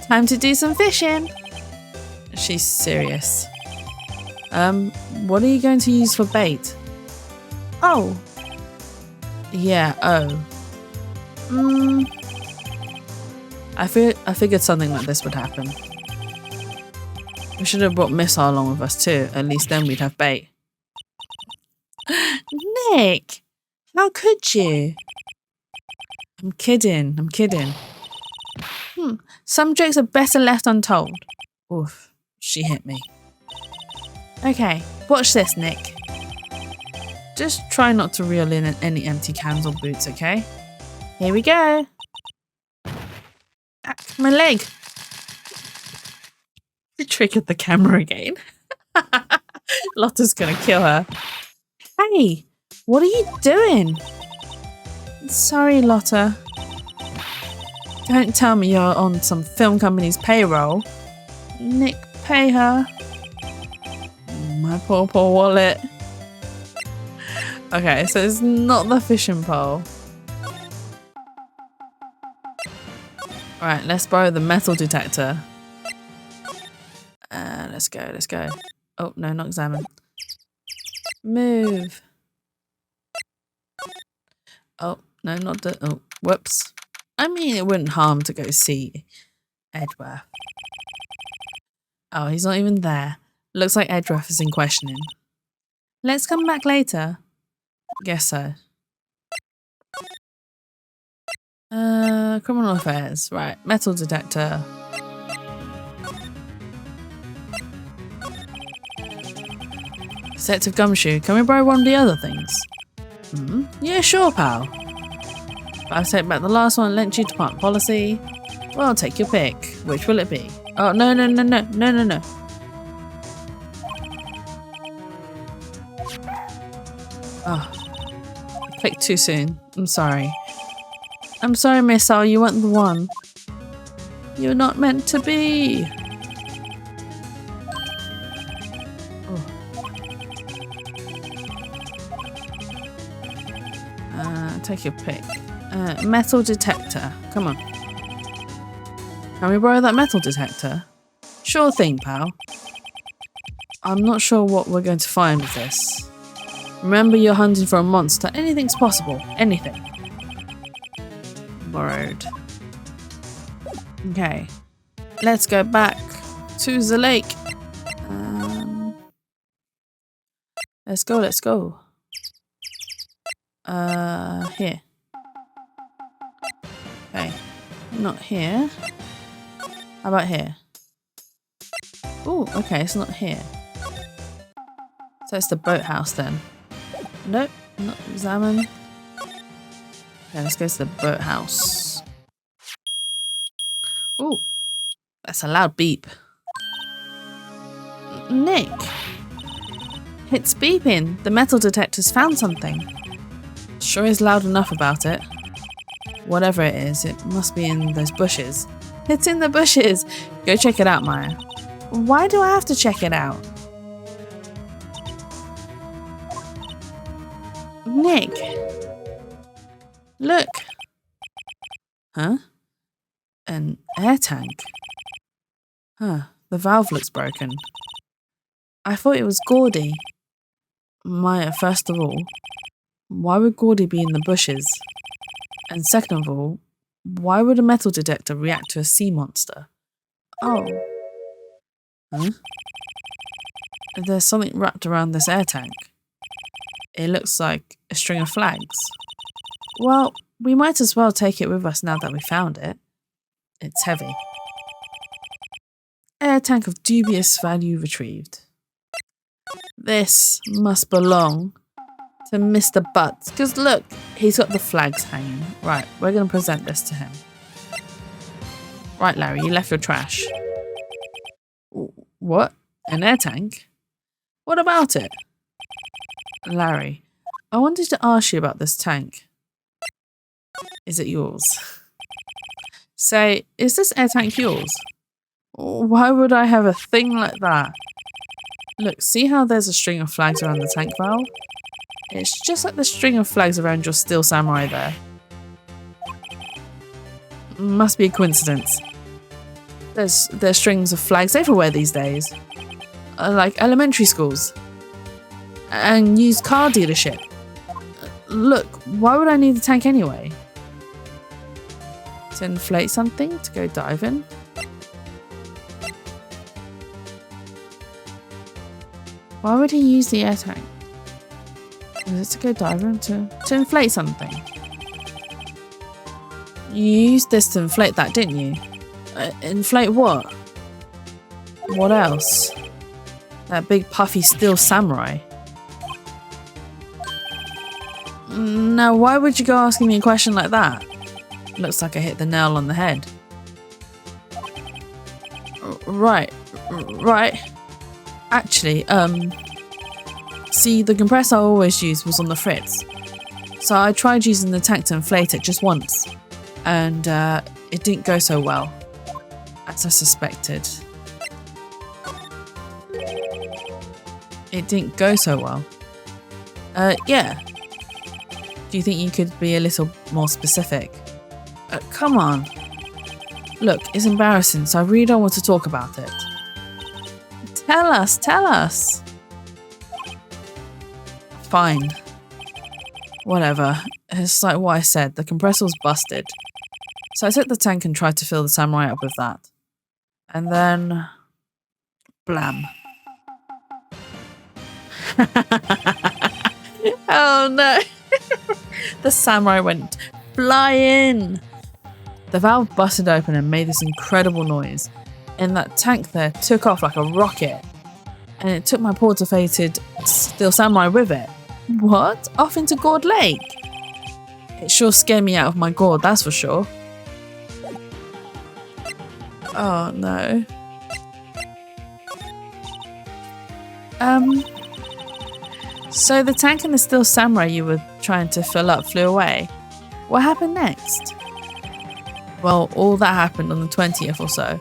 Time to do some fishing. She's serious. What are you going to use for bait? Oh. Yeah, oh. I figured something like this would happen. We should have brought Missile along with us too. At least then we'd have bait. Nick! How could you? I'm kidding. I'm kidding. Some jokes are better left untold. Oof. She hit me. Okay, watch this, Nick. Just try not to reel in any empty cans or boots, okay? Here we go. Ah, my leg. You triggered the camera again. Lotta's gonna kill her. Hey, what are you doing? Sorry, Lotta. Don't tell me you're on some film company's payroll. Nick, pay her. My poor wallet. Okay, so it's not the fishing pole. Alright, let's borrow the metal detector. Let's go. Oh, no, not examine. Move. Oh, no, not the... Oh, whoops. I mean, it wouldn't harm to go see Edgeworth. Oh, he's not even there. Looks like Edgeworth is in questioning. Let's come back later. Guess so. Criminal affairs. Right, metal detector. Detective Gumshoe, can we borrow one of the other things? Yeah, sure, pal. But I'll take back the last one, lent you department policy. Well, take your pick. Which will it be? Oh, no. Oh, I clicked too soon. I'm sorry. I'm sorry, Missile, you weren't the one. You're not meant to be. Take your pick. Metal detector. Come on. Can we borrow that metal detector? Sure thing, pal. I'm not sure what we're going to find with this. Remember, you're hunting for a monster. Anything's possible. Anything. Borrowed. Okay. Let's go back to the lake. Let's go. Here. Okay. Not here. How about here? Oh, okay, it's not here. So it's the boathouse then. Nope, not examine. Okay, let's go to the boathouse. Oh, that's a loud beep. Nick! It's beeping. The metal detector's found something. Sure is loud enough about it. Whatever it is, it must be in those bushes. It's in the bushes! Go check it out, Maya. Why do I have to check it out? Nick! Look! Huh? An air tank? Huh, the valve looks broken. I thought it was Gordy. Maya, first of all, why would Gordy be in the bushes? And second of all, why would a metal detector react to a sea monster? Oh. Huh? There's something wrapped around this air tank. It looks like a string of flags. Well, we might as well take it with us now that we found it. It's heavy. Air tank of dubious value retrieved. This must belong to Mr. Butts. Because look, he's got the flags hanging. Right, we're going to present this to him. Right, Larry, you left your trash. What? An air tank? What about it? Larry, I wanted to ask you about this tank. Is it yours? Say, is this air tank yours? Why would I have a thing like that? Look, see how there's a string of flags around the tank valve? It's just like the string of flags around your steel samurai there. Must be a coincidence. There's strings of flags everywhere these days. Like elementary schools. And used car dealership. Look, why would I need the tank anyway? To inflate something? To go diving? Why would he use the air tank? Is it to go diving? To inflate something? You used this to inflate that, didn't you? Inflate what? What else? That big puffy steel samurai. Now, why would you go asking me a question like that? Looks like I hit the nail on the head. Right. Actually, see, the compressor I always used was on the fritz. So I tried using the tank to inflate it just once. And it didn't go so well, as I suspected. It didn't go so well. Yeah. Do you think you could be a little more specific? Come on. Look, it's embarrassing, so I really don't want to talk about it. Tell us. Fine. Whatever. It's like what I said, the compressor was busted. So I took the tank and tried to fill the samurai up with that. And then... blam. Oh no! The samurai went flying! The valve busted open and made this incredible noise. And that tank there took off like a rocket. And it took my porta-fated steel samurai with it. What? Off into Gourd Lake? It sure scared me out of my gourd, that's for sure. Oh no. So the tank and the steel samurai you were trying to fill up flew away. What happened next? Well, all that happened on the 20th or so.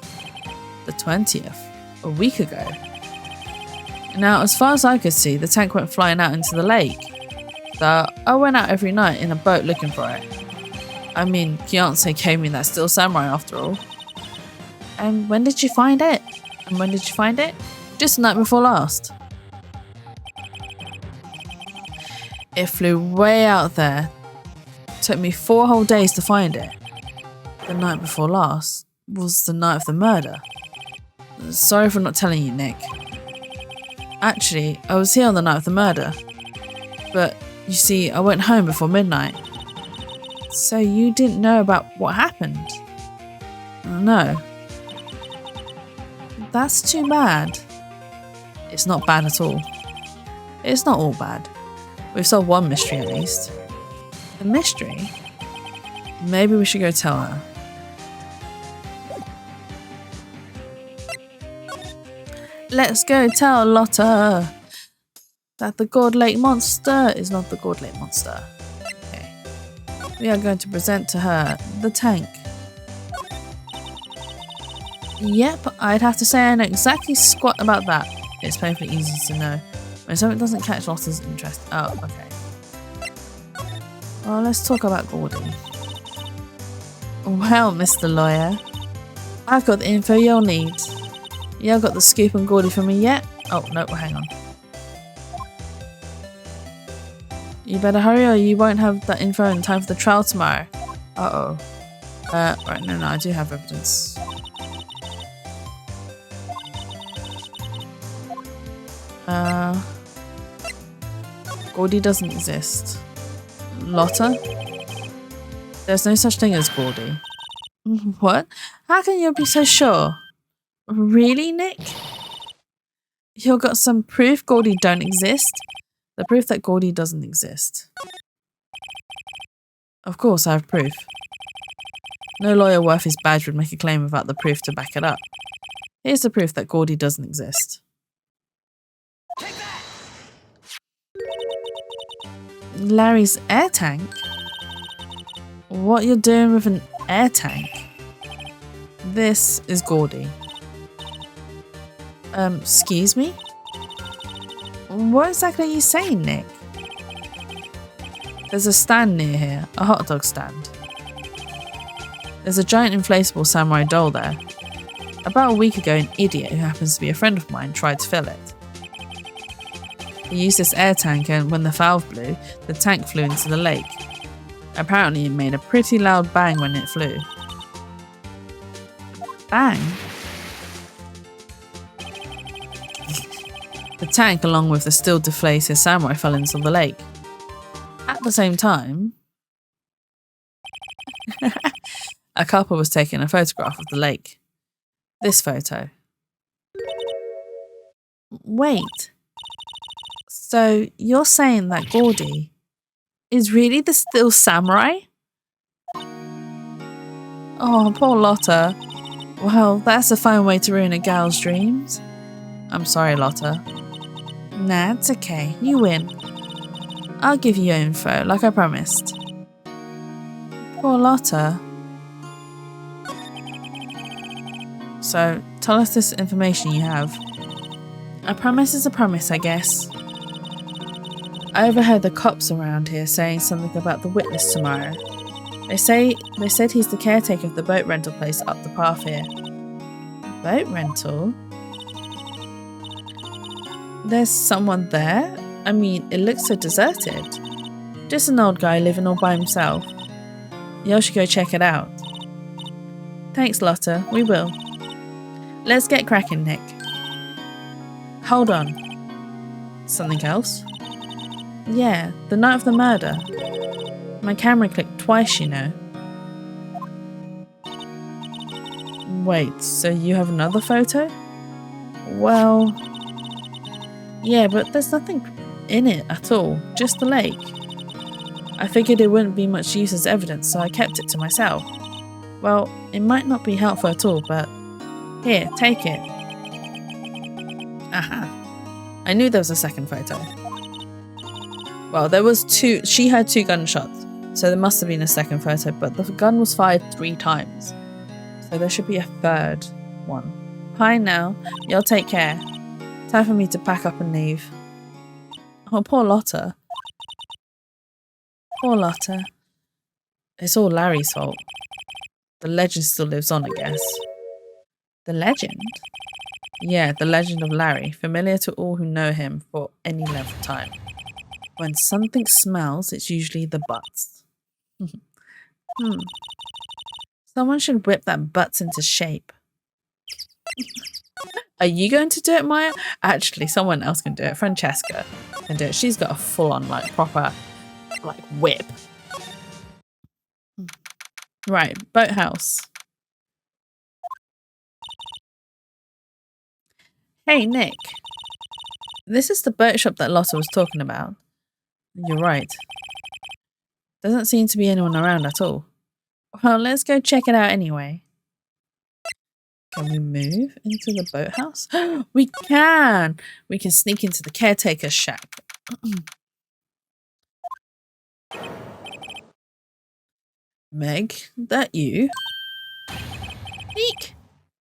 The 20th? A week ago. Now, as far as I could see, the tank went flying out into the lake. So I went out every night in a boat looking for it. I mean, Fiancé gave me that steel samurai after all. And when did you find it? Just the night before last. It flew way out there. Took me 4 whole days to find it. The night before last was the night of the murder. Sorry for not telling you, Nick. Actually, I was here on the night of the murder. But, you see, I went home before midnight. So you didn't know about what happened? No. That's too bad. It's not bad at all. It's not all bad. We've solved one mystery at least. A mystery? Maybe we should go tell her. Let's go tell Lotta that the Gourd Lake Monster is not the Gourd Lake Monster. Okay. We are going to present to her the tank. Yep, I'd have to say I know exactly squat about that. It's painfully easy to know when something doesn't catch Lotta's interest. Oh, okay. Well, let's talk about Gordy. Well, Mr. Lawyer, I've got the info you'll need. You have got the scoop on Gordy for me yet? Oh, no, well, hang on. You better hurry or you won't have that info in time for the trial tomorrow. Uh-oh. Right, no, I do have evidence. Gordy doesn't exist. Lotta? There's no such thing as Gordy. What? How can you be so sure? Really, Nick? You've got some proof Gordy don't exist? The proof that Gordy doesn't exist. Of course, I have proof. No lawyer worth his badge would make a claim without the proof to back it up. Here's the proof that Gordy doesn't exist. Larry's air tank? What you're doing with an air tank? This is Gordy. Excuse me? What exactly are you saying, Nick? There's a stand near here, a hot dog stand. There's a giant inflatable samurai doll there. About a week ago, an idiot who happens to be a friend of mine tried to fill it. He used this air tank and when the valve blew, the tank flew into the lake. Apparently it made a pretty loud bang when it flew. Bang? The tank, along with the still deflated samurai, fell into the lake. At the same time, a couple was taking a photograph of the lake. This photo. Wait. So you're saying that Gordy is really the still samurai? Oh, poor Lotta. Well, that's a fine way to ruin a gal's dreams. I'm sorry, Lotta. Nah, it's okay. You win. I'll give you your info, like I promised. Poor Lotta. So, tell us this information you have. A promise is a promise, I guess. I overheard the cops around here saying something about the witness tomorrow. They said he's the caretaker of the boat rental place up the path here. Boat rental? There's someone there? I mean, it looks so deserted. Just an old guy living all by himself. Y'all should go check it out. Thanks, Lotta. We will. Let's get cracking, Nick. Hold on. Something else? Yeah, the night of the murder. My camera clicked twice, you know. Wait, so you have another photo? Well... yeah, but there's nothing in it at all, just the lake. I figured it wouldn't be much use as evidence, so I kept it to myself. Well, it might not be helpful at all, but... here, take it. Aha. I knew there was a second photo. Well, there was two. She had 2 gunshots, so there must have been a second photo, but the gun was fired 3 times. So there should be a third one. Hi now. Y'all take care. Time for me to pack up and leave. Oh, poor Lotta. Poor Lotta. It's all Larry's fault. The legend still lives on, I guess. The legend? Yeah, the legend of Larry, familiar to all who know him for any length of time. When something smells, it's usually the butts. Someone should whip that butts into shape. Are you going to do it, Maya? Actually, someone else can do it. Francesca can do it. She's got a full-on, like, proper, like, whip. Right, boathouse. Hey, Nick. This is the boat shop that Lotta was talking about. You're right. Doesn't seem to be anyone around at all. Well, let's go check it out anyway. Can we move into the boathouse? We can! We can sneak into the caretaker's shack. Meg, that you? Eek!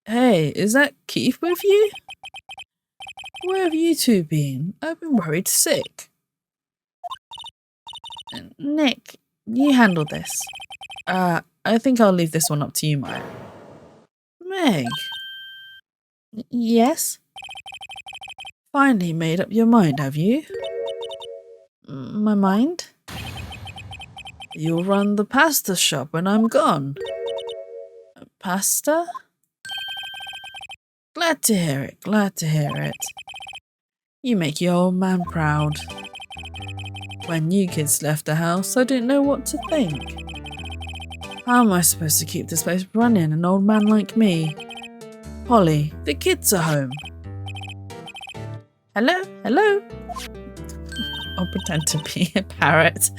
Hey, is that Keith with you? Where have you two been? I've been worried sick. Nick, you handle this. I think I'll leave this one up to you, Maya. Meg? Yes? Finally made up your mind, have you? My mind? You'll run the pasta shop when I'm gone. Pasta? Glad to hear it, glad to hear it. You make your old man proud. When you kids left the house, I didn't know what to think. How am I supposed to keep this place running, an old man like me? Polly, the kids are home. Hello? Hello? I'll pretend to be a parrot.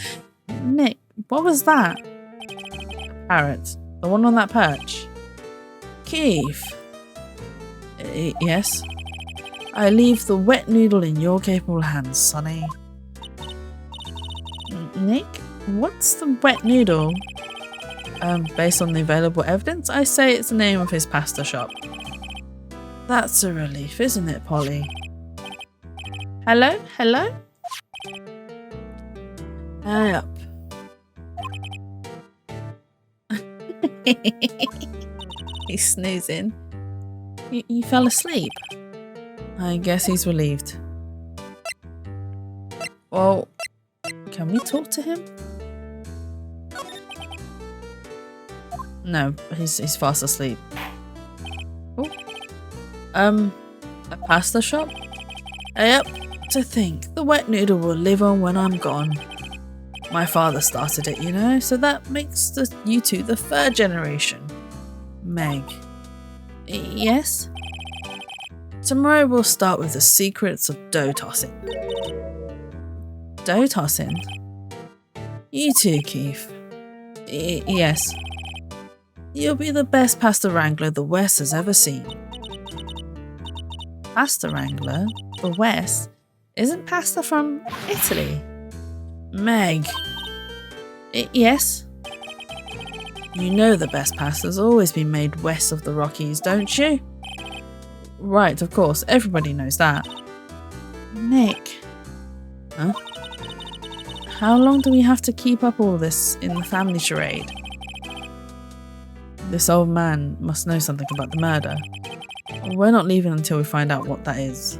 Nick, what was that? A parrot. The one on that perch. Keith. Yes? I leave the wet noodle in your capable hands, Sonny. Nick, what's the wet noodle? Based on the available evidence, I say it's the name of his pasta shop. That's a relief, isn't it, Polly? Hello? Hello? Hurry up. He's snoozing. You fell asleep? I guess he's relieved. Well, can we talk to him? No, he's fast asleep. Oh. A pasta shop? Yep, to think, the wet noodle will live on when I'm gone. My father started it, you know, so that makes you two the third generation. Meg. Yes? Tomorrow we'll start with the secrets of dough tossing. Dough tossing? You too, Keith. Yes. You'll be the best pasta wrangler the West has ever seen. Pasta wrangler? The West? Isn't pasta from Italy? Meg. Yes? You know the best pasta's always been made west of the Rockies, don't you? Right, of course. Everybody knows that. Nick. Huh? How long do we have to keep up all this in the family charade? This old man must know something about the murder. We're not leaving until we find out what that is.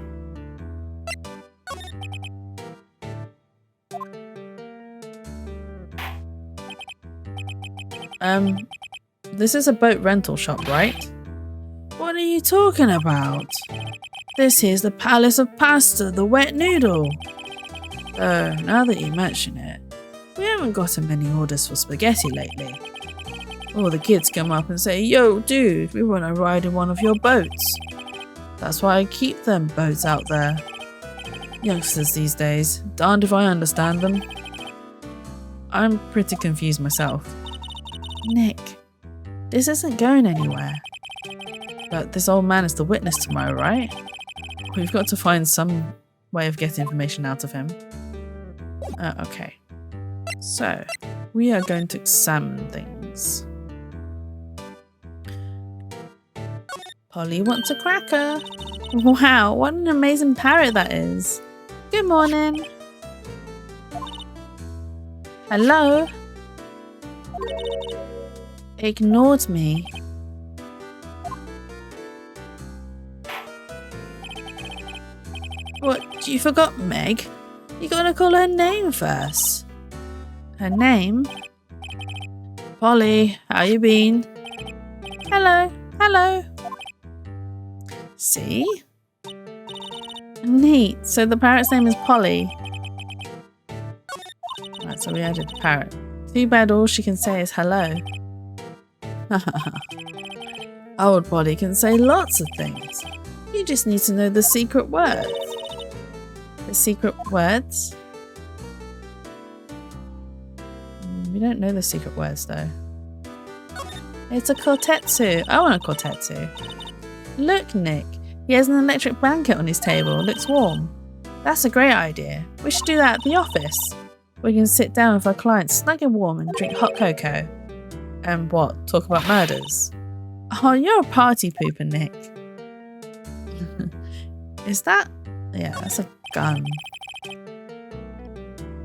This is a boat rental shop, right? What are you talking about? This here's the Palace of Pasta, the wet noodle. Oh, now that you mention it, we haven't gotten many orders for spaghetti lately. All the kids come up and say, yo, dude, we want to ride in one of your boats. That's why I keep them boats out there. Youngsters these days, darned if I understand them. I'm pretty confused myself. Nick, this isn't going anywhere. But this old man is the witness tomorrow, right? We've got to find some way of getting information out of him. Okay. So, we are going to examine things. Polly wants a cracker. Wow, what an amazing parrot that is. Good morning. Hello? Ignored me. What, you forgot Meg? You gotta call her name first. Her name? Polly, how you been? Hello, hello. See? Neat, so the parrot's name is Polly. Right, so we added the parrot. Too bad all she can say is hello. Old Polly can say lots of things. You just need to know the secret words. The secret words? We don't know the secret words though. It's a kotetsu. I want a kotetsu. Look, Nick. He has an electric blanket on his table. Looks warm. That's a great idea. We should do that at the office. We can sit down with our clients, snug and warm, and drink hot cocoa. And what? Talk about murders? Oh, you're a party pooper, Nick. Is that? Yeah, that's a gun.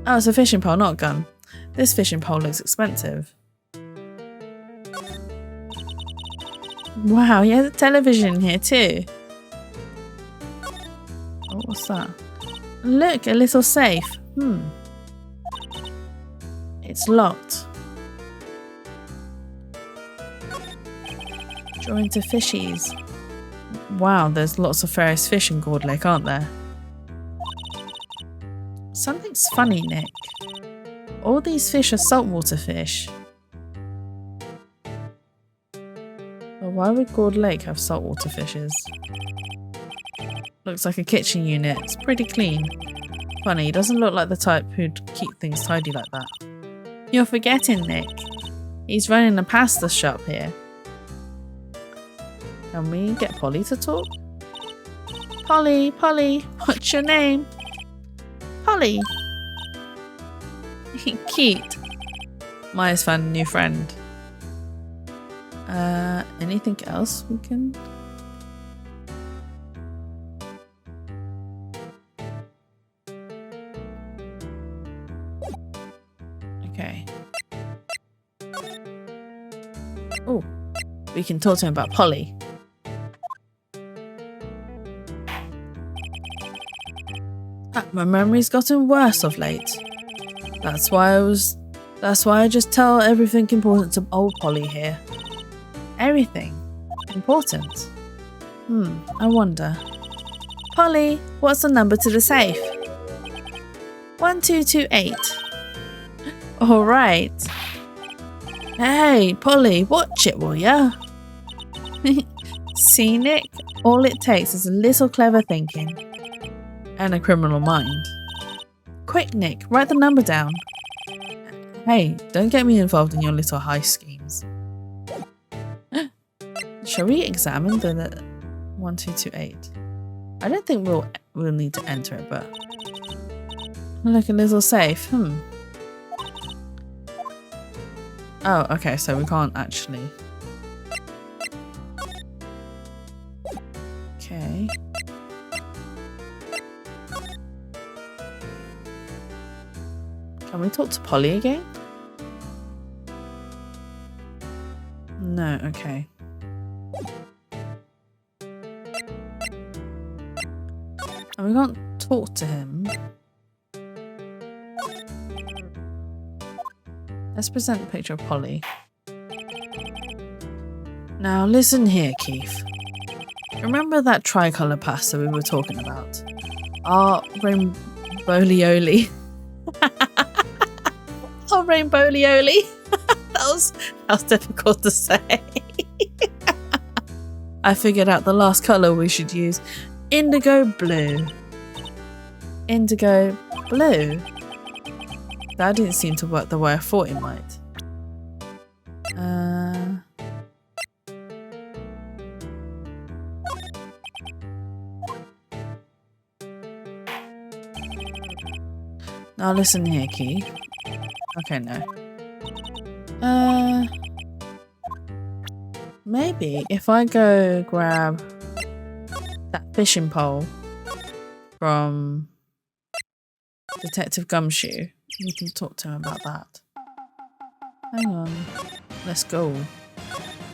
Oh, it's a fishing pole, not a gun. This fishing pole looks expensive. Wow, he has a television here too. Oh, what's that? Look, a little safe. It's locked. Draw into fishies. Wow, there's lots of various fish in Gourd Lake, aren't there? Something's funny, Nick. All these fish are saltwater fish. Well, why would Gourd Lake have saltwater fishes? Looks like a kitchen unit. It's pretty clean. Funny, he doesn't look like the type who'd keep things tidy like that. You're forgetting, Nick. He's running a pasta shop here. Can we get Polly to talk? Polly, Polly, what's your name? Polly. Cute. Maya's found a new friend. Anything else we can... Okay. Oh, we can talk to him about Polly. My memory's gotten worse of late. That's why I just tell everything important to old Polly here. Everything important. I wonder. Polly, what's the number to the safe? 1228. All right. Hey, Polly, watch it, will ya? See, Nick? All it takes is a little clever thinking. And a criminal mind. Quick, Nick, write the number down. Hey, don't get me involved in your little heist schemes. Shall we examine the 1228? I don't think we'll need to enter it, but... Look, a little safe. Oh, okay, so we can't actually... Okay. Can we talk to Polly again? No, okay. And we can't talk to him. Let's present a picture of Polly. Now listen here, Keith. Remember that tricolour pasta we were talking about? Our rainbowlioli. Our rainbowlioli. that was difficult to say. I figured out the last colour we should use. Indigo blue. Indigo blue? That didn't seem to work the way I thought it might. Now listen here, Keith. Okay, no. Maybe if I go grab that fishing pole from Detective Gumshoe, we can talk to him about that. Hang on. Let's go.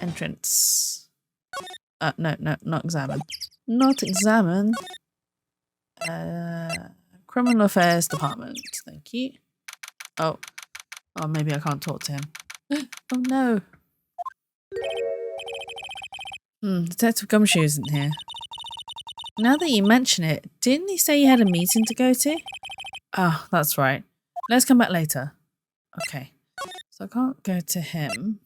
Entrance. No, not examine. Not examine. Criminal Affairs Department. Thank you. Oh, maybe I can't talk to him. Oh no. Detective Gumshoe isn't here. Now that you mention it, didn't he say you had a meeting to go to? Ah, that's right. Let's come back later. Okay. So I can't go to him.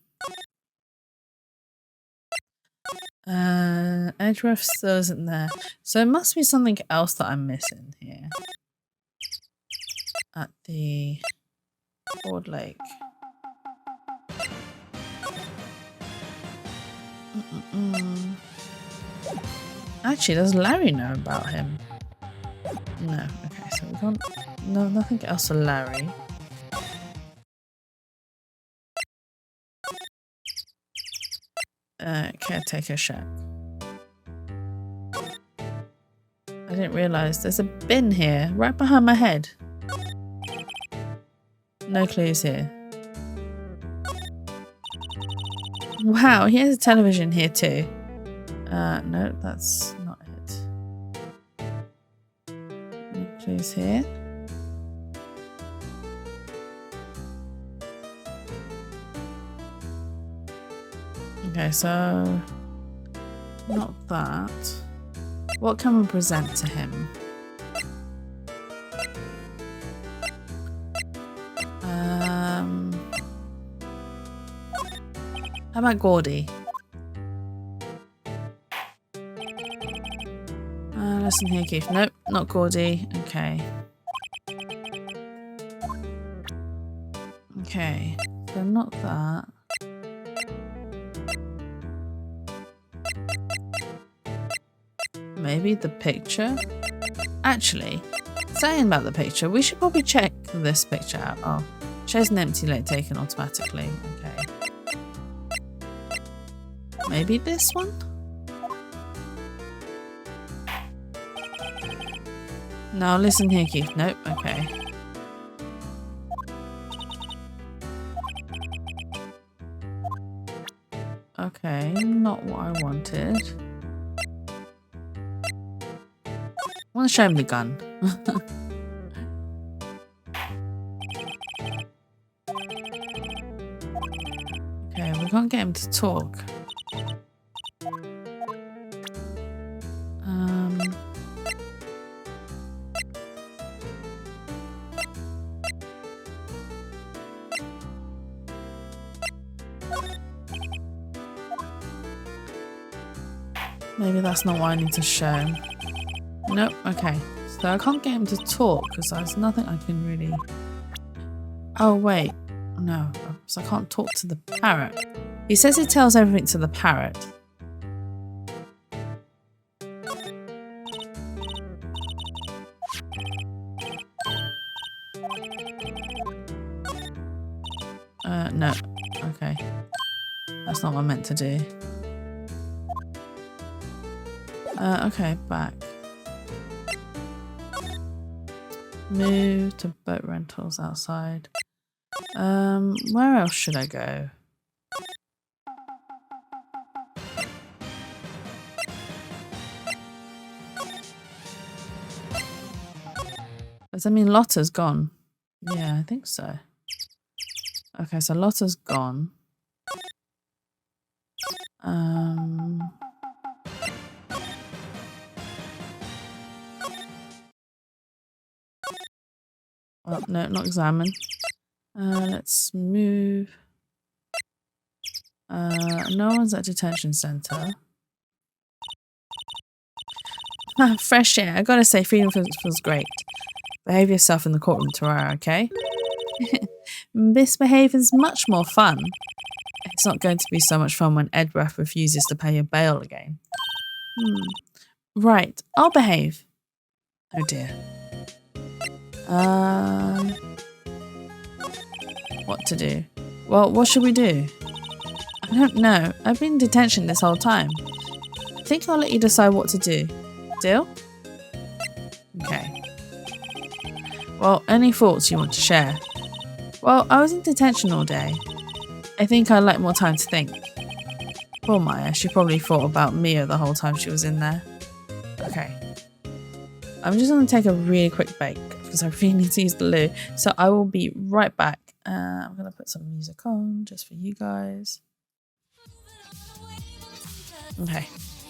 Edgeworth still isn't there. So it must be something else that I'm missing here. At the Ford Lake. Actually, does Larry know about him? No. Okay, so we can't... No, nothing else for Larry. Caretaker shack. I didn't realise there's a bin here, right behind my head. No clues here. Wow, he has a television here too. No, that's not it. No clues here. Okay, so not that. What can we present to him? How about Gordy? Listen here, Keith. Nope, not Gordy. Okay. Okay, so not that. Maybe the picture? Actually, saying about the picture, we should probably check this picture out. Oh, shows an empty lake taken automatically. Okay. Maybe this one? No, listen here, Keith. Nope, okay. Okay, not what I wanted. I want to show him the gun. Okay, we can't get him to talk. Maybe that's not what I need to show him. Nope, okay. So I can't get him to talk because there's nothing I can really... Oh, wait. No, so I can't talk to the parrot. He says he tells everything to the parrot. No. Okay. That's not what I meant to do. Okay, back. Move to boat rentals outside. Where else should I go? Does that mean Lotta's gone? Yeah, I think so. Okay, so Lotta's gone. Well, no, not examine. Let's move. No one's at detention center. Fresh air. I gotta say, freedom feels great. Behave yourself in the courtroom tomorrow, okay? Misbehaving's much more fun. It's not going to be so much fun when Edworth refuses to pay your bail again. Right, I'll behave. Oh dear. What to do? Well, what should we do? I don't know. I've been in detention this whole time. I think I'll let you decide what to do. Deal? Okay. Well, any thoughts you want to share? Well, I was in detention all day. I think I'd like more time to think. Poor Maya, she probably thought about Mia the whole time she was in there. Okay. I'm just going to take a really quick break because I really need to use the loo. So I will be right back. I'm going to put some music on just for you guys. Okay.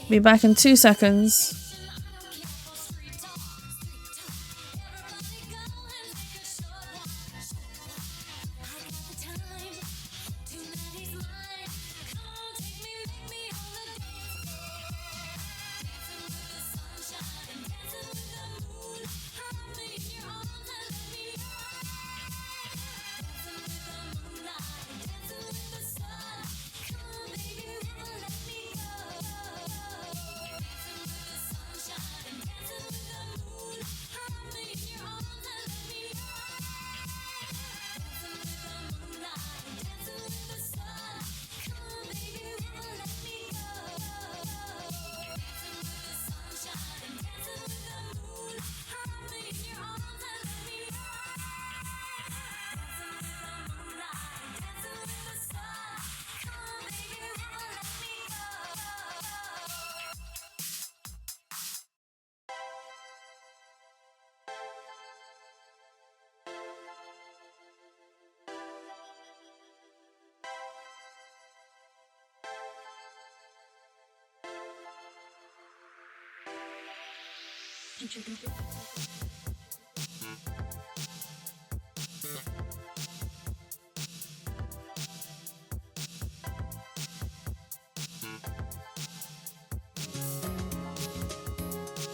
Be back in 2 seconds.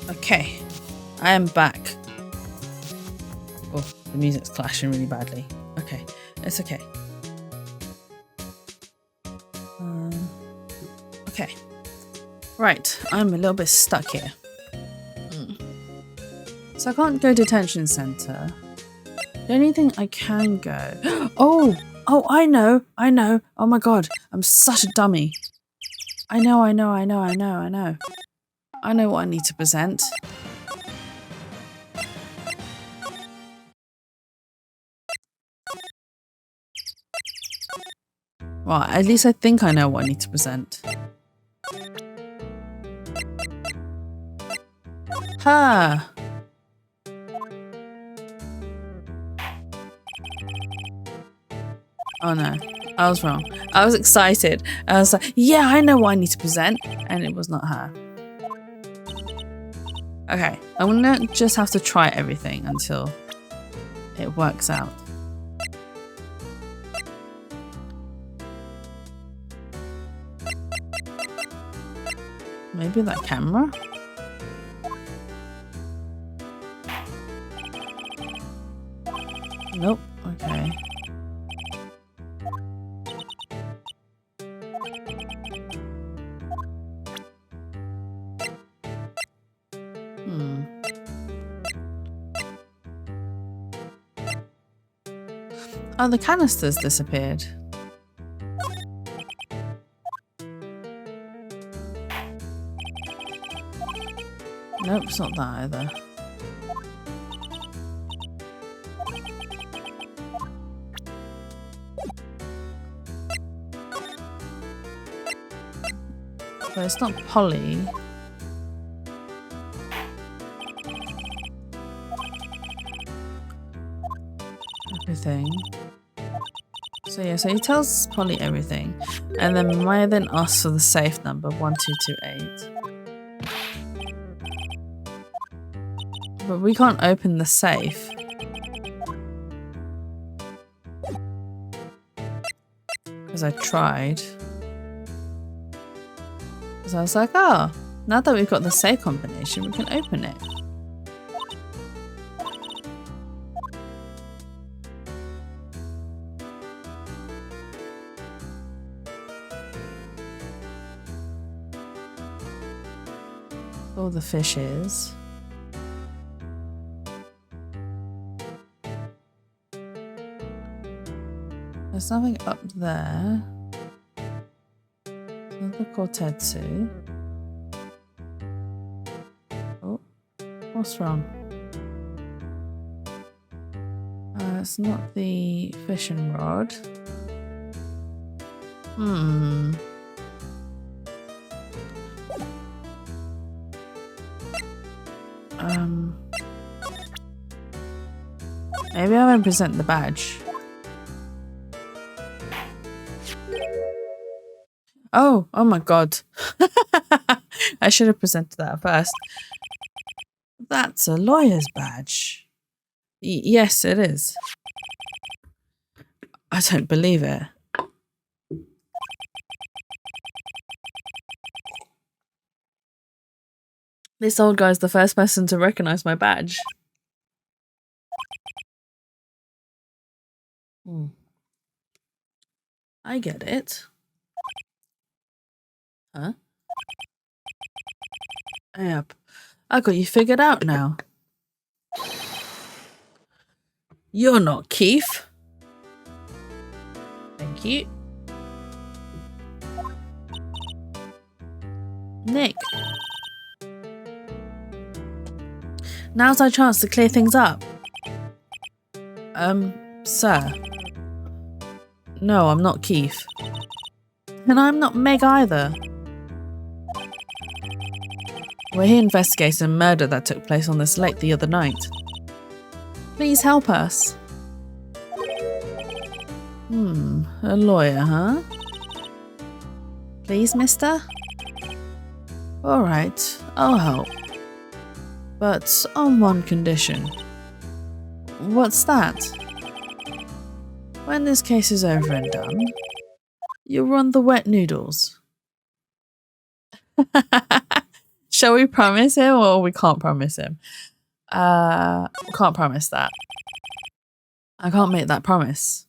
Okay, I am back. Oh, the music's clashing really badly. Okay, it's okay. Right, I'm a little bit stuck here. So I can't go detention center. The only thing I can go... Oh, I know. Oh my god, I'm such a dummy. I know. I know what I need to present. Well, at least I think I know what I need to present. Ha! Oh no, I was wrong. I was excited. I was like, yeah, I know what I need to present. And it was not her. Okay, I'm gonna just have to try everything until it works out. Maybe that camera? Nope, okay. Oh, the canister's disappeared. Nope, it's not that either. So it's not Polly. Everything. So yeah, so he tells Polly everything. And then Maya then asks for the safe number 1228. But we can't open the safe. Because I tried. Because I was like, oh, now that we've got the safe combination, we can open it. All the fishes. There's nothing up there. Another Cortetsu. Oh, what's wrong? It's not the fishing rod. Maybe I won't present the badge. Oh my god. I should have presented that first. That's a lawyer's badge. Yes, it is. I don't believe it. This old guy's the first person to recognize my badge. I get it. Huh? Yep. I got you figured out now. You're not Keith. Thank you. Nick. Now's our chance to clear things up. Sir. No, I'm not Keith. And I'm not Meg either. We're here investigating a murder that took place on this lake the other night. Please help us. A lawyer, huh? Please, mister? Alright, I'll help. But on one condition. What's that? When this case is over and done, you'll run the wet noodles. Shall we promise him or we can't promise him? We can't promise that. I can't make that promise.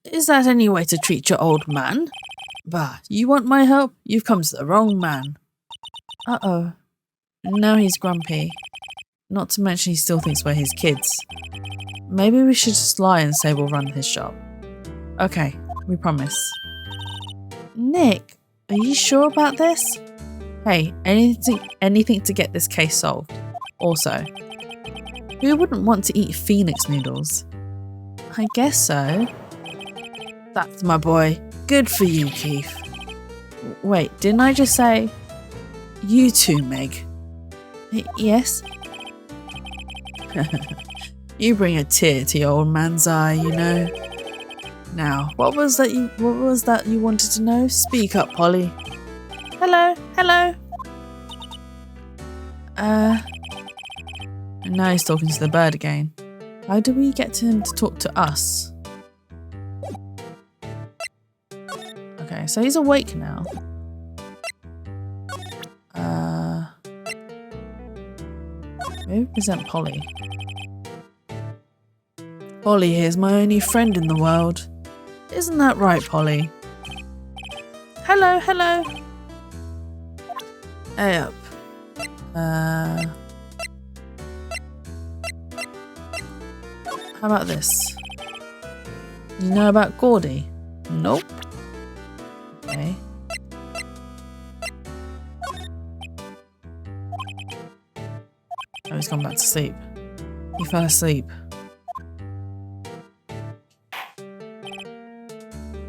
Is that any way to treat your old man? Bah, you want my help? You've come to the wrong man. Uh-oh. Now he's grumpy. Not to mention he still thinks we're his kids. Maybe we should just lie and say we'll run his shop. Okay, we promise. Nick, are you sure about this? Hey, anything to get this case solved. Also, who wouldn't want to eat Phoenix noodles? I guess so. That's my boy. Good for you, Keith. Wait, didn't I just say... You too, Meg? Yes? You bring a tear to your old man's eye, you know. Now, what was that you wanted to know? Speak up, Polly. Hello. And now he's talking to the bird again. How do we get him to talk to us? Okay, so he's awake now. Maybe present Polly. Polly here's my only friend in the world. Isn't that right, Polly? Hello. Hey up. How about this? You know about Gordy? Nope. Okay. Oh, he's gone back to sleep. He fell asleep.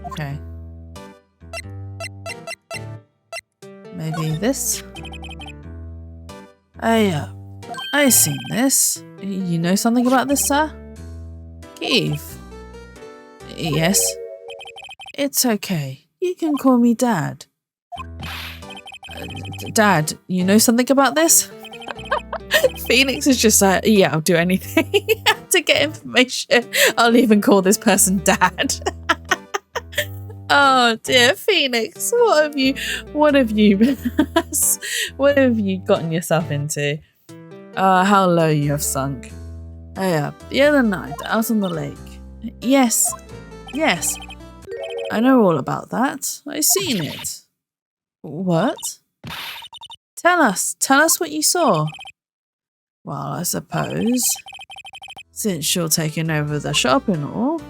Okay. Maybe this? Hey, I've seen this. You know something about this, sir? Keith? Yes? It's okay. You can call me Dad. Dad, you know something about this? Phoenix is just like, yeah, I'll do anything to get information. I'll even call this person Dad. Oh dear, Phoenix, what have you gotten yourself into? How low you have sunk. The other night, out on the lake. Yes, I know all about that. I've seen it. What? Tell us what you saw. Well, I suppose, since you're taking over the shop and all.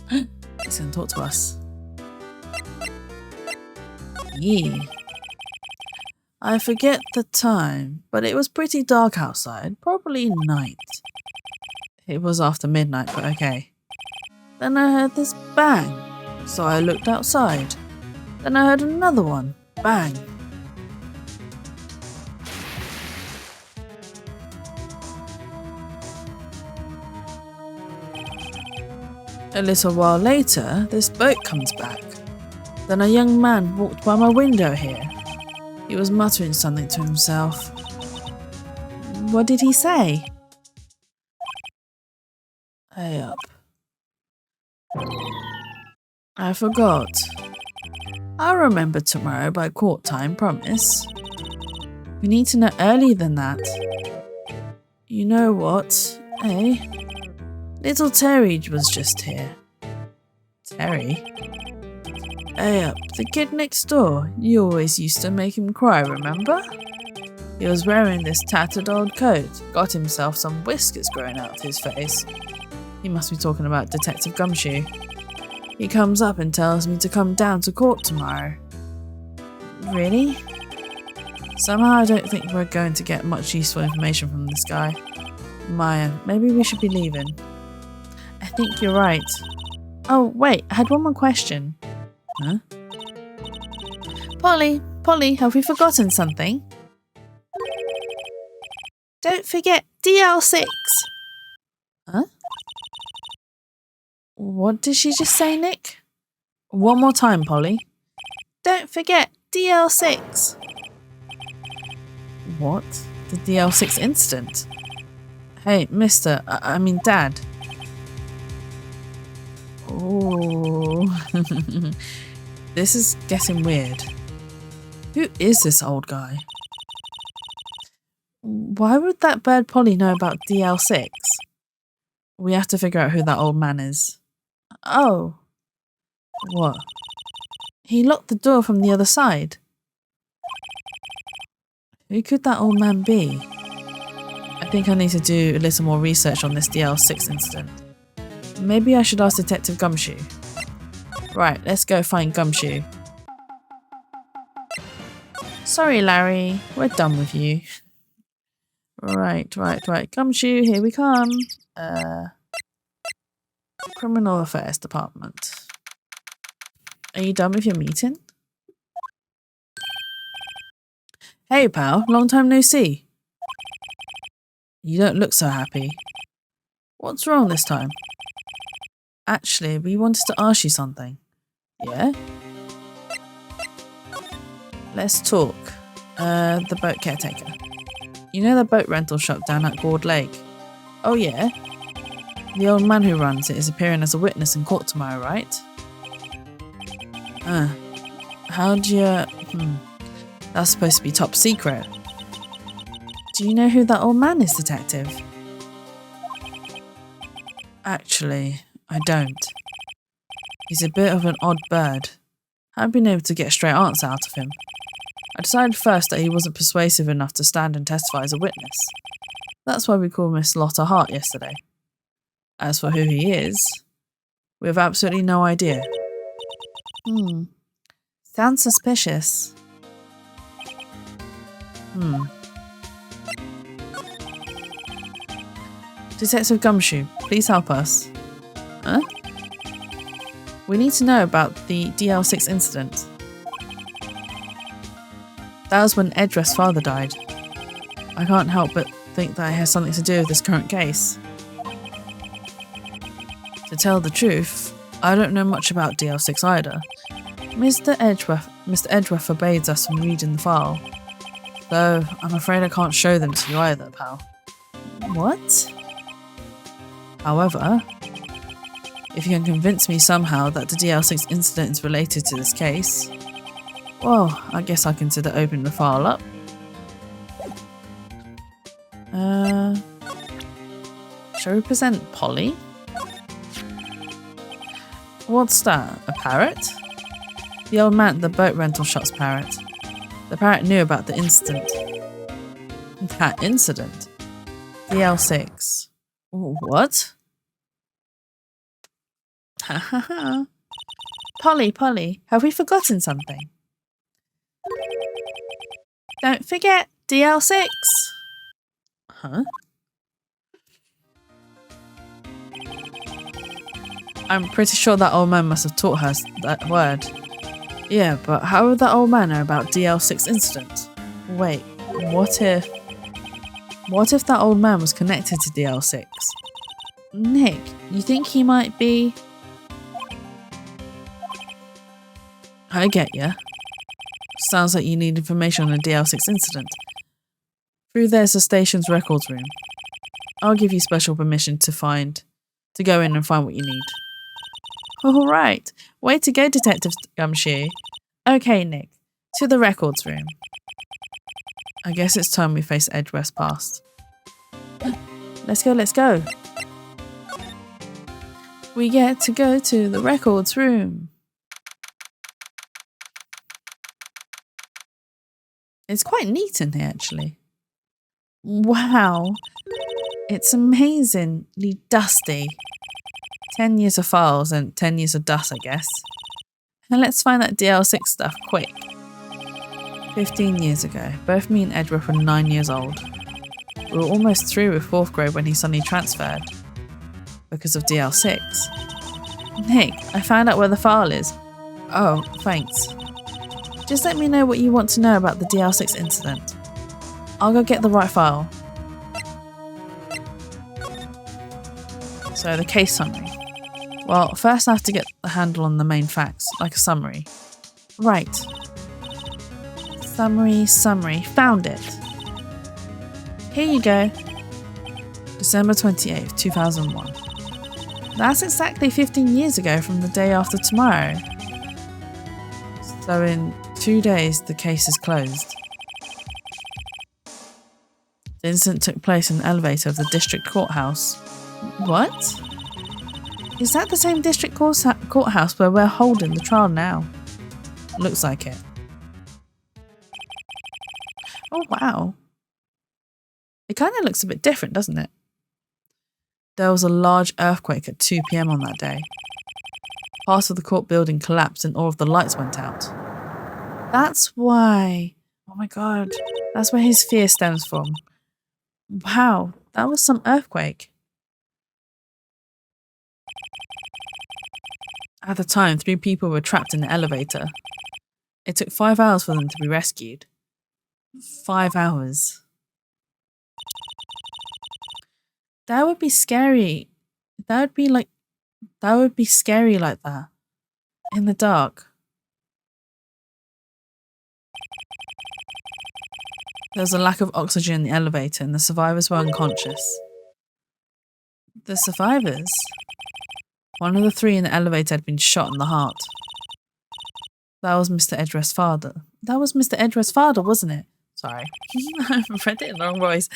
He's gonna talk to us. Yeah. I forget the time, but it was pretty dark outside, probably night. It was after midnight, but okay. Then I heard this bang, so I looked outside. Then I heard another one, bang. A little while later, this boat comes back. Then a young man walked by my window here. He was muttering something to himself. What did he say? Hey up. I forgot. I'll remember tomorrow by court time, promise. We need to know earlier than that. You know what, eh? Little Terry was just here. Terry? Hey up, the kid next door. You always used to make him cry, remember? He was wearing this tattered old coat, got himself some whiskers growing out his face. He must be talking about Detective Gumshoe. He comes up and tells me to come down to court tomorrow. Really? Somehow I don't think we're going to get much useful information from this guy. Maya, maybe we should be leaving. I think you're right. Oh, wait, I had one more question. Huh? Polly, have we forgotten something? Don't forget DL6. Huh? What did she just say, Nick? One more time, Polly. Don't forget DL6. What? The DL6 incident? Hey, mister, I mean Dad. Oh, this is getting weird. Who is this old guy? Why would that bird Polly know about DL6? We have to figure out who that old man is. Oh. What? He locked the door from the other side. Who could that old man be? I think I need to do a little more research on this DL6 incident. Maybe I should ask Detective Gumshoe. Right, let's go find Gumshoe. Sorry, Larry. We're done with you. Right. Gumshoe, here we come. Criminal Affairs Department. Are you done with your meeting? Hey, pal. Long time no see. You don't look so happy. What's wrong this time? Actually, we wanted to ask you something. Yeah? Let's talk. The boat caretaker. You know the boat rental shop down at Gourd Lake? Oh yeah? The old man who runs it is appearing as a witness in court tomorrow, right? How'd you... That's supposed to be top secret. Do you know who that old man is, Detective? Actually, I don't. He's a bit of an odd bird. I haven't been able to get a straight answer out of him. I decided first that he wasn't persuasive enough to stand and testify as a witness. That's why we called Miss Lotta Hart yesterday. As for who he is, we have absolutely no idea. Sounds suspicious. Detective Gumshoe, please help us. Huh? We need to know about the DL6 incident. That was when Edward's father died. I can't help but think that it has something to do with this current case. To tell the truth, I don't know much about DL6 either. Mr. Edgeworth forbids us from reading the file. Though, I'm afraid I can't show them to you either, pal. What? However, if you can convince me somehow that the DL6 incident is related to this case, well, I guess I consider opening the file up. Shall we present Polly? What's that? A parrot? The old man at the boat rental shop's parrot. The parrot knew about the incident. That incident? DL6. What? Ha ha ha. Polly, have we forgotten something? Don't forget DL6. Huh? I'm pretty sure that old man must have taught her that word. Yeah, but how would that old man know about DL6 incident? Wait, what if that old man was connected to DL6? Nick, you think he might be... I get ya. Sounds like you need information on the DL6 incident. Through there's the station's records room. I'll give you special permission to go in and find what you need. All right. Way to go, Detective Gumshoe. Okay, Nick. To the records room. I guess it's time we face Edgeworth's past. Let's go. We get to go to the records room. It's quite neat in here, actually. Wow. It's amazingly dusty. 10 years of files and 10 years of dust, I guess. And let's find that DL6 stuff quick. 15 years ago, both me and Edward were 9 years old. We were almost through with 4th grade when he suddenly transferred. Because of DL6. Nick, I found out where the file is. Oh, thanks. Just let me know what you want to know about the DL6 incident. I'll go get the right file. So, the case summary. Well, first I have to get the handle on the main facts, like a summary. Right. Summary. Found it. Here you go. December 28th, 2001. That's exactly 15 years ago from the day after tomorrow. So in 2 days, the case is closed. The incident took place in the elevator of the district courthouse. What? Is that the same district courthouse where we're holding the trial now? Looks like it. Oh, wow. It kind of looks a bit different, doesn't it? There was a large earthquake at 2 p.m. on that day. Part of the court building collapsed and all of the lights went out. That's why. Oh my god. That's where his fear stems from. Wow, that was some earthquake. At the time, 3 people were trapped in the elevator. It took 5 hours for them to be rescued. 5 hours. That would be scary. That would be scary like that. In the dark. There was a lack of oxygen in the elevator and the survivors were unconscious. The survivors? One of the 3 in the elevator had been shot in the heart. That was Mr. Edgeworth's father. That was Mr. Edgeworth's father, wasn't it? Sorry. I read it in the wrong voice.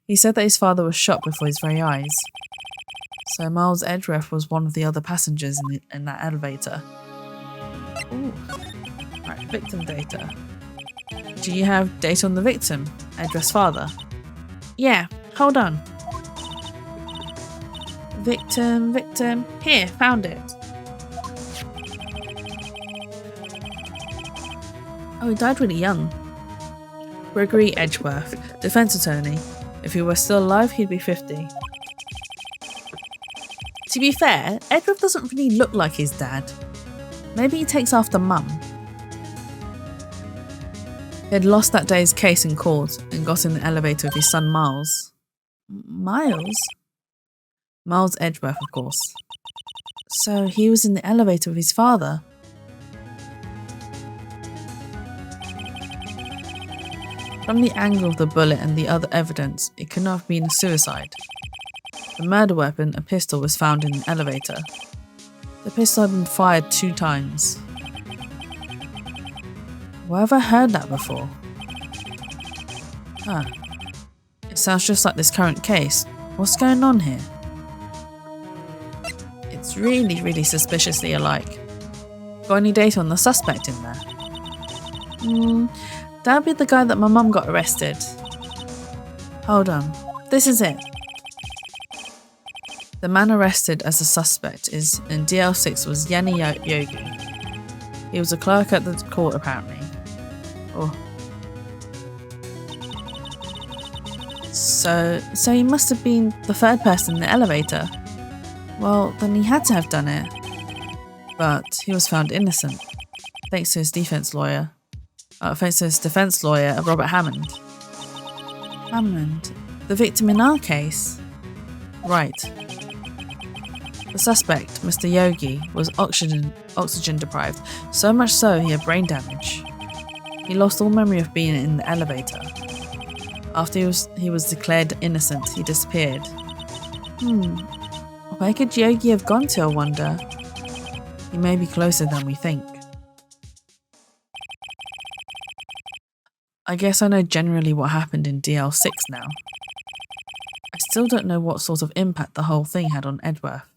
He said that his father was shot before his very eyes. So Miles Edgeworth was one of the other passengers in that elevator. Ooh. Right, victim data. Do you have data on the victim, Edgeworth's father? Yeah, hold on. Victim. Here, found it. Oh, he died really young. Gregory Edgeworth, defense attorney. If he were still alive, he'd be 50. To be fair, Edgeworth doesn't really look like his dad. Maybe he takes after Mum. He had lost that day's case in court and got in the elevator with his son Miles. Miles? Miles Edgeworth, of course. So he was in the elevator with his father. From the angle of the bullet and the other evidence, it could not have been a suicide. The murder weapon, a pistol, was found in the elevator. The pistol had been fired 2 times. Where have I heard that before? Huh. It sounds just like this current case. What's going on here? It's really, really suspiciously alike. Got any data on the suspect in there? That'd be the guy that my mum got arrested. Hold on. This is it. The man arrested as a suspect in DL6 was Yanni Yogi. He was a clerk at the court apparently. Oh. So he must have been the 3rd person in the elevator. Well, then he had to have done it. But he was found innocent, thanks to his defense lawyer. Thanks to his defense lawyer, Robert Hammond. Hammond? The victim in our case? Right. The suspect, Mr. Yogi, was oxygen deprived, so much so he had brain damage. He lost all memory of being in the elevator. After he was declared innocent, he disappeared. Where could Yogi have gone to, I wonder? He may be closer than we think. I guess I know generally what happened in DL6 now. I still don't know what sort of impact the whole thing had on Edgeworth.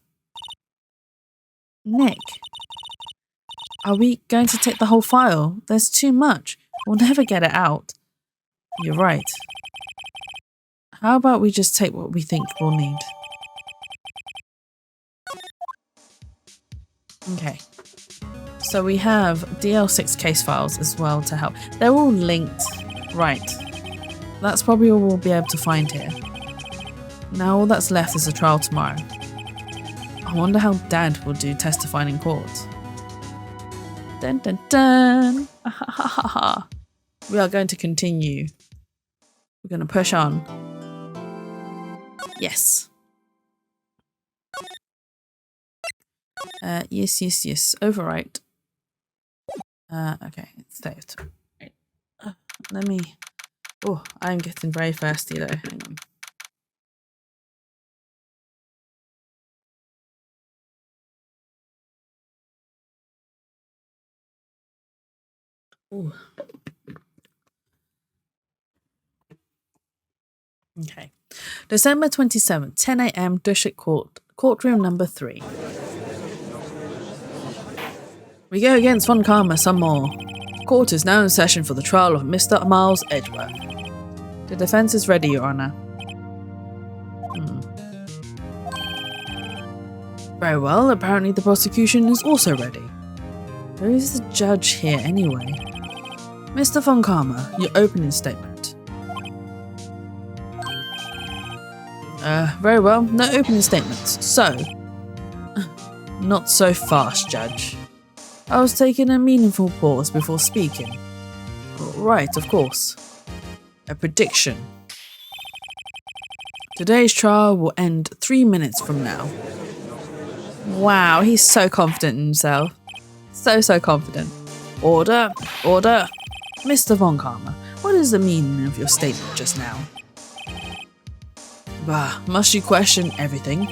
Nick, are we going to take the whole file? There's too much. We'll never get it out. You're right. How about we just take what we think we'll need? Okay. So we have DL6 case files as well to help. They're all linked. Right. That's probably all we'll be able to find here. Now all that's left is the trial tomorrow. I wonder how Dad will do testifying in court. Dun dun dun! We are going to continue. We're going to push on. Yes. Yes. Overwrite. Okay, it's saved. Right. Let me... Oh, I'm getting very thirsty though. Hang on. Ooh. Okay. December 27th, 10 a.m. District Court, courtroom number 3. We go against Von Karma some more. Court is now in session for the trial of Mr. Miles Edgeworth. The defense is ready, Your Honor. Very well, apparently the prosecution is also ready. Who is the judge here anyway? Mr. Von Karma, your opening statement. Very well, no opening statements. So, not so fast, Judge. I was taking a meaningful pause before speaking. Right, of course. A prediction. Today's trial will end 3 minutes from now. Wow, he's so confident in himself. So confident. Order, order. Mr. Von Karma, what is the meaning of your statement just now? Bah, must you question everything?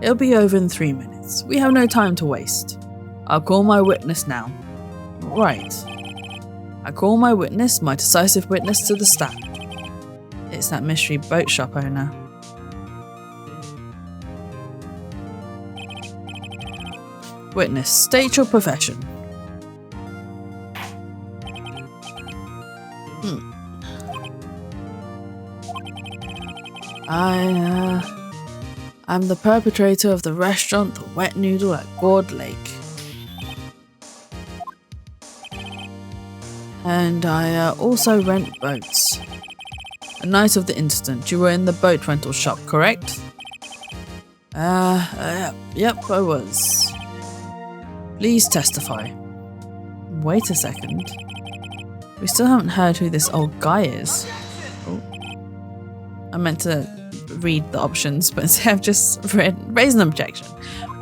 It'll be over in 3 minutes. We have no time to waste. I'll call my witness now. Right. I call my witness, my decisive witness, to the stand. It's that mystery boat shop owner. Witness, state your profession. I'm the perpetrator of the restaurant The Wet Noodle at Gourd Lake. And I also rent boats. The night of the incident, you were in the boat rental shop, correct? Yep, I was. Please testify. Wait a second. We still haven't heard who this old guy is. Oh. I meant to read the options, but instead I've just raised an objection.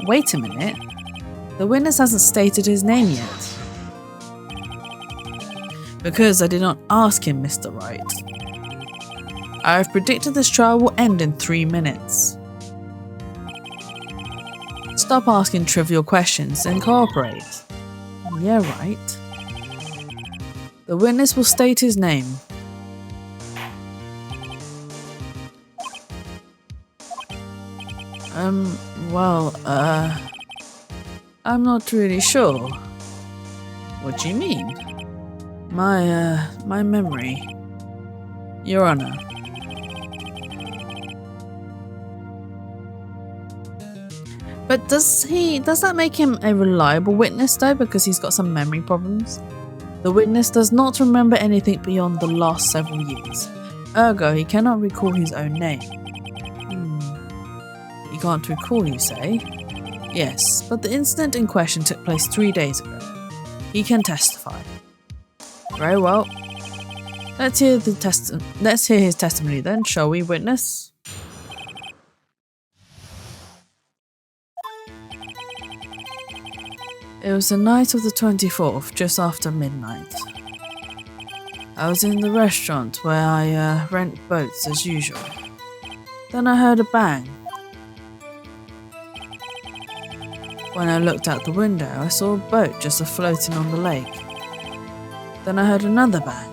Wait a minute. The witness hasn't stated his name yet. Because I did not ask him, Mr. Wright. I have predicted this trial will end in 3 minutes. Stop asking trivial questions and cooperate. Yeah, right. The witness will state his name. I'm not really sure. What do you mean? My memory. Your Honor. But does that make him a reliable witness though, because he's got some memory problems? The witness does not remember anything beyond the last several years. Ergo, he cannot recall his own name. He can't recall, you say? Yes, but the incident in question took place 3 days ago. He can testify. Very well. Let's hear his testimony then, shall we, witness? It was the night of the 24th, just after midnight. I was in the restaurant where I rent boats as usual. Then I heard a bang. When I looked out the window, I saw a boat just floating on the lake. Then I heard another bang.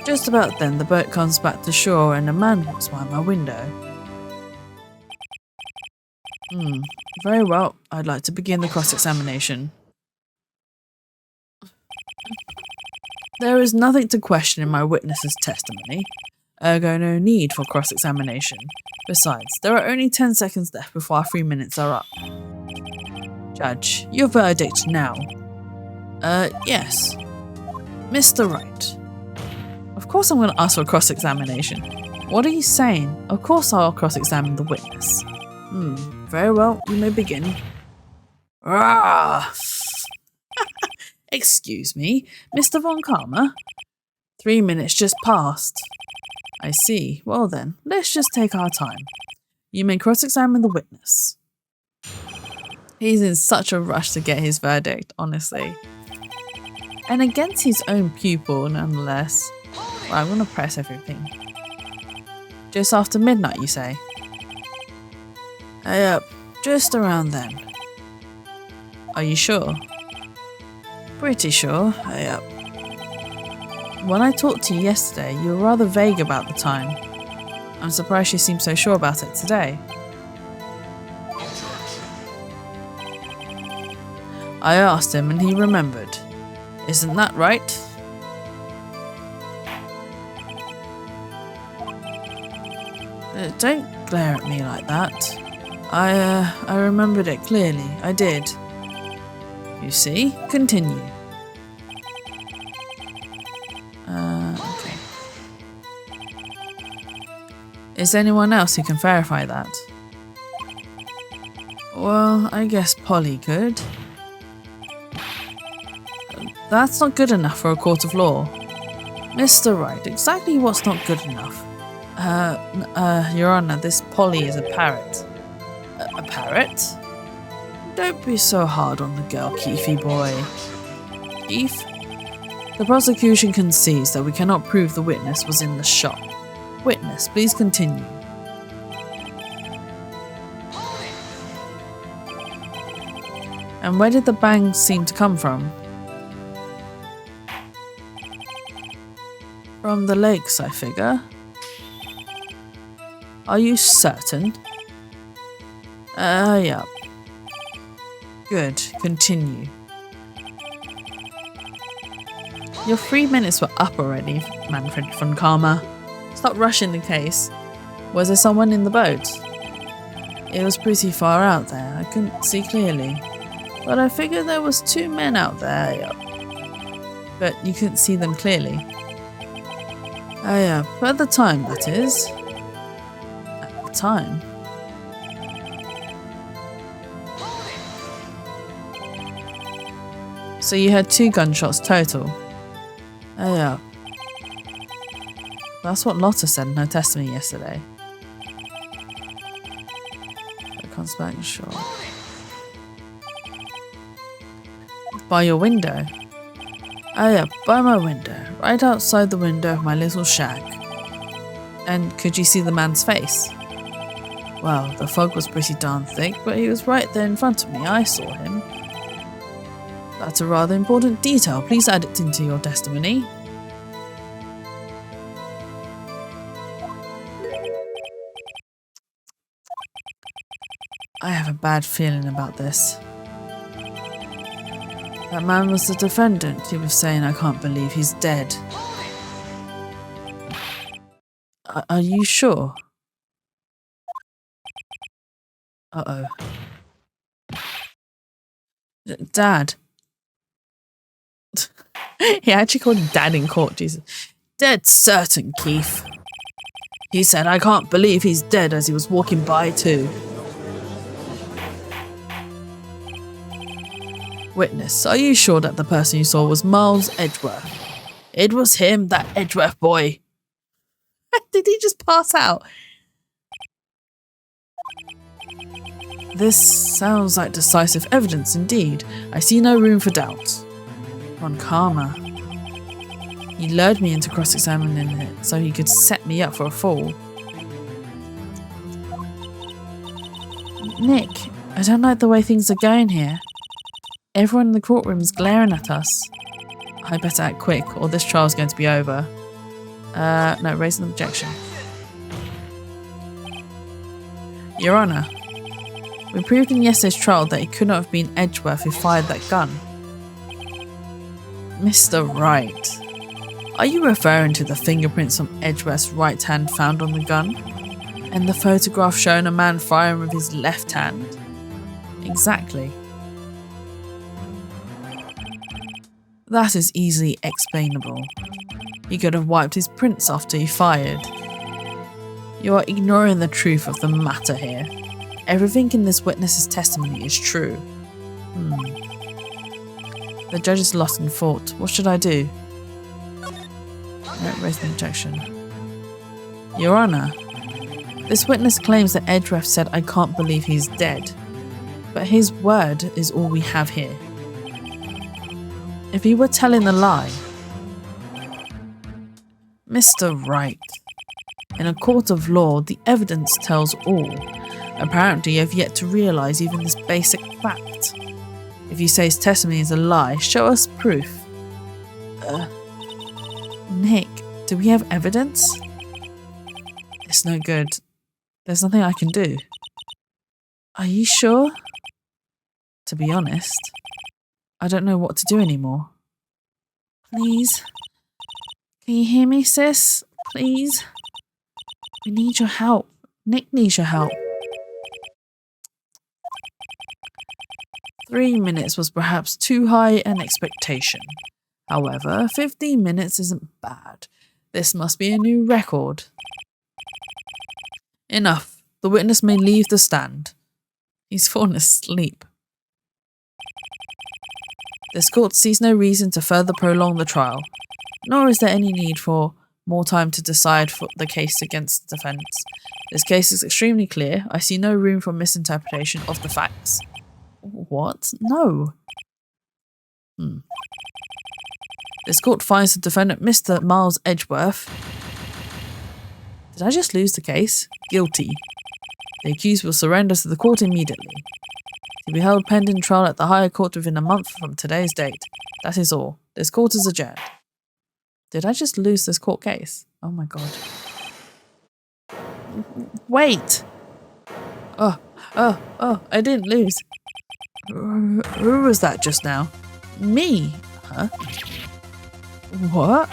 Just about then, the boat comes back to shore and a man walks by my window. Very well. I'd like to begin the cross-examination. There is nothing to question in my witness's testimony. Ergo, no need for cross-examination. Besides, there are only 10 seconds left before our 3 minutes are up. Judge, your verdict now. Yes. Mr. Wright. Of course I'm going to ask for cross-examination. What are you saying? Of course I'll cross-examine the witness. Very well, you may begin. Excuse me, Mr. Von Karma? 3 minutes just passed. I see. Well then, let's just take our time. You may cross-examine the witness. He's in such a rush to get his verdict, honestly. And against his own pupil, nonetheless. Well, I'm going to press everything. Just after midnight, you say? Yep, just around then. Are you sure? Pretty sure, yep. When I talked to you yesterday, you were rather vague about the time. I'm surprised you seem so sure about it today. I asked him and he remembered. Isn't that right? Don't glare at me like that. I remembered it clearly. I did. You see? Continue. Okay. Is anyone else who can verify that? Well, I guess Polly could. That's not good enough for a court of law. Mr. Wright, exactly what's not good enough? Your Honor, this Polly is a parrot. A parrot? Don't be so hard on the girl, Keefy boy. Keith? The prosecution concedes that we cannot prove the witness was in the shop. Witness, please continue. And where did the bang seem to come from? From the lakes, I figure. Are you certain? Yeah. Good. Continue. Your 3 minutes were up already, Manfred von Karma. Stop rushing the case. Was there someone in the boat? It was pretty far out there. I couldn't see clearly. But I figured there was 2 men out there. Yeah. But you couldn't see them clearly. Yeah. But at the time, that is. At the time? So you had 2 gunshots total? Yeah. That's what Lotta said in her testimony yesterday. It comes back short. By your window? Oh yeah, by my window. Right outside the window of my little shack. And could you see the man's face? Well, the fog was pretty darn thick, but he was right there in front of me. I saw him. That's a rather important detail. Please add it into your testimony. I have a bad feeling about this. That man was the defendant. He was saying, I can't believe he's dead. Are you sure? Uh-oh. Dad. He actually called him Dad in court, Jesus. Dead certain, Keith. He said, I can't believe he's dead as he was walking by too. Witness, are you sure that the person you saw was Miles Edgeworth? It was him, that Edgeworth boy. Did he just pass out? This sounds like decisive evidence indeed. I see no room for doubt. Von Karma. He lured me into cross-examining it so he could set me up for a fall. Nick, I don't like the way things are going here. Everyone in the courtroom is glaring at us. I better act quick or this trial's going to be over. No, raise an objection. Your Honour, we proved in yesterday's trial that it could not have been Edgeworth who fired that gun. Mr. Wright, are you referring to the fingerprints on Edgeworth's right hand found on the gun? And the photograph showing a man firing with his left hand? Exactly. That is easily explainable. He could have wiped his prints after he fired. You are ignoring the truth of the matter here. Everything in this witness's testimony is true. The judge is lost in thought. What should I do? Raise the objection. Your Honour, this witness claims that Edgeworth said, I can't believe he's dead. But his word is all we have here. If he were telling a lie... Mr. Wright, in a court of law, the evidence tells all. Apparently, you have yet to realise even this basic fact. If you say his testimony is a lie, show us proof. Nick, do we have evidence? It's no good. There's nothing I can do. Are you sure? To be honest, I don't know what to do anymore. Please? Can you hear me, sis? Please? We need your help. Nick needs your help. 3 minutes was perhaps too high an expectation. However, 15 minutes isn't bad. This must be a new record. Enough. The witness may leave the stand. He's fallen asleep. This court sees no reason to further prolong the trial, nor is there any need for more time to decide for the case against the defence. This case is extremely clear. I see no room for misinterpretation of the facts. What? No. This court finds the defendant, Mr. Miles Edgeworth. Did I just lose the case? Guilty. The accused will surrender to the court immediately. To be held pending trial at the higher court within a month from today's date. That is all. This court is adjourned. Did I just lose this court case? Oh my god. Wait! Oh, I didn't lose. Who was that just now? Me? Huh? What?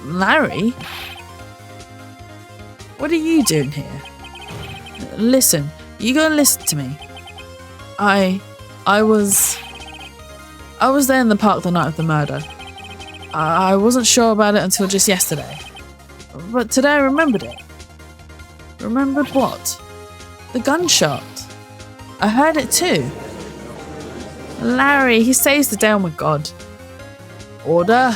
Larry? What are you doing here? Listen, you gotta listen to me. I was there in the park the night of the murder. I wasn't sure about it until just yesterday. But today I remembered it. Remembered what? The gunshot. I heard it too. Larry, he saves the day, oh my god. Order.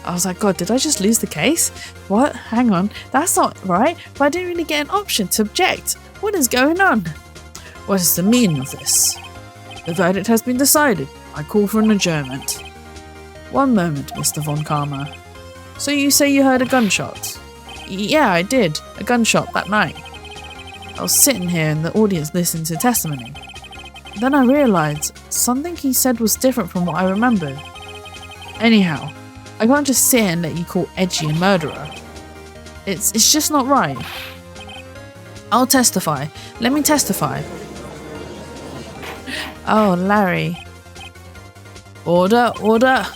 I was like, God, did I just lose the case? What? Hang on, that's not right. But I didn't really get an option to object. What is going on? What is the meaning of this? The verdict has been decided. I call for an adjournment. One moment, Mr. Von Karma. So you say you heard a gunshot? Yeah, I did. A gunshot that night. I was sitting here in the audience listening to testimony. Then I realised something he said was different from what I remembered. Anyhow, I can't just sit here and let you call Edgy a murderer. It's just not right. I'll testify. Let me testify. Oh, Larry. Order, order.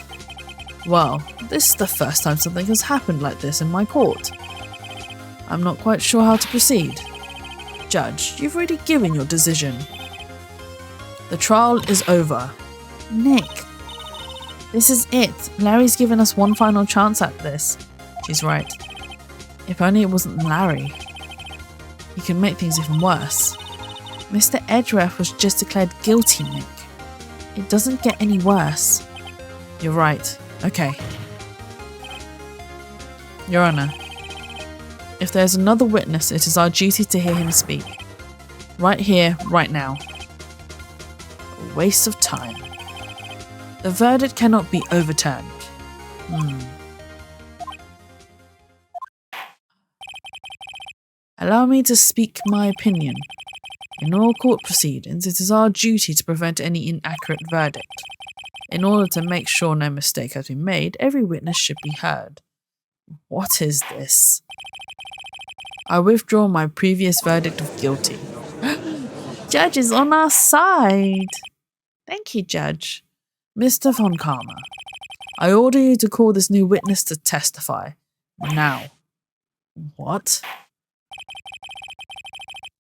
Well, this is the first time something has happened like this in my court. I'm not quite sure how to proceed. Judge, you've already given your decision. The trial is over. Nick. This is it. Larry's given us one final chance at this. She's right. If only it wasn't Larry. He can make things even worse. Mr. Edgeworth was just declared guilty, Nick. It doesn't get any worse. You're right. Okay. Your Honour, if there's another witness, it is our duty to hear him speak. Right here, right now. A waste of time. The verdict cannot be overturned. Allow me to speak my opinion. In all court proceedings, it is our duty to prevent any inaccurate verdict. In order to make sure no mistake has been made, every witness should be heard. What is this? I withdraw my previous verdict of guilty. Judge is on our side. Thank you, Judge. Mr. Von Karma, I order you to call this new witness to testify. Now. What?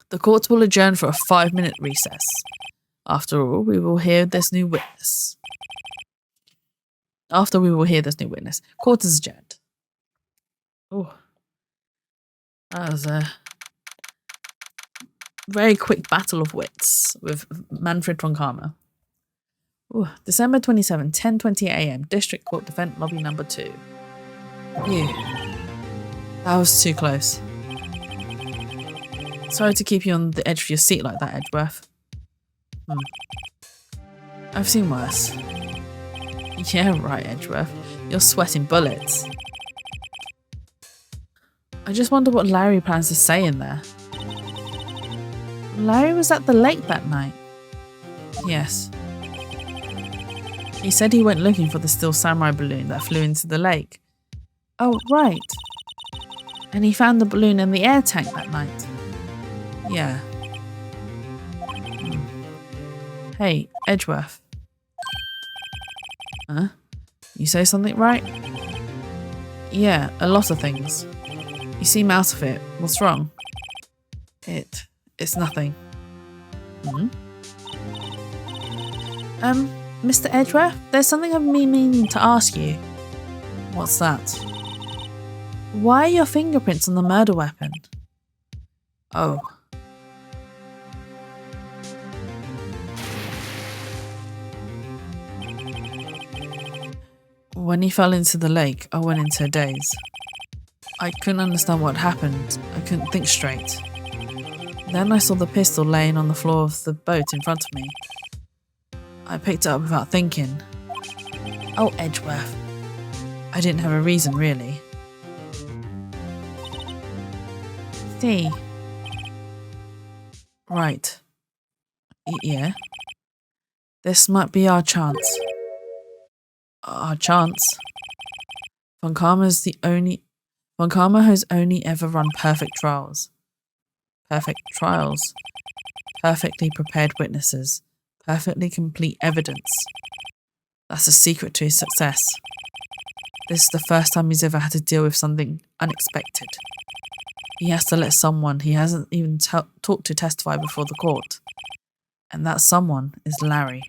The court will adjourn for a 5-minute recess. After all, we will hear this new witness. Court is adjourned. Oh. That was a very quick battle of wits with Manfred von Karma. Ooh, December 27, 10:20 a.m. District Court Defendant Lobby Number 2. Phew. That was too close. Sorry to keep you on the edge of your seat like that, Edgeworth. I've seen worse. Yeah, right, Edgeworth. You're sweating bullets. I just wonder what Larry plans to say in there. Larry was at the lake that night. Yes. He said he went looking for the Steel Samurai balloon that flew into the lake. Oh, right. And he found the balloon in the air tank that night. Yeah. Hey, Edgeworth. Huh? You say something right? Yeah, a lot of things. You seem out of it. What's wrong? It's nothing. Hmm? Mr. Edgeworth, there's something I've been meaning to ask you. What's that? Why are your fingerprints on the murder weapon? Oh. When he fell into the lake, I went into a daze. I couldn't understand what happened. I couldn't think straight. Then I saw the pistol laying on the floor of the boat in front of me. I picked it up without thinking. Oh, Edgeworth. I didn't have a reason, really. See. Right. Yeah. This might be our chance. Our chance? Von Karma has only ever run perfect trials. Perfect trials. Perfectly prepared witnesses. Perfectly complete evidence. That's the secret to his success. This is the first time he's ever had to deal with something unexpected. He has to let someone he hasn't even talked to testify before the court. And that someone is Larry.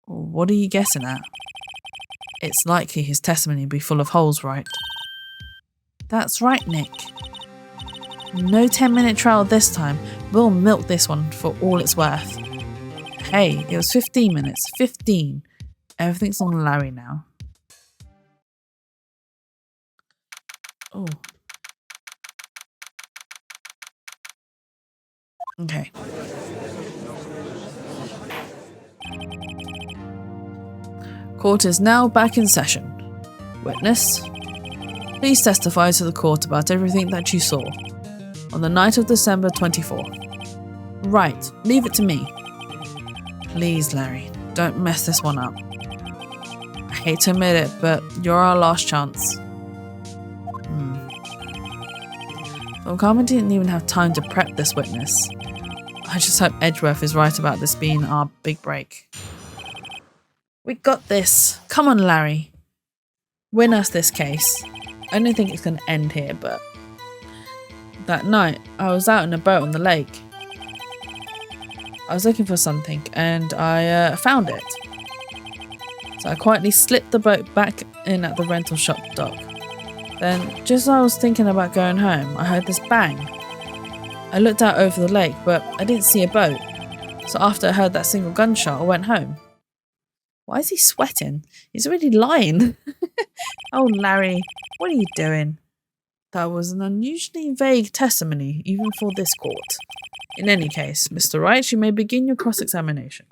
What are you guessing at? It's likely his testimony will be full of holes, right? That's right, Nick. No 10-minute trial this time. We'll milk this one for all it's worth. Hey, it was 15 minutes. 15. Everything's on Larry now. Oh. Okay. Court is now back in session. Witness, please testify to the court about everything that you saw on the night of December 24th. Right, leave it to me. Please, Larry, don't mess this one up. I hate to admit it, but you're our last chance. Well, Carmen didn't even have time to prep this witness. I just hope Edgeworth is right about this being our big break. We got this. Come on, Larry. Win us this case. I don't think it's going to end here, but... That night, I was out in a boat on the lake. I was looking for something, and I found it. So I quietly slipped the boat back in at the rental shop dock. Then, just as I was thinking about going home, I heard this bang. I looked out over the lake, but I didn't see a boat. So after I heard that single gunshot, I went home. Why is he sweating? He's already lying. Oh, Larry, what are you doing? That was an unusually vague testimony, even for this court. In any case, Mr. Wright, you may begin your cross-examination.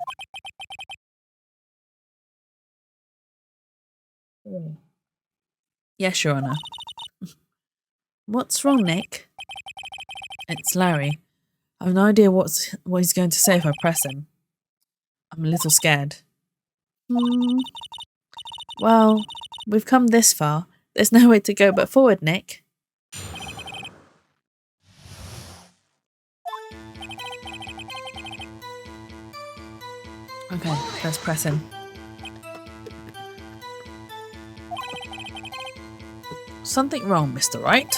Yes, Your Honour. What's wrong, Nick? It's Larry. I have no idea what he's going to say if I press him. I'm a little scared. Well, we've come this far. There's no way to go but forward, Nick. Okay, let's press him. Something wrong, Mr. Wright?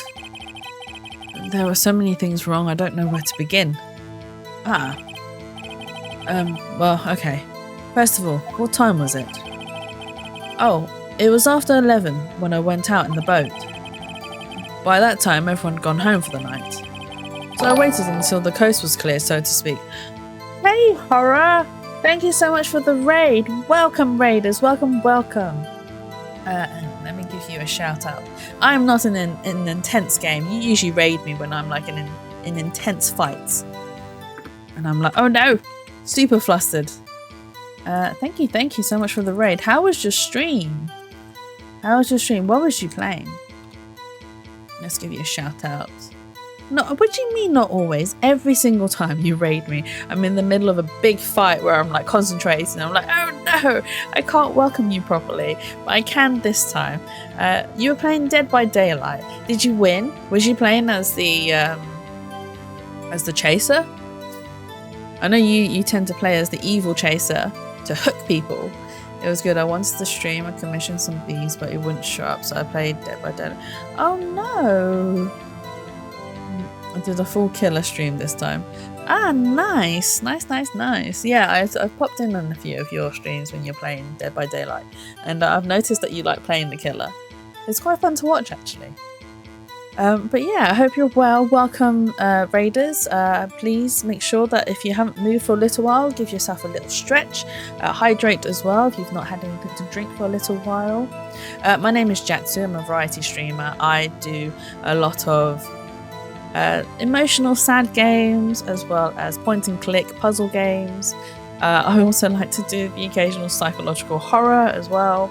There were so many things wrong, I don't know where to begin. Well, okay. First of all, what time was it? Oh, it was after 11 when I went out in the boat. By that time, everyone had gone home for the night. So I waited until the coast was clear, so to speak. Hey, Horror! Thank you so much for the raid. Welcome, raiders. Welcome, welcome. Let me give you a shout out. I'm not in an intense game. You usually raid me when I'm like in intense fights. And I'm like, oh no, super flustered. Thank you so much for the raid. How was your stream? What was you playing? Let's give you a shout out. No, what do you mean not always? Every single time you raid me, I'm in the middle of a big fight where I'm like concentrating. I'm like, oh no, I can't welcome you properly, but I can this time. You were playing Dead by Daylight. Did you win? Was you playing as the chaser? I know you tend to play as the evil chaser to hook people. It was good. I wanted to stream. I commissioned some bees, but it wouldn't show up, so I played Dead by Daylight. Oh no! I did a full killer stream this time. Ah, nice. Yeah, I've popped in on a few of your streams when you're playing Dead by Daylight, and I've noticed that you like playing the killer. It's quite fun to watch, actually. But yeah, I hope you're well. Welcome, raiders. Please make sure that if you haven't moved for a little while, give yourself a little stretch. Hydrate as well if you've not had anything to drink for a little while. My name is Jatsu. I'm a variety streamer. I do a lot of emotional sad games as well as point and click puzzle games. I also like to do the occasional psychological horror as well.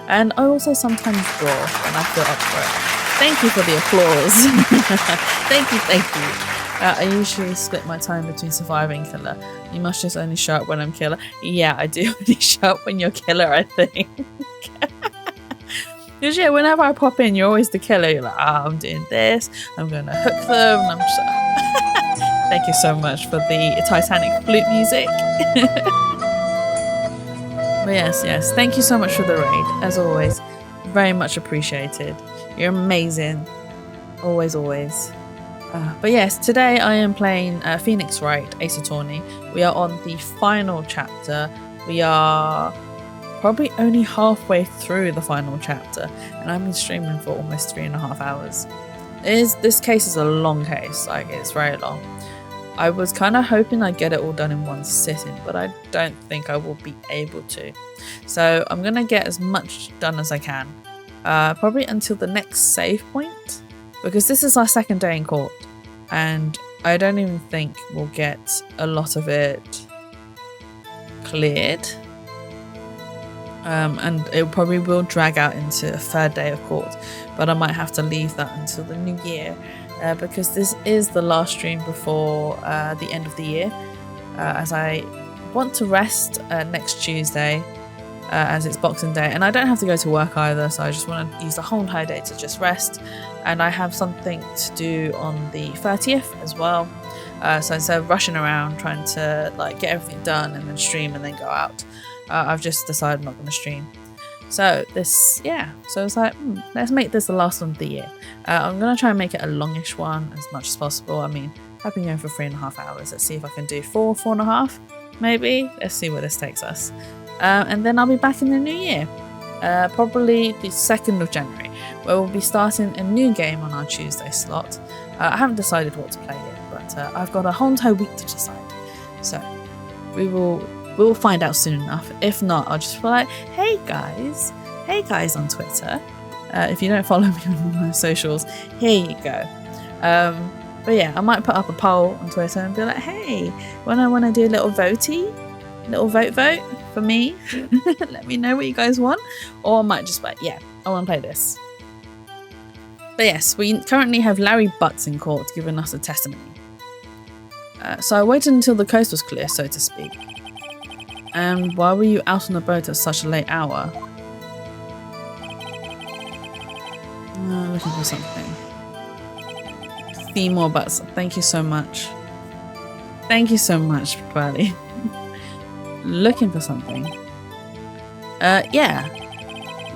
And I also sometimes draw when I feel up for it. Thank you for the applause. Thank you. I usually split my time between survivor and killer. You must just only show up when I'm killer. Yeah, I do only show up when you're killer, I think. Because yeah, whenever I pop in, you're always the killer. You're like, I'm doing this, I'm going to hook them. And I'm just Thank you so much for the Titanic flute music. But yes, thank you so much for the raid, as always. Very much appreciated. You're amazing. Always. But yes, today I am playing Phoenix Wright, Ace Attorney. We are on the final chapter. We are probably only halfway through the final chapter, and I've been streaming for almost 3.5 hours. This case is a long case, like it's very long. I was kind of hoping I'd get it all done in one sitting, but I don't think I will be able to. So I'm going to get as much done as I can. Probably until the next save point, because this is our second day in court, and I don't even think we'll get a lot of it cleared. And it probably will drag out into a third day of court, but I might have to leave that until the new year, because this is the last stream before the end of the year, as I want to rest next Tuesday, as it's Boxing Day, and I don't have to go to work either, so I just want to use the whole entire day to just rest. And I have something to do on the 30th as well, so instead of rushing around trying to like get everything done and then stream and then go out, I've just decided I'm not going to stream. So so it's like, let's make this the last one of the year. I'm going to try and make it a longish one as much as possible. I mean, I've been going for 3.5 hours. Let's see if I can do 4.5 maybe. Let's see where this takes us. And then I'll be back in the new year, probably the 2nd of January, where we'll be starting a new game on our Tuesday slot. I haven't decided what to play yet, but I've got a whole entire week to decide. So we'll find out soon enough. If not, I'll just be like, hey guys on Twitter. If you don't follow me on my socials, here you go. But yeah, I might put up a poll on Twitter and be like, hey, when I want to do a little vote for me, let me know what you guys want. Or I might just be like, yeah, I want to play this. But yes, we currently have Larry Butts in court giving us a testimony. So I waited until the coast was clear, so to speak. And why were you out on the boat at such a late hour? Looking for something. More butts. Thank you so much. Burley. Looking for something. Yeah.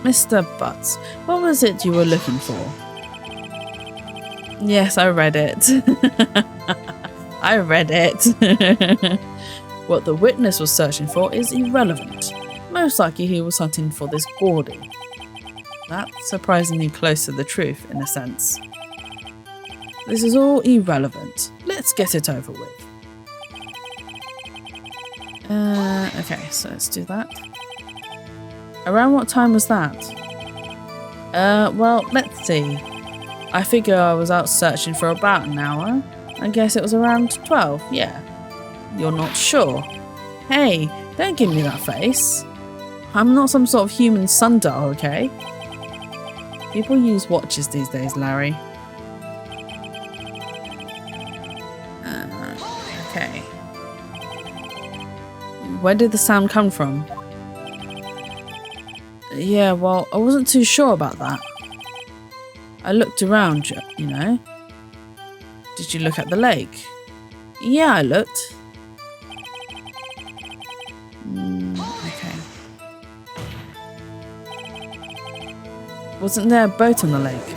Mr. Butts, what was it you were looking for? Yes, I read it. I read it. What the witness was searching for is irrelevant. Most likely he was hunting for this Gordy. That's surprisingly close to the truth, in a sense. This is all irrelevant. Let's get it over with. Okay, so let's do that. Around what time was that? Well, let's see. I figure I was out searching for about an hour. I guess it was around 12, yeah. You're not sure? Hey, don't give me that face. I'm not some sort of human sundial, okay? People use watches these days, Larry. Okay. Where did the sound come from? Yeah, well, I wasn't too sure about that. I looked around, you know. Did you look at the lake? Yeah, I looked. Okay. Wasn't there a boat on the lake?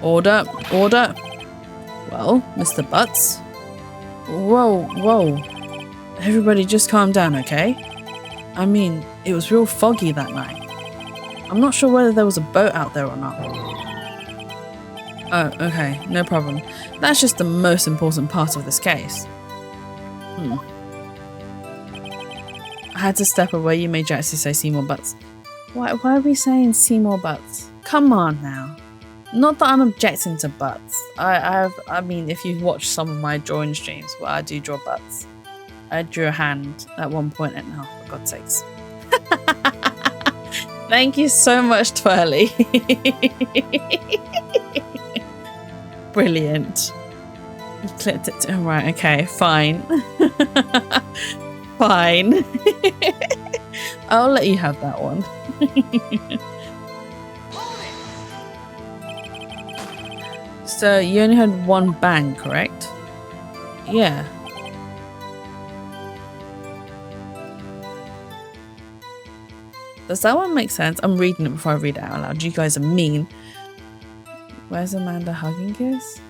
Order, order. Well, Mr. Butts. Whoa, whoa. Everybody just calm down, okay? I mean, it was real foggy that night. I'm not sure whether there was a boat out there or not. Oh, okay, no problem. That's just the most important part of this case. I had to step away. You made Jaxie say Seymour Butts. Why are we saying Seymour Butts? Come on now. Not that I'm objecting to butts. I mean, if you've watched some of my drawing streams, well, I do draw butts. I drew a hand at one point and oh, for God's sakes. Thank you so much, Twirly. Brilliant. You clicked it. Oh, right, okay, fine. Fine. I'll let you have that one. So you only had one bang, correct? Yeah. Does that one make sense? I'm reading it before I read it out loud. You guys are mean. Where's Amanda hugging kiss?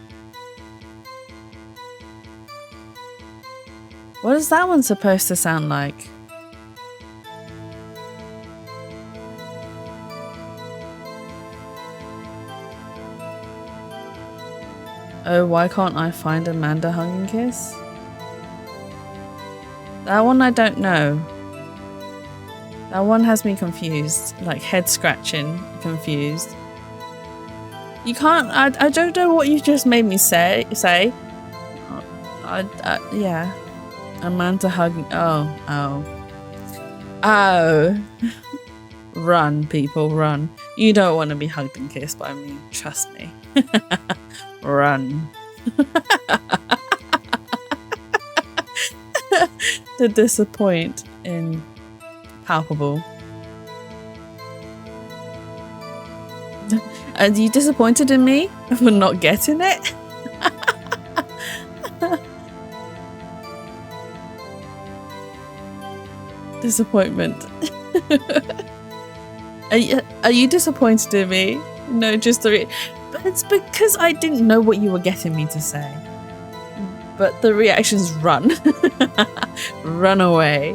What is that one supposed to sound like? Oh, why can't I find Amanda hugging kiss? That one I don't know. That one has me confused, like head scratching, confused. You can't. I don't know what you just made me say. Yeah. Amanda hugging. Oh. Run, people, run. You don't want to be hugged and kissed by me. Trust me. Run. The disappoint in palpable. Are you disappointed in me for not getting it? Disappointment. Are you disappointed in me? No, just the but it's because I didn't know what you were getting me to say. But the reaction's run. Run away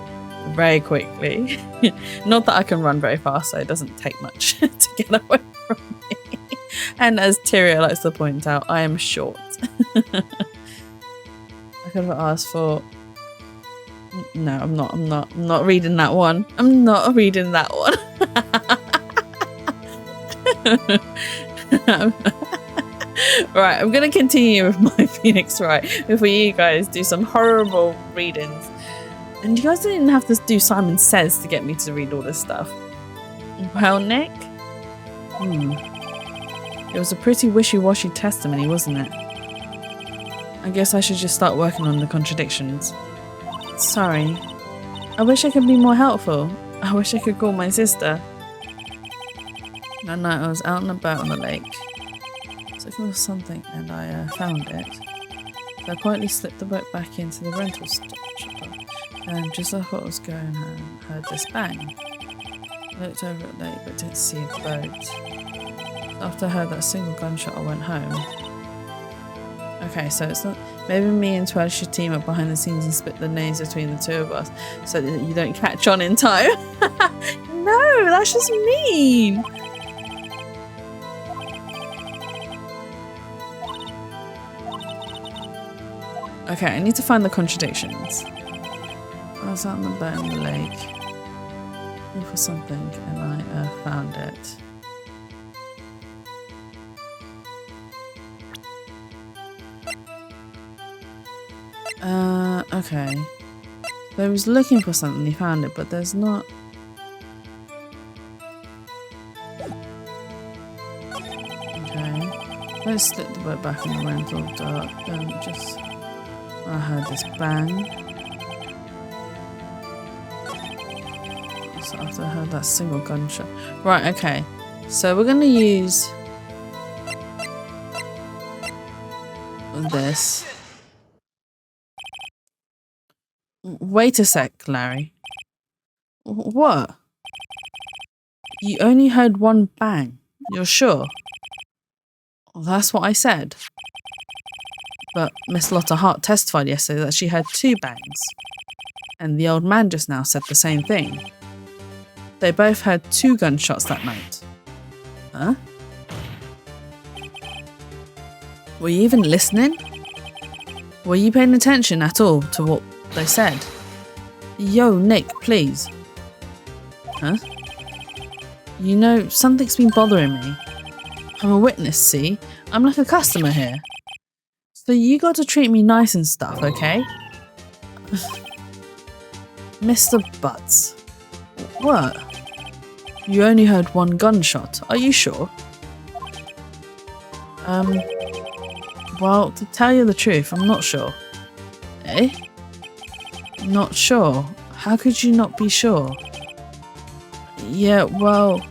very quickly. Not that I can run very fast, so it doesn't take much to get away from me. And as Tyria likes to point out, I am short. I could have asked for... No, I'm not reading that one. I'm not reading that one. Right, I'm gonna continue with my Phoenix Wright before you guys do some horrible readings. And you guys didn't have to do Simon Says to get me to read all this stuff. Well, Nick? It was a pretty wishy-washy testimony, wasn't it? I guess I should just start working on the contradictions. Sorry. I wish I could be more helpful. I wish I could call my sister. That night I was out and about on the lake. Looking for something and I found it. So I quietly slipped the boat back into the rental shop. And just as I thought I was going home, I heard this bang. I looked over at the lake but didn't see a boat. After I heard that single gunshot, I went home. Okay, so it's not... Maybe me and Twelve should team up behind the scenes and split the names between the two of us so that you don't catch on in time. No, that's just mean. Okay, I need to find the contradictions. I was out on the boat in the lake looking for something and I found it. Okay. So he was looking for something, he found it, but there's not... Okay. Let's slip the boat back in the rental dark and just... I heard this bang. So after I heard that single gunshot. Right, okay. So we're going to use this. Wait a sec, Larry. What? You only heard one bang. You're sure? That's what I said. But Miss Lotta Hart testified yesterday that she heard 2 bangs. And the old man just now said the same thing. They both heard 2 gunshots that night. Huh? Were you even listening? Were you paying attention at all to what they said? Yo, Nick, please. Huh? You know, something's been bothering me. I'm a witness, see? I'm like a customer here. So you got to treat me nice and stuff, okay? Mr. Butts. What? You only heard 1 gunshot. Are you sure? Well, to tell you the truth, I'm not sure. Eh? Not sure? How could you not be sure? Yeah, well,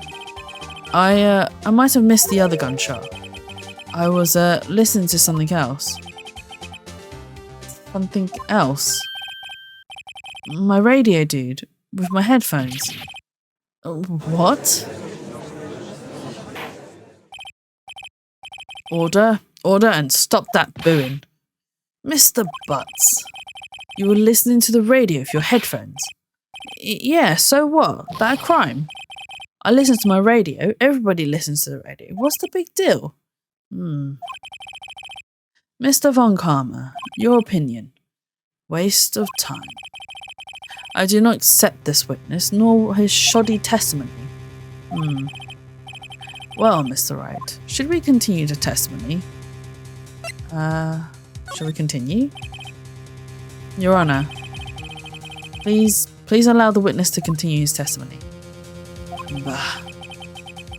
I might have missed the other gunshot. I was listening to something else. Something else? My radio, dude, with my headphones. What? Order, and stop that booing. Mr. Butts, you were listening to the radio with your headphones. Yeah, so what? That a crime? I listen to my radio. Everybody listens to the radio. What's the big deal? Mr. Von Karma, your opinion. Waste of time. I do not accept this witness, nor his shoddy testimony. Well, Mr. Wright, should we continue the testimony? Shall we continue? Your Honour, please allow the witness to continue his testimony. Bah.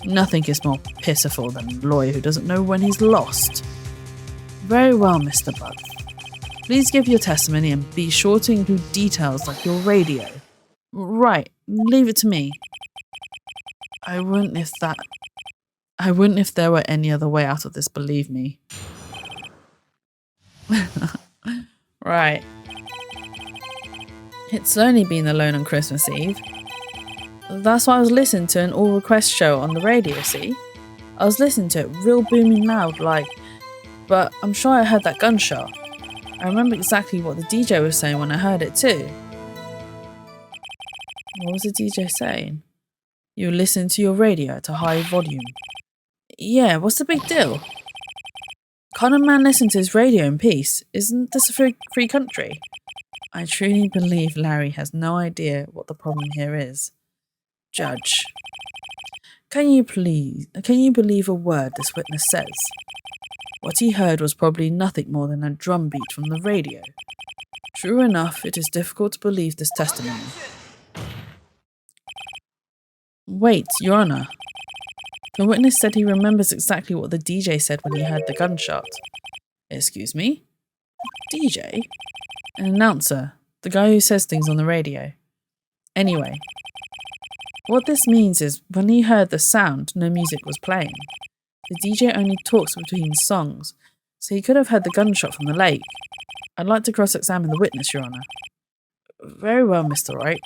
Nothing is more pitiful than a lawyer who doesn't know when he's lost. Very well, Mr. Buck. Please give your testimony and be sure to include details like your radio. Right, leave it to me. I wouldn't if there were any other way out of this, believe me. Right. It's only been alone on Christmas Eve. That's why I was listening to an all request show on the radio, see? I was listening to it real booming loud, like, but I'm sure I heard that gunshot. I remember exactly what the DJ was saying when I heard it too. What was the DJ saying? You listen to your radio at a high volume. Yeah, what's the big deal? Can't a man listen to his radio in peace? Isn't this a free country? I truly believe Larry has no idea what the problem here is. Judge, can you believe a word this witness says? What he heard was probably nothing more than a drum beat from the radio. True enough, it is difficult to believe this testimony. Wait, Your Honour. The witness said he remembers exactly what the DJ said when he heard the gunshot. Excuse me? DJ? An announcer. The guy who says things on the radio. Anyway, what this means is when he heard the sound, no music was playing. The DJ only talks between songs, so he could have heard the gunshot from the lake. I'd like to cross-examine the witness, Your Honour. Very well, Mr. Wright.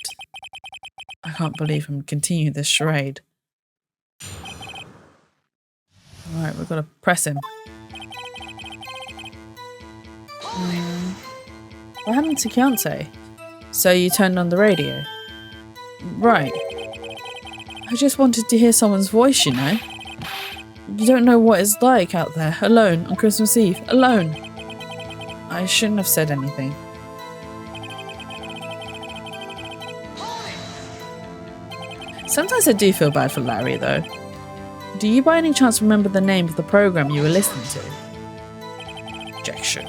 I can't believe I'm continuing this charade. Alright, we've got to press him. What happened to Chianti? So you turned on the radio? Right. I just wanted to hear someone's voice, you know. You don't know what it's like out there, alone, on Christmas Eve, alone. I shouldn't have said anything. Sometimes I do feel bad for Larry, though. Do you by any chance remember the name of the program you were listening to? Objection.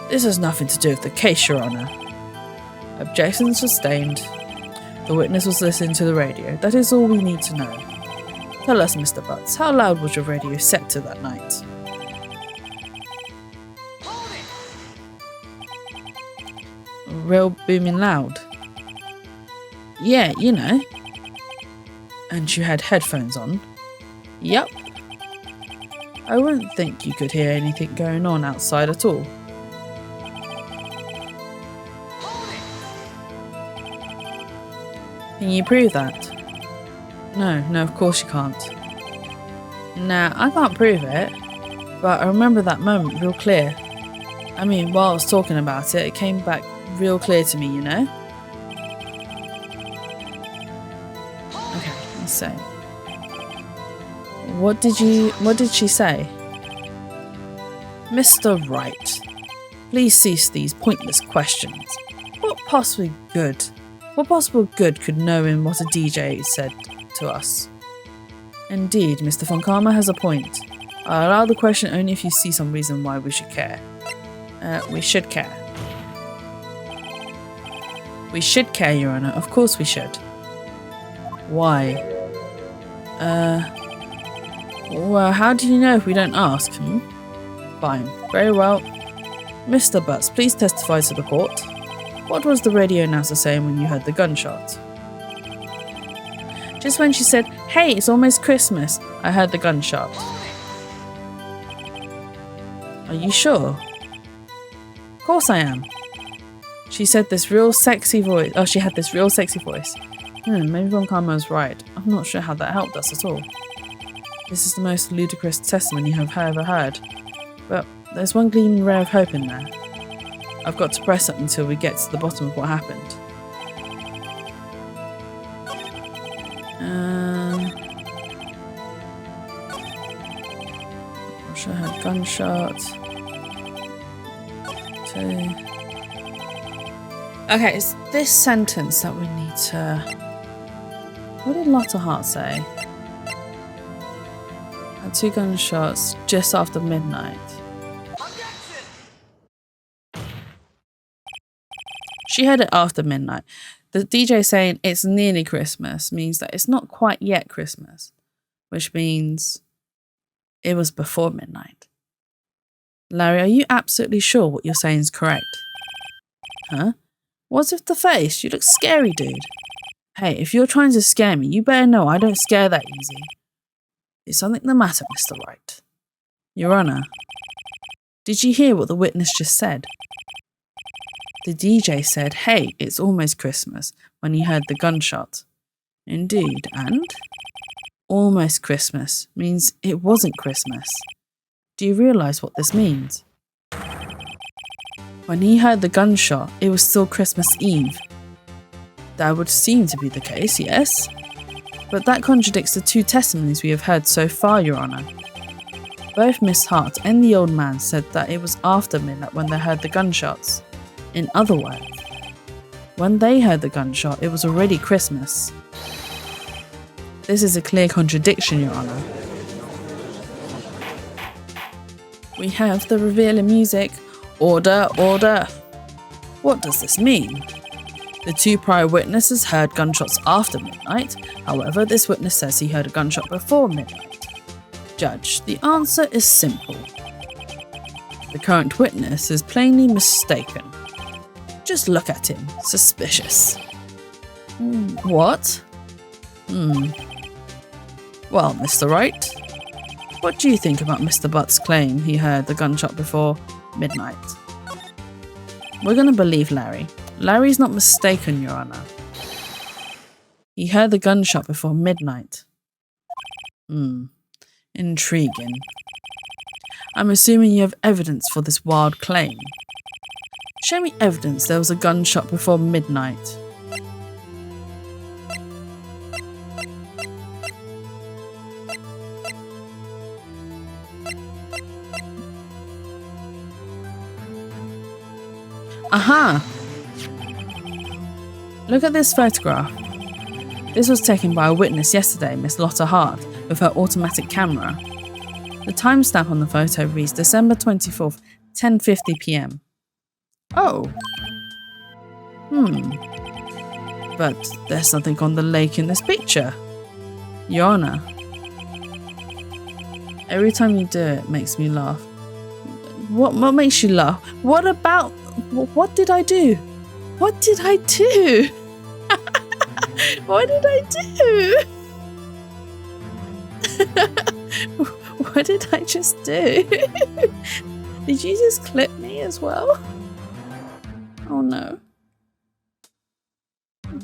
This has nothing to do with the case, Your Honour. Objection sustained. The witness was listening to the radio. That is all we need to know. Tell us, Mr. Butts, how loud was your radio set to that night? Real booming loud? Yeah, you know. And you had headphones on? Yep. I wouldn't think you could hear anything going on outside at all. Can you prove that? No, of course you can't. Nah, I can't prove it, but I remember that moment real clear. I mean, while I was talking about it, it came back real clear to me, you know? Okay, let's see. What did she say? Mr. Wright, please cease these pointless questions. What possible good could knowing what a DJ said to us? Indeed, Mr. Von Karma has a point. I'll allow the question only if you see some reason why we should care. We should care. We should care, Your Honor. Of course we should. Why? Well, how do you know if we don't ask? Fine. Very well. Mr. Butts, please testify to the court. What was the radio announcer saying when you heard the gunshot? Just when she said, "Hey, it's almost Christmas," I heard the gunshot. Are you sure? Of course I am. She said this real sexy voice. Oh, she had this real sexy voice. Maybe Von Karma was right. I'm not sure how that helped us at all. This is the most ludicrous testimony you have ever heard. But there's one gleaming ray of hope in there. I've got to press it until we get to the bottom of what happened. I'm sure I heard gunshots. Okay, it's this sentence that we need to... What did Lotta Hart say? Had 2 gunshots just after midnight. She heard it after midnight. The DJ saying it's nearly Christmas means that it's not quite yet Christmas, which means it was before midnight. Larry, are you absolutely sure what you're saying is correct? Huh? What's with the face? You look scary, dude. Hey, if you're trying to scare me, you better know I don't scare that easy. Is something the matter, Mr. Wright? Your Honor, did you hear what the witness just said? The DJ said, "Hey, it's almost Christmas," when he heard the gunshot. Indeed, and? Almost Christmas means it wasn't Christmas. Do you realise what this means? When he heard the gunshot, it was still Christmas Eve. That would seem to be the case, yes? But that contradicts the 2 testimonies we have heard so far, Your Honour. Both Miss Hart and the old man said that it was after midnight when they heard the gunshots. In other words, when they heard the gunshot, it was already Christmas. This is a clear contradiction, Your Honour. We have the revealing music. Order, order. What does this mean? The 2 prior witnesses heard gunshots after midnight. However, this witness says he heard a gunshot before midnight. Judge, the answer is simple. The current witness is plainly mistaken. Just look at him. Suspicious. What? Well, Mr. Wright, what do you think about Mr. Butt's claim he heard the gunshot before midnight? We're going to believe Larry. Larry's not mistaken, Your Honour. He heard the gunshot before midnight. Intriguing. I'm assuming you have evidence for this wild claim. Show me evidence there was a gunshot before midnight. Aha! Look at this photograph. This was taken by a witness yesterday, Miss Lotta Hart, with her automatic camera. The timestamp on the photo reads December 24th, 10:50 p.m. Oh. But there's something on the lake in this picture. Your Honour. Every time you do it, it makes me laugh. What makes you laugh? What about... What did I do? What did I do? What did I do? What did I just do? Did you just clip me as well? Oh no.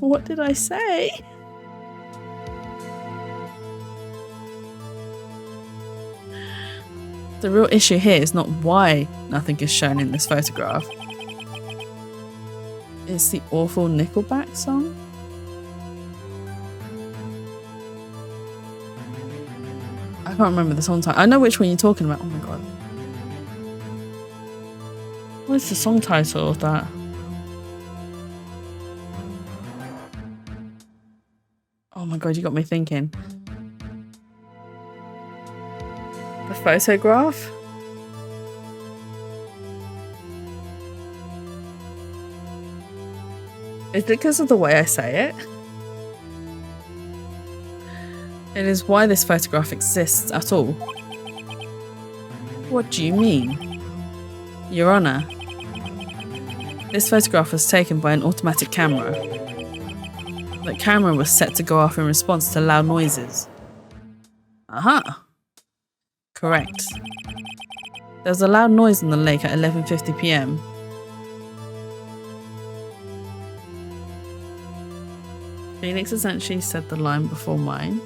What did I say? The real issue here is not why nothing is shown in this photograph. It's the awful Nickelback song. I can't remember the song title. I know which one you're talking about. Oh my god. What's the song title of that? Oh my god, you got me thinking. The photograph? Is it because of the way I say it? It is why this photograph exists at all. What do you mean? Your Honour, this photograph was taken by an automatic camera. The camera was set to go off in response to loud noises. Aha! Correct. There was a loud noise in the lake at 11:50 PM. Phoenix essentially said the line before mine.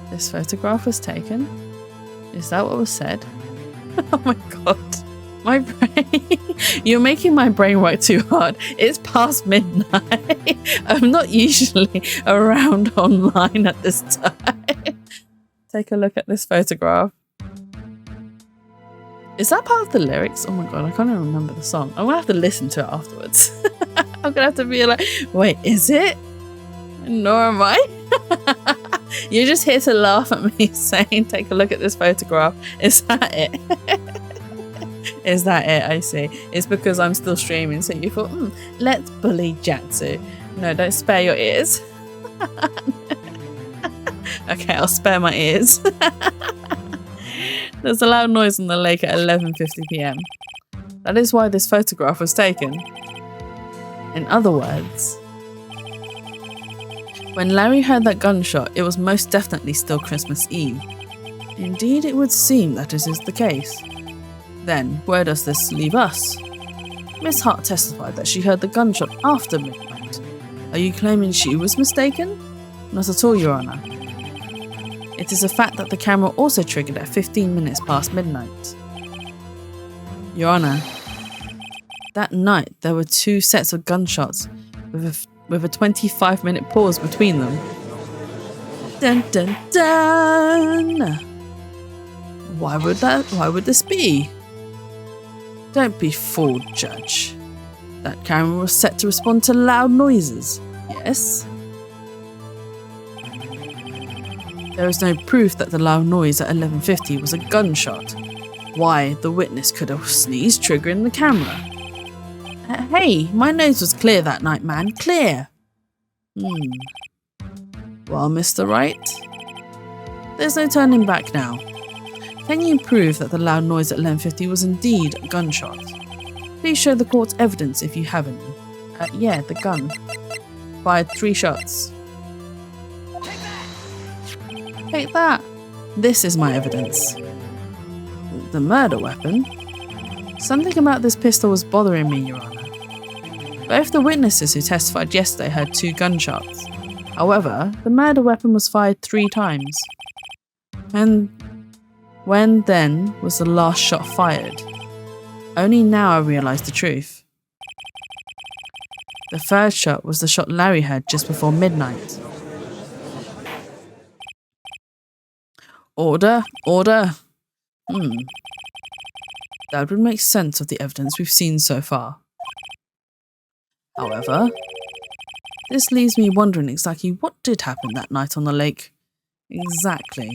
This photograph was taken? Is that what was said? Oh my god. My brain. You're making my brain work too hard. It's past midnight. I'm not usually around online at this time. Take a look at this photograph. Is that part of the lyrics? Oh my god, I can't even remember the song. I'm gonna have to listen to it afterwards. I'm gonna have to be like, wait, is it? Nor am I. You're just here to laugh at me saying, take a look at this photograph. Is that it? Is that it? I see. It's because I'm still streaming, so you thought, let's bully Jatsu. No, don't spare your ears. Okay, I'll spare my ears. There's a loud noise on the lake at 11:50 PM. That is why this photograph was taken. In other words, when Larry heard that gunshot, it was most definitely still Christmas Eve. Indeed, it would seem that it is the case. Then, where does this leave us? Miss Hart testified that she heard the gunshot after midnight. Are you claiming she was mistaken? Not at all, Your Honour. It is a fact that the camera also triggered at 15 minutes past midnight. Your Honour, that night there were 2 sets of gunshots with a 25-minute pause between them. Dun dun dun! Why would this be? Don't be fooled, Judge. That camera was set to respond to loud noises, yes? There is no proof that the loud noise at 11:50 was a gunshot. Why, the witness could have sneezed, triggering the camera. Hey, my nose was clear that night, man. Clear. Well, Mr. Wright, there's no turning back now. Can you prove that the loud noise at 11:50 was indeed a gunshot? Please show the court evidence if you have any. Yeah, the gun. Fired 3 shots. Take that. This is my evidence. The murder weapon? Something about this pistol was bothering me, Your Honour. Both the witnesses who testified yesterday heard 2 gunshots. However, the murder weapon was fired 3 times. And when then was the last shot fired? Only now I realise the truth. The 3rd shot was the shot Larry heard just before midnight. Order, order. That would make sense of the evidence we've seen so far. However, this leaves me wondering exactly what did happen that night on the lake. Exactly.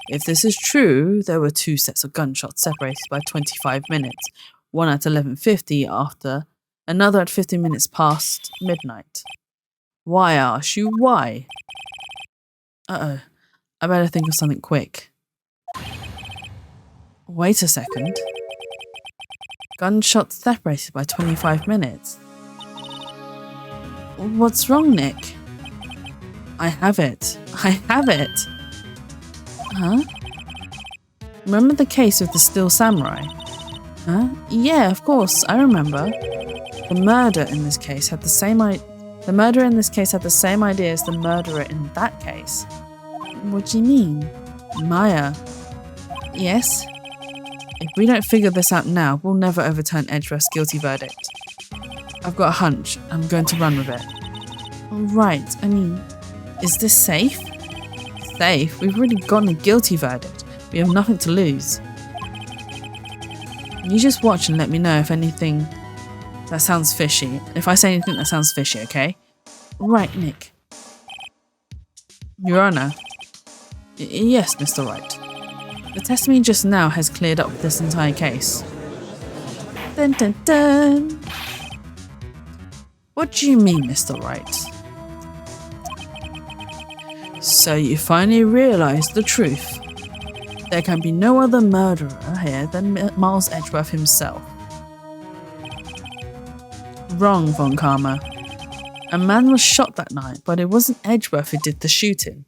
If this is true, there were 2 sets of gunshots separated by 25 minutes, one at 11:50 after, another at 50 minutes past midnight. Why, I ask you, why? Uh-oh, I better think of something quick. Wait a second. Gunshots separated by 25 minutes. What's wrong, Nick? I have it. I have it. Huh? Remember the case of the Steel Samurai? Huh? Yeah, of course, I remember. The murderer in this case had the same idea as the murderer in that case. What do you mean? Maya. Yes? If we don't figure this out now, we'll never overturn Edgeworth's guilty verdict. I've got a hunch. I'm going to run with it. Right, I mean, is this safe? Safe? We've already gotten a guilty verdict. We have nothing to lose. You just watch and let me know if anything that sounds fishy. If I say anything that sounds fishy, okay? Right, Nick. Your Honor. Yes, Mr. Wright. The testimony just now has cleared up this entire case. Dun dun dun! What do you mean, Mr. Wright? So you finally realised the truth. There can be no other murderer here than Miles Edgeworth himself. Wrong, Von Karma. A man was shot that night, but it wasn't Edgeworth who did the shooting.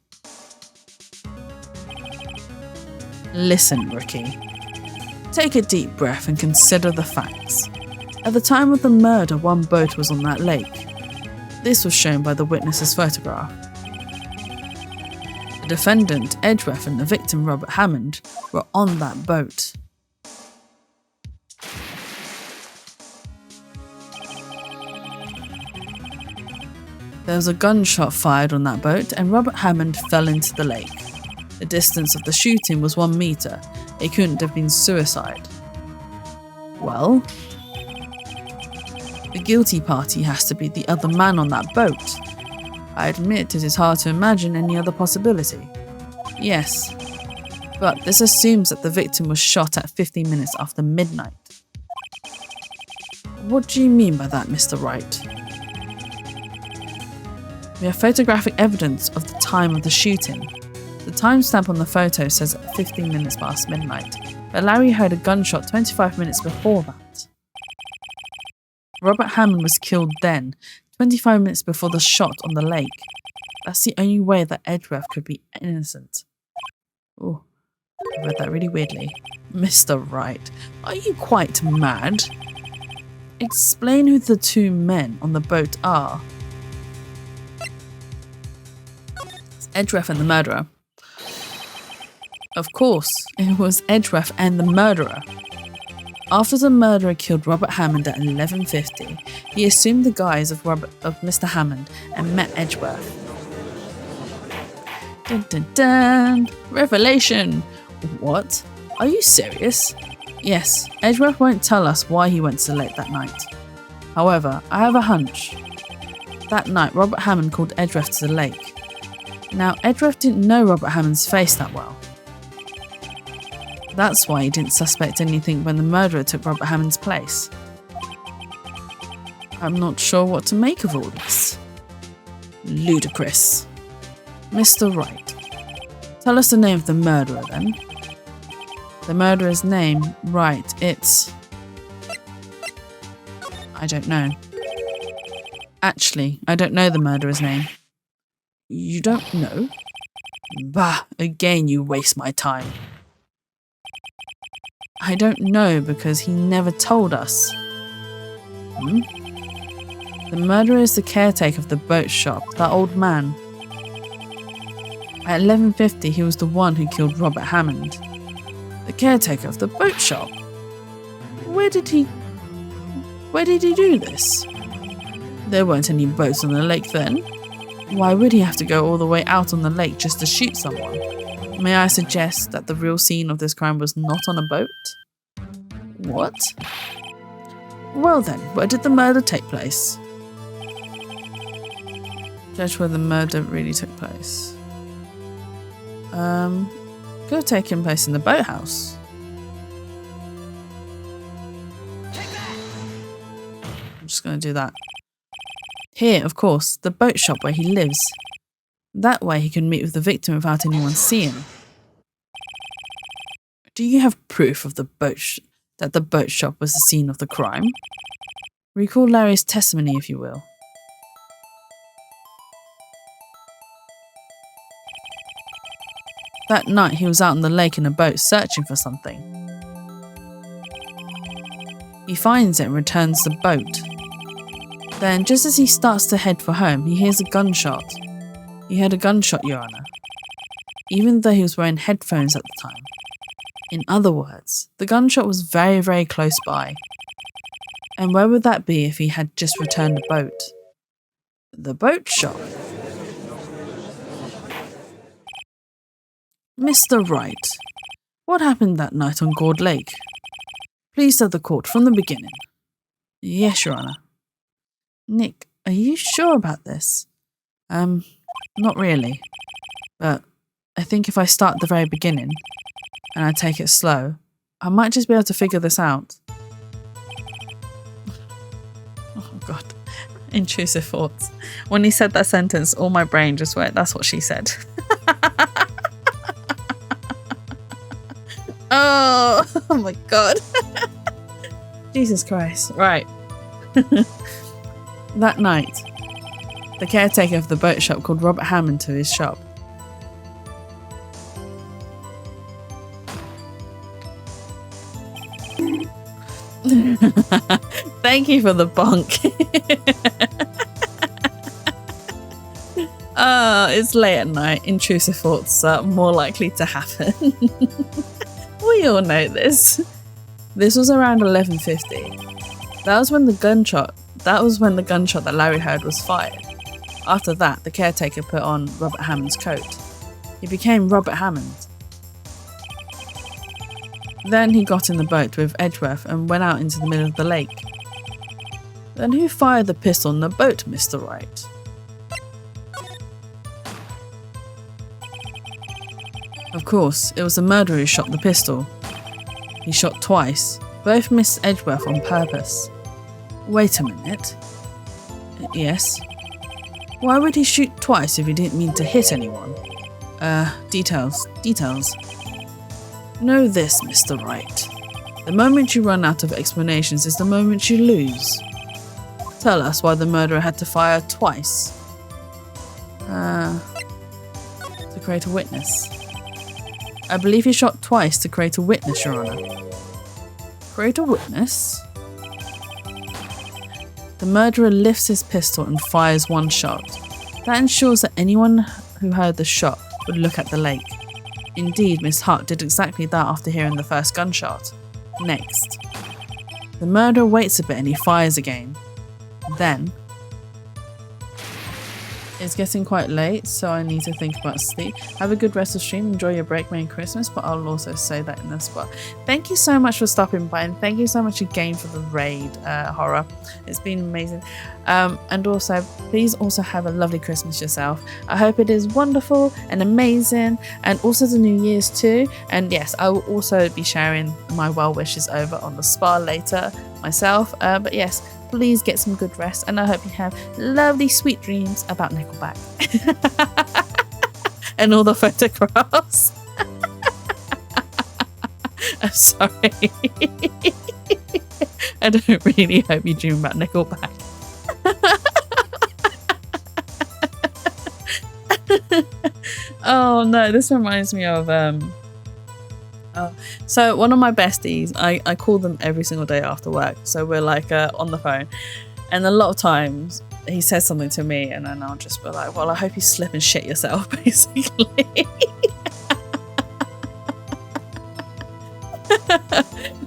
Listen, rookie. Take a deep breath and consider the facts. At the time of the murder, one boat was on that lake. This was shown by the witness's photograph. The defendant, Edgeworth, and the victim, Robert Hammond, were on that boat. There was a gunshot fired on that boat and Robert Hammond fell into the lake. The distance of the shooting was 1 meter. It couldn't have been suicide. Well, the guilty party has to be the other man on that boat. I admit it is hard to imagine any other possibility. Yes, but this assumes that the victim was shot at 15 minutes after midnight. What do you mean by that, Mr. Wright? We have photographic evidence of the time of the shooting. The timestamp on the photo says 15 minutes past midnight, but Larry heard a gunshot 25 minutes before that. Robert Hammond was killed then, 25 minutes before the shot on the lake. That's the only way that Edgeworth could be innocent. Oh, I read that really weirdly. Mr. Wright, are you quite mad? Explain who the two men on the boat are. It's Edgeworth and the murderer. Of course, it was Edgeworth and the murderer. After the murderer killed Robert Hammond at 11:50, he assumed the guise of Mr. Hammond and met Edgeworth. Dun dun dun! Revelation! What? Are you serious? Yes, Edgeworth won't tell us why he went so late that night. However, I have a hunch. That night, Robert Hammond called Edgeworth to the lake. Now, Edgeworth didn't know Robert Hammond's face that well. That's why he didn't suspect anything when the murderer took Robert Hammond's place. I'm not sure what to make of all this. Ludicrous. Mr. Wright, tell us the name of the murderer then. The murderer's name, right, it's... I don't know. Actually, I don't know the murderer's name. You don't know? Bah, again you waste my time. I don't know because he never told us. The murderer is the caretaker of the boat shop, that old man. At 11:50 he was the one who killed Robert Hammond. The caretaker of the boat shop? Where did he do this? There weren't any boats on the lake then. Why would he have to go all the way out on the lake just to shoot someone? May I suggest that the real scene of this crime was not on a boat? What? Well then, where did the murder take place? Judge where the murder really took place. Could have taken place in the boathouse. I'm just going to do that. Here, of course, the boat shop where he lives. That way he can meet with the victim without anyone seeing. Do you have proof of that the boat shop was the scene of the crime? Recall Larry's testimony, if you will. That night he was out on the lake in a boat searching for something. He finds it and returns the boat. Then, just as he starts to head for home, he hears a gunshot. He heard a gunshot, Your Honor, even though he was wearing headphones at the time. In other words, the gunshot was very, very close by. And where would that be if he had just returned a boat? The boat shop. Mr. Wright, what happened that night on Gourd Lake? Please tell the court from the beginning. Yes, Your Honor. Nick, are you sure about this? Not really. But I think if I start at the very beginning and I take it slow, I might just be able to figure this out. Oh God. Intrusive thoughts. When he said that sentence, all my brain just went, that's what she said. Oh my God. Jesus Christ. Right. That night, the caretaker of the boat shop called Robert Hammond to his shop. Thank you for the bonk. It's late at night. Intrusive thoughts are more likely to happen. We all know this. This was around 11:50. That was when the gunshot that Larry heard was fired. After that, the caretaker put on Robert Hammond's coat. He became Robert Hammond. Then he got in the boat with Edgeworth and went out into the middle of the lake. Then who fired the pistol in the boat, Mr. Wright? Of course, it was the murderer who shot the pistol. He shot twice. Both missed Edgeworth on purpose. Wait a minute. Yes? Why would he shoot twice if he didn't mean to hit anyone? Details. Know this, Mr. Wright. The moment you run out of explanations is the moment you lose. Tell us why the murderer had to fire twice. To create a witness. I believe he shot twice to create a witness, Your Honor. Create a witness? The murderer lifts his pistol and fires one shot. That ensures that anyone who heard the shot would look at the lake. Indeed, Miss Hart did exactly that after hearing the first gunshot. Next, the murderer waits a bit and he fires again. Then, it's getting quite late, so I need to think about sleep. Have a good rest of the stream. Enjoy your break. Merry Christmas. But I'll also say that in the spot. Thank you so much for stopping by, and thank you so much again for the raid, Horror. It's been amazing. And also, please also have a lovely Christmas yourself. I hope it is wonderful and amazing, and also the New Year's too. And yes, I will also be sharing my well wishes over on the spa later myself. But yes, please get some good rest, and I hope you have lovely sweet dreams about Nickelback and all the photographs. I'm sorry. I don't really hope you dream about Nickelback. Oh no, this reminds me of so one of my besties, I call them every single day after work, so we're like on the phone, and a lot of times he says something to me and then I'll just be like, well, I hope you slip and shit yourself, basically.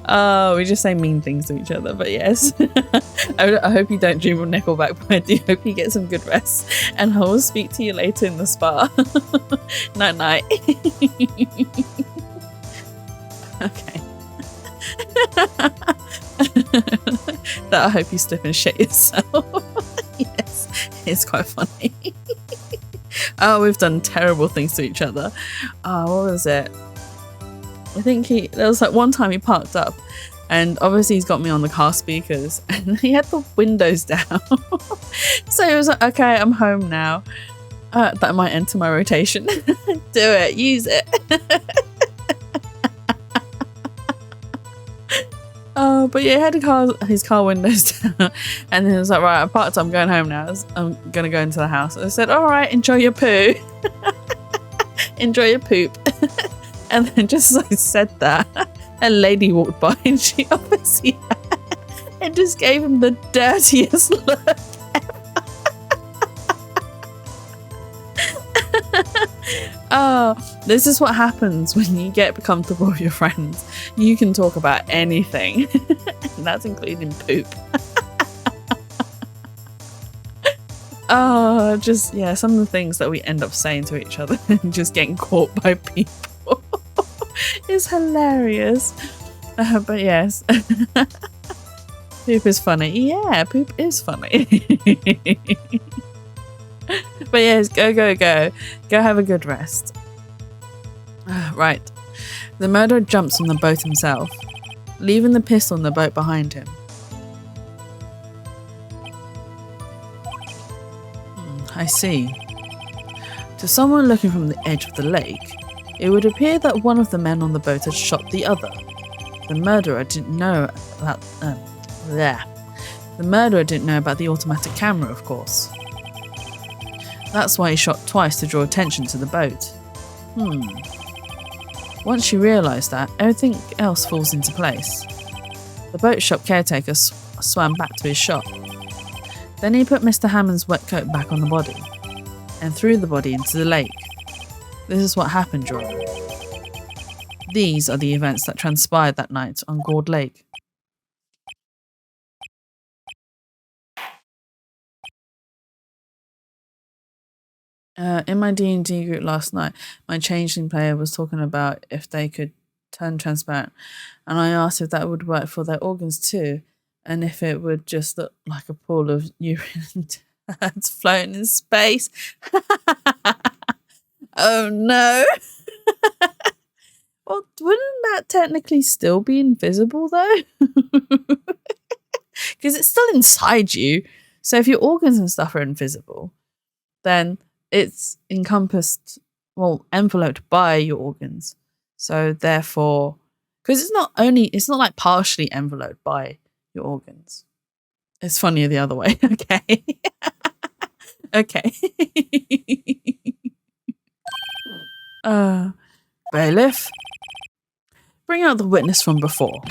Oh, we just say mean things to each other, but yes. I hope you don't dream of Nickelback, but I do hope you get some good rest, and I will speak to you later in the spa. Night night. Okay. That I hope you slip and shit yourself. Yes, it's quite funny. Oh, we've done terrible things to each other. Oh, what was it? I think there was like one time he parked up, and obviously he's got me on the car speakers, and he had the windows down. So he was like, okay, I'm home now. That might enter my rotation. Do it, use it. But yeah, he had his car windows down, and then he was like, right, I parked up, I'm going home now. I'm gonna go into the house. I said, all right, enjoy your poo. Enjoy your poop. And then just as I said that, a lady walked by, and she obviously It just gave him the dirtiest look. Oh, this is what happens when you get comfortable with your friends. You can talk about anything. And that's including poop. Oh, just, yeah, some of the things that we end up saying to each other and just getting caught by people is hilarious. But yes, poop is funny. Yeah, poop is funny. But yes, go. Go have a good rest. Right. The murderer jumps on the boat himself, leaving the pistol in the boat behind him. I see. To someone looking from the edge of the lake, it would appear that one of the men on the boat had shot the other. The murderer didn't know about The murderer didn't know about the automatic camera, of course. That's why he shot twice to draw attention to the boat. Once she realised that, everything else falls into place. The boat shop caretaker swam back to his shop. Then he put Mr. Hammond's wet coat back on the body, and threw the body into the lake. This is what happened, Jordan. These are the events that transpired that night on Gourd Lake. In my D&D group last night, my changeling player was talking about if they could turn transparent, and I asked if that would work for their organs too, and if it would just look like a pool of urine and turds floating in space. Oh no. Well, wouldn't that technically still be invisible though? Because it's still inside you. So if your organs and stuff are invisible, then it's encompassed, well, enveloped by your organs. So therefore, because it's not like partially enveloped by your organs. It's funnier the other way. Okay. Okay. Bailiff, bring out the witness from before.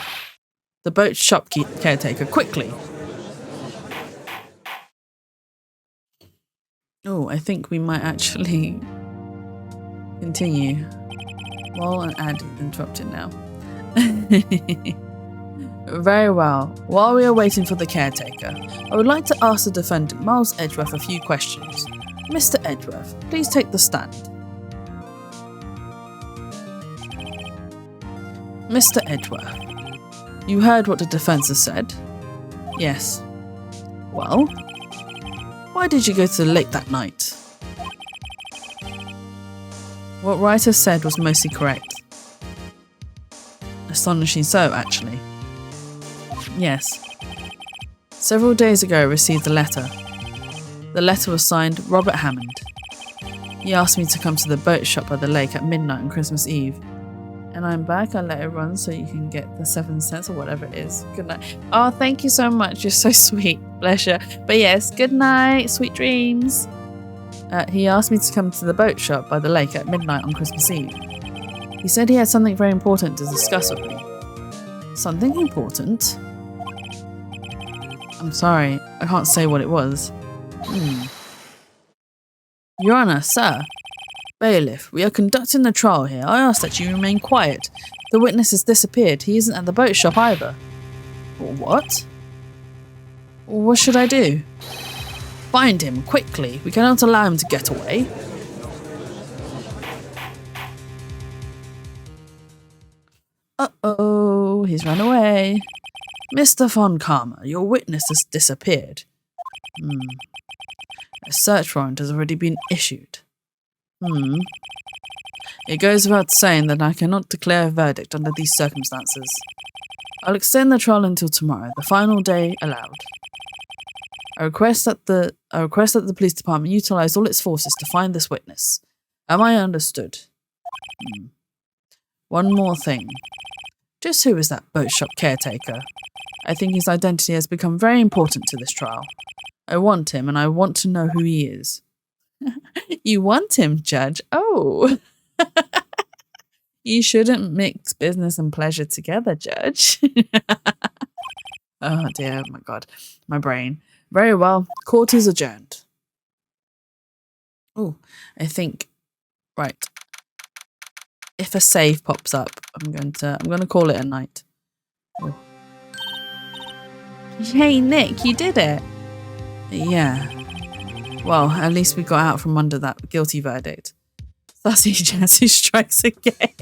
The boat shop caretaker, quickly. Oh, I think we might actually continue. Well, an ad interrupted now. Very well. While we are waiting for the caretaker, I would like to ask the defendant, Miles Edgeworth, a few questions. Mr. Edgeworth, please take the stand. Mr. Edgeworth, you heard what the defence has said? Yes. Well, why did you go to the lake that night? What Wright has said was mostly correct. Astonishing so, actually. Yes. Several days ago I received a letter. The letter was signed Robert Hammond. He asked me to come to the boat shop by the lake at midnight on Christmas Eve. And I'm back. I let it run so you can get the 7 cents or whatever it is. Good night. Oh, thank you so much. You're so sweet. Bless you. But yes, good night. Sweet dreams. He asked me to come to the boat shop by the lake at midnight on Christmas Eve. He said he had something very important to discuss with me. Something important? I'm sorry. I can't say what it was. Your Honour, sir. Bailiff, we are conducting the trial here. I ask that you remain quiet. The witness has disappeared. He isn't at the boat shop either. What? What should I do? Find him, quickly. We cannot allow him to get away. Uh-oh, he's run away. Mr. Von Karma, your witness has disappeared. A search warrant has already been issued. It goes without saying that I cannot declare a verdict under these circumstances. I'll extend the trial until tomorrow, the final day allowed. I request that the police department utilise all its forces to find this witness. Am I understood? One more thing. Just who is that boat shop caretaker? I think his identity has become very important to this trial. I want him, and I want to know who he is. You want him, Judge? Oh. You shouldn't mix business and pleasure together, Judge. Oh dear, oh my god. My brain. Very well. Court is adjourned. Oh, I think, right. If a save pops up, I'm gonna call it a night. Oh. Yay, Nick, you did it. Yeah. Well, at least we got out from under that guilty verdict. Sassy Jazzy strikes again.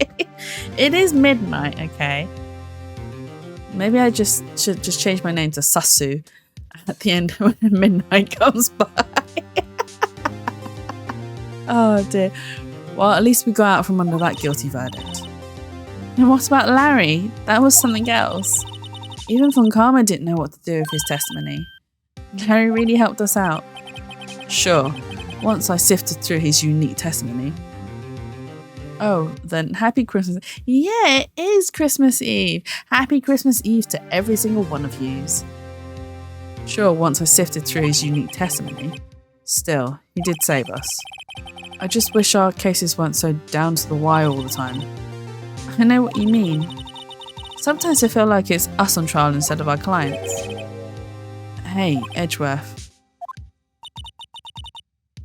It is midnight, okay? Maybe I should just change my name to Sasu at the end when midnight comes by. Oh dear. Well, at least we got out from under that guilty verdict. And what about Larry? That was something else. Even Von Karma didn't know what to do with his testimony. Larry really helped us out. Sure, once I sifted through his unique testimony. Oh, then happy Christmas. Yeah, it is Christmas Eve. Happy Christmas Eve to every single one of yous. Sure, once I sifted through his unique testimony. Still, he did save us. I just wish our cases weren't so down to the wire all the time. I know what you mean. Sometimes I feel like it's us on trial instead of our clients. Hey, Edgeworth.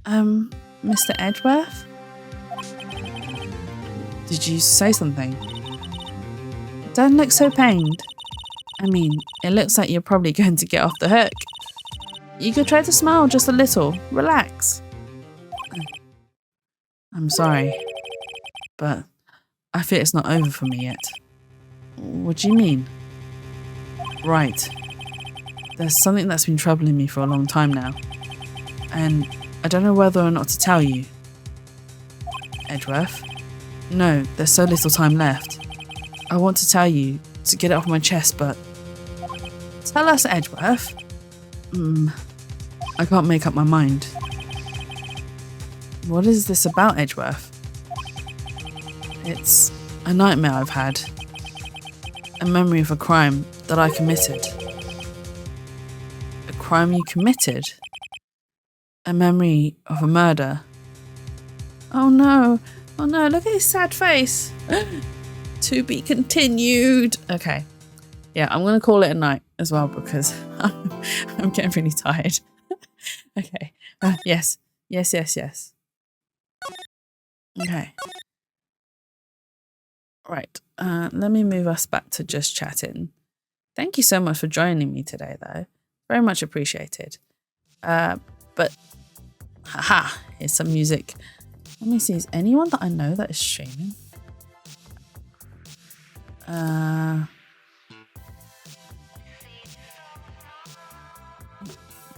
Mr. Edgeworth? Did you say something? Don't look so pained. I mean, it looks like you're probably going to get off the hook. You could try to smile just a little. Relax. I'm sorry, but I fear it's not over for me yet. What do you mean? Right. There's something that's been troubling me for a long time now, and I don't know whether or not to tell you. Edgeworth? No, there's so little time left. I want to tell you, to get it off my chest, but... Tell us, Edgeworth. I can't make up my mind. What is this about, Edgeworth? It's a nightmare I've had. A memory of a crime that I committed. A crime you committed? A memory of a murder. Oh no, look at his sad face. To be continued. Okay. Yeah, I'm going to call it a night as well because I'm getting really tired. Okay. Yes. Okay. Right. Let me move us back to just chatting. Thank you so much for joining me today, though. Very much appreciated. But, haha, here's some music. Let me see, is anyone that I know that is streaming?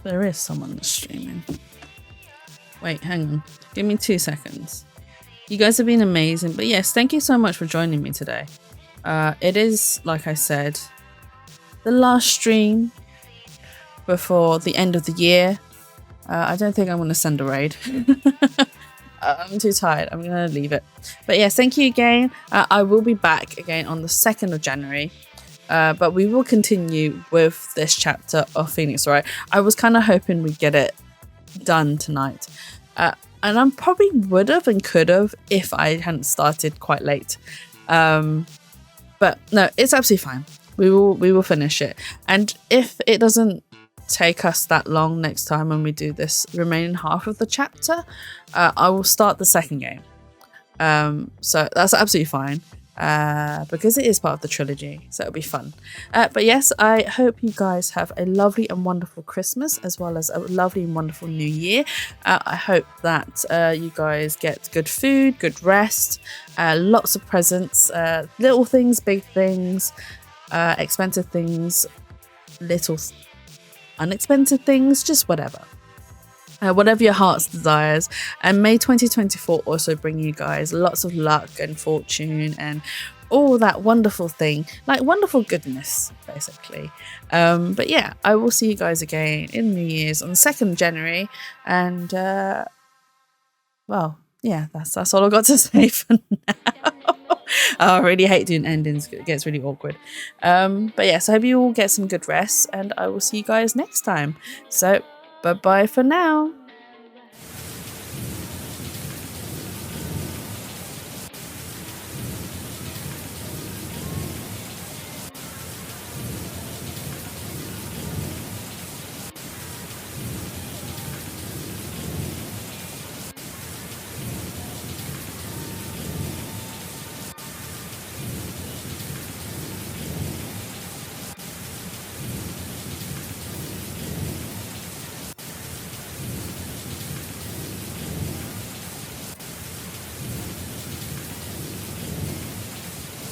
There is someone that's streaming. Wait, hang on. Give me 2 seconds. You guys have been amazing. But yes, thank you so much for joining me today. It is, like I said, the last stream before the end of the year. I don't think I'm going to send a raid. I'm too tired. I'm going to leave it. But yes, thank you again. I will be back again on the 2nd of January. But we will continue with this chapter of Phoenix Wright. I was kind of hoping we'd get it done tonight. And I probably would have and could have if I hadn't started quite late. But no, it's absolutely fine. We will finish it. And if it doesn't take us that long next time when we do this remaining half of the chapter, I will start the second game. So that's absolutely fine. Because it is part of the trilogy, so it'll be fun. But yes, I hope you guys have a lovely and wonderful Christmas as well as a lovely and wonderful New Year. I hope that you guys get good food, good rest, lots of presents, little things, big things, expensive things, little unexpensive things, just whatever. Whatever your heart's desires. And may 2024 also bring you guys lots of luck and fortune and all that wonderful thing, like wonderful goodness, basically. But yeah, I will see you guys again in New Year's on the 2nd of January. And well, yeah, that's all I've got to say for now. I really hate doing endings. It gets really awkward. But yes, I hope you all get some good rest and I will see you guys next time. So bye-bye for now.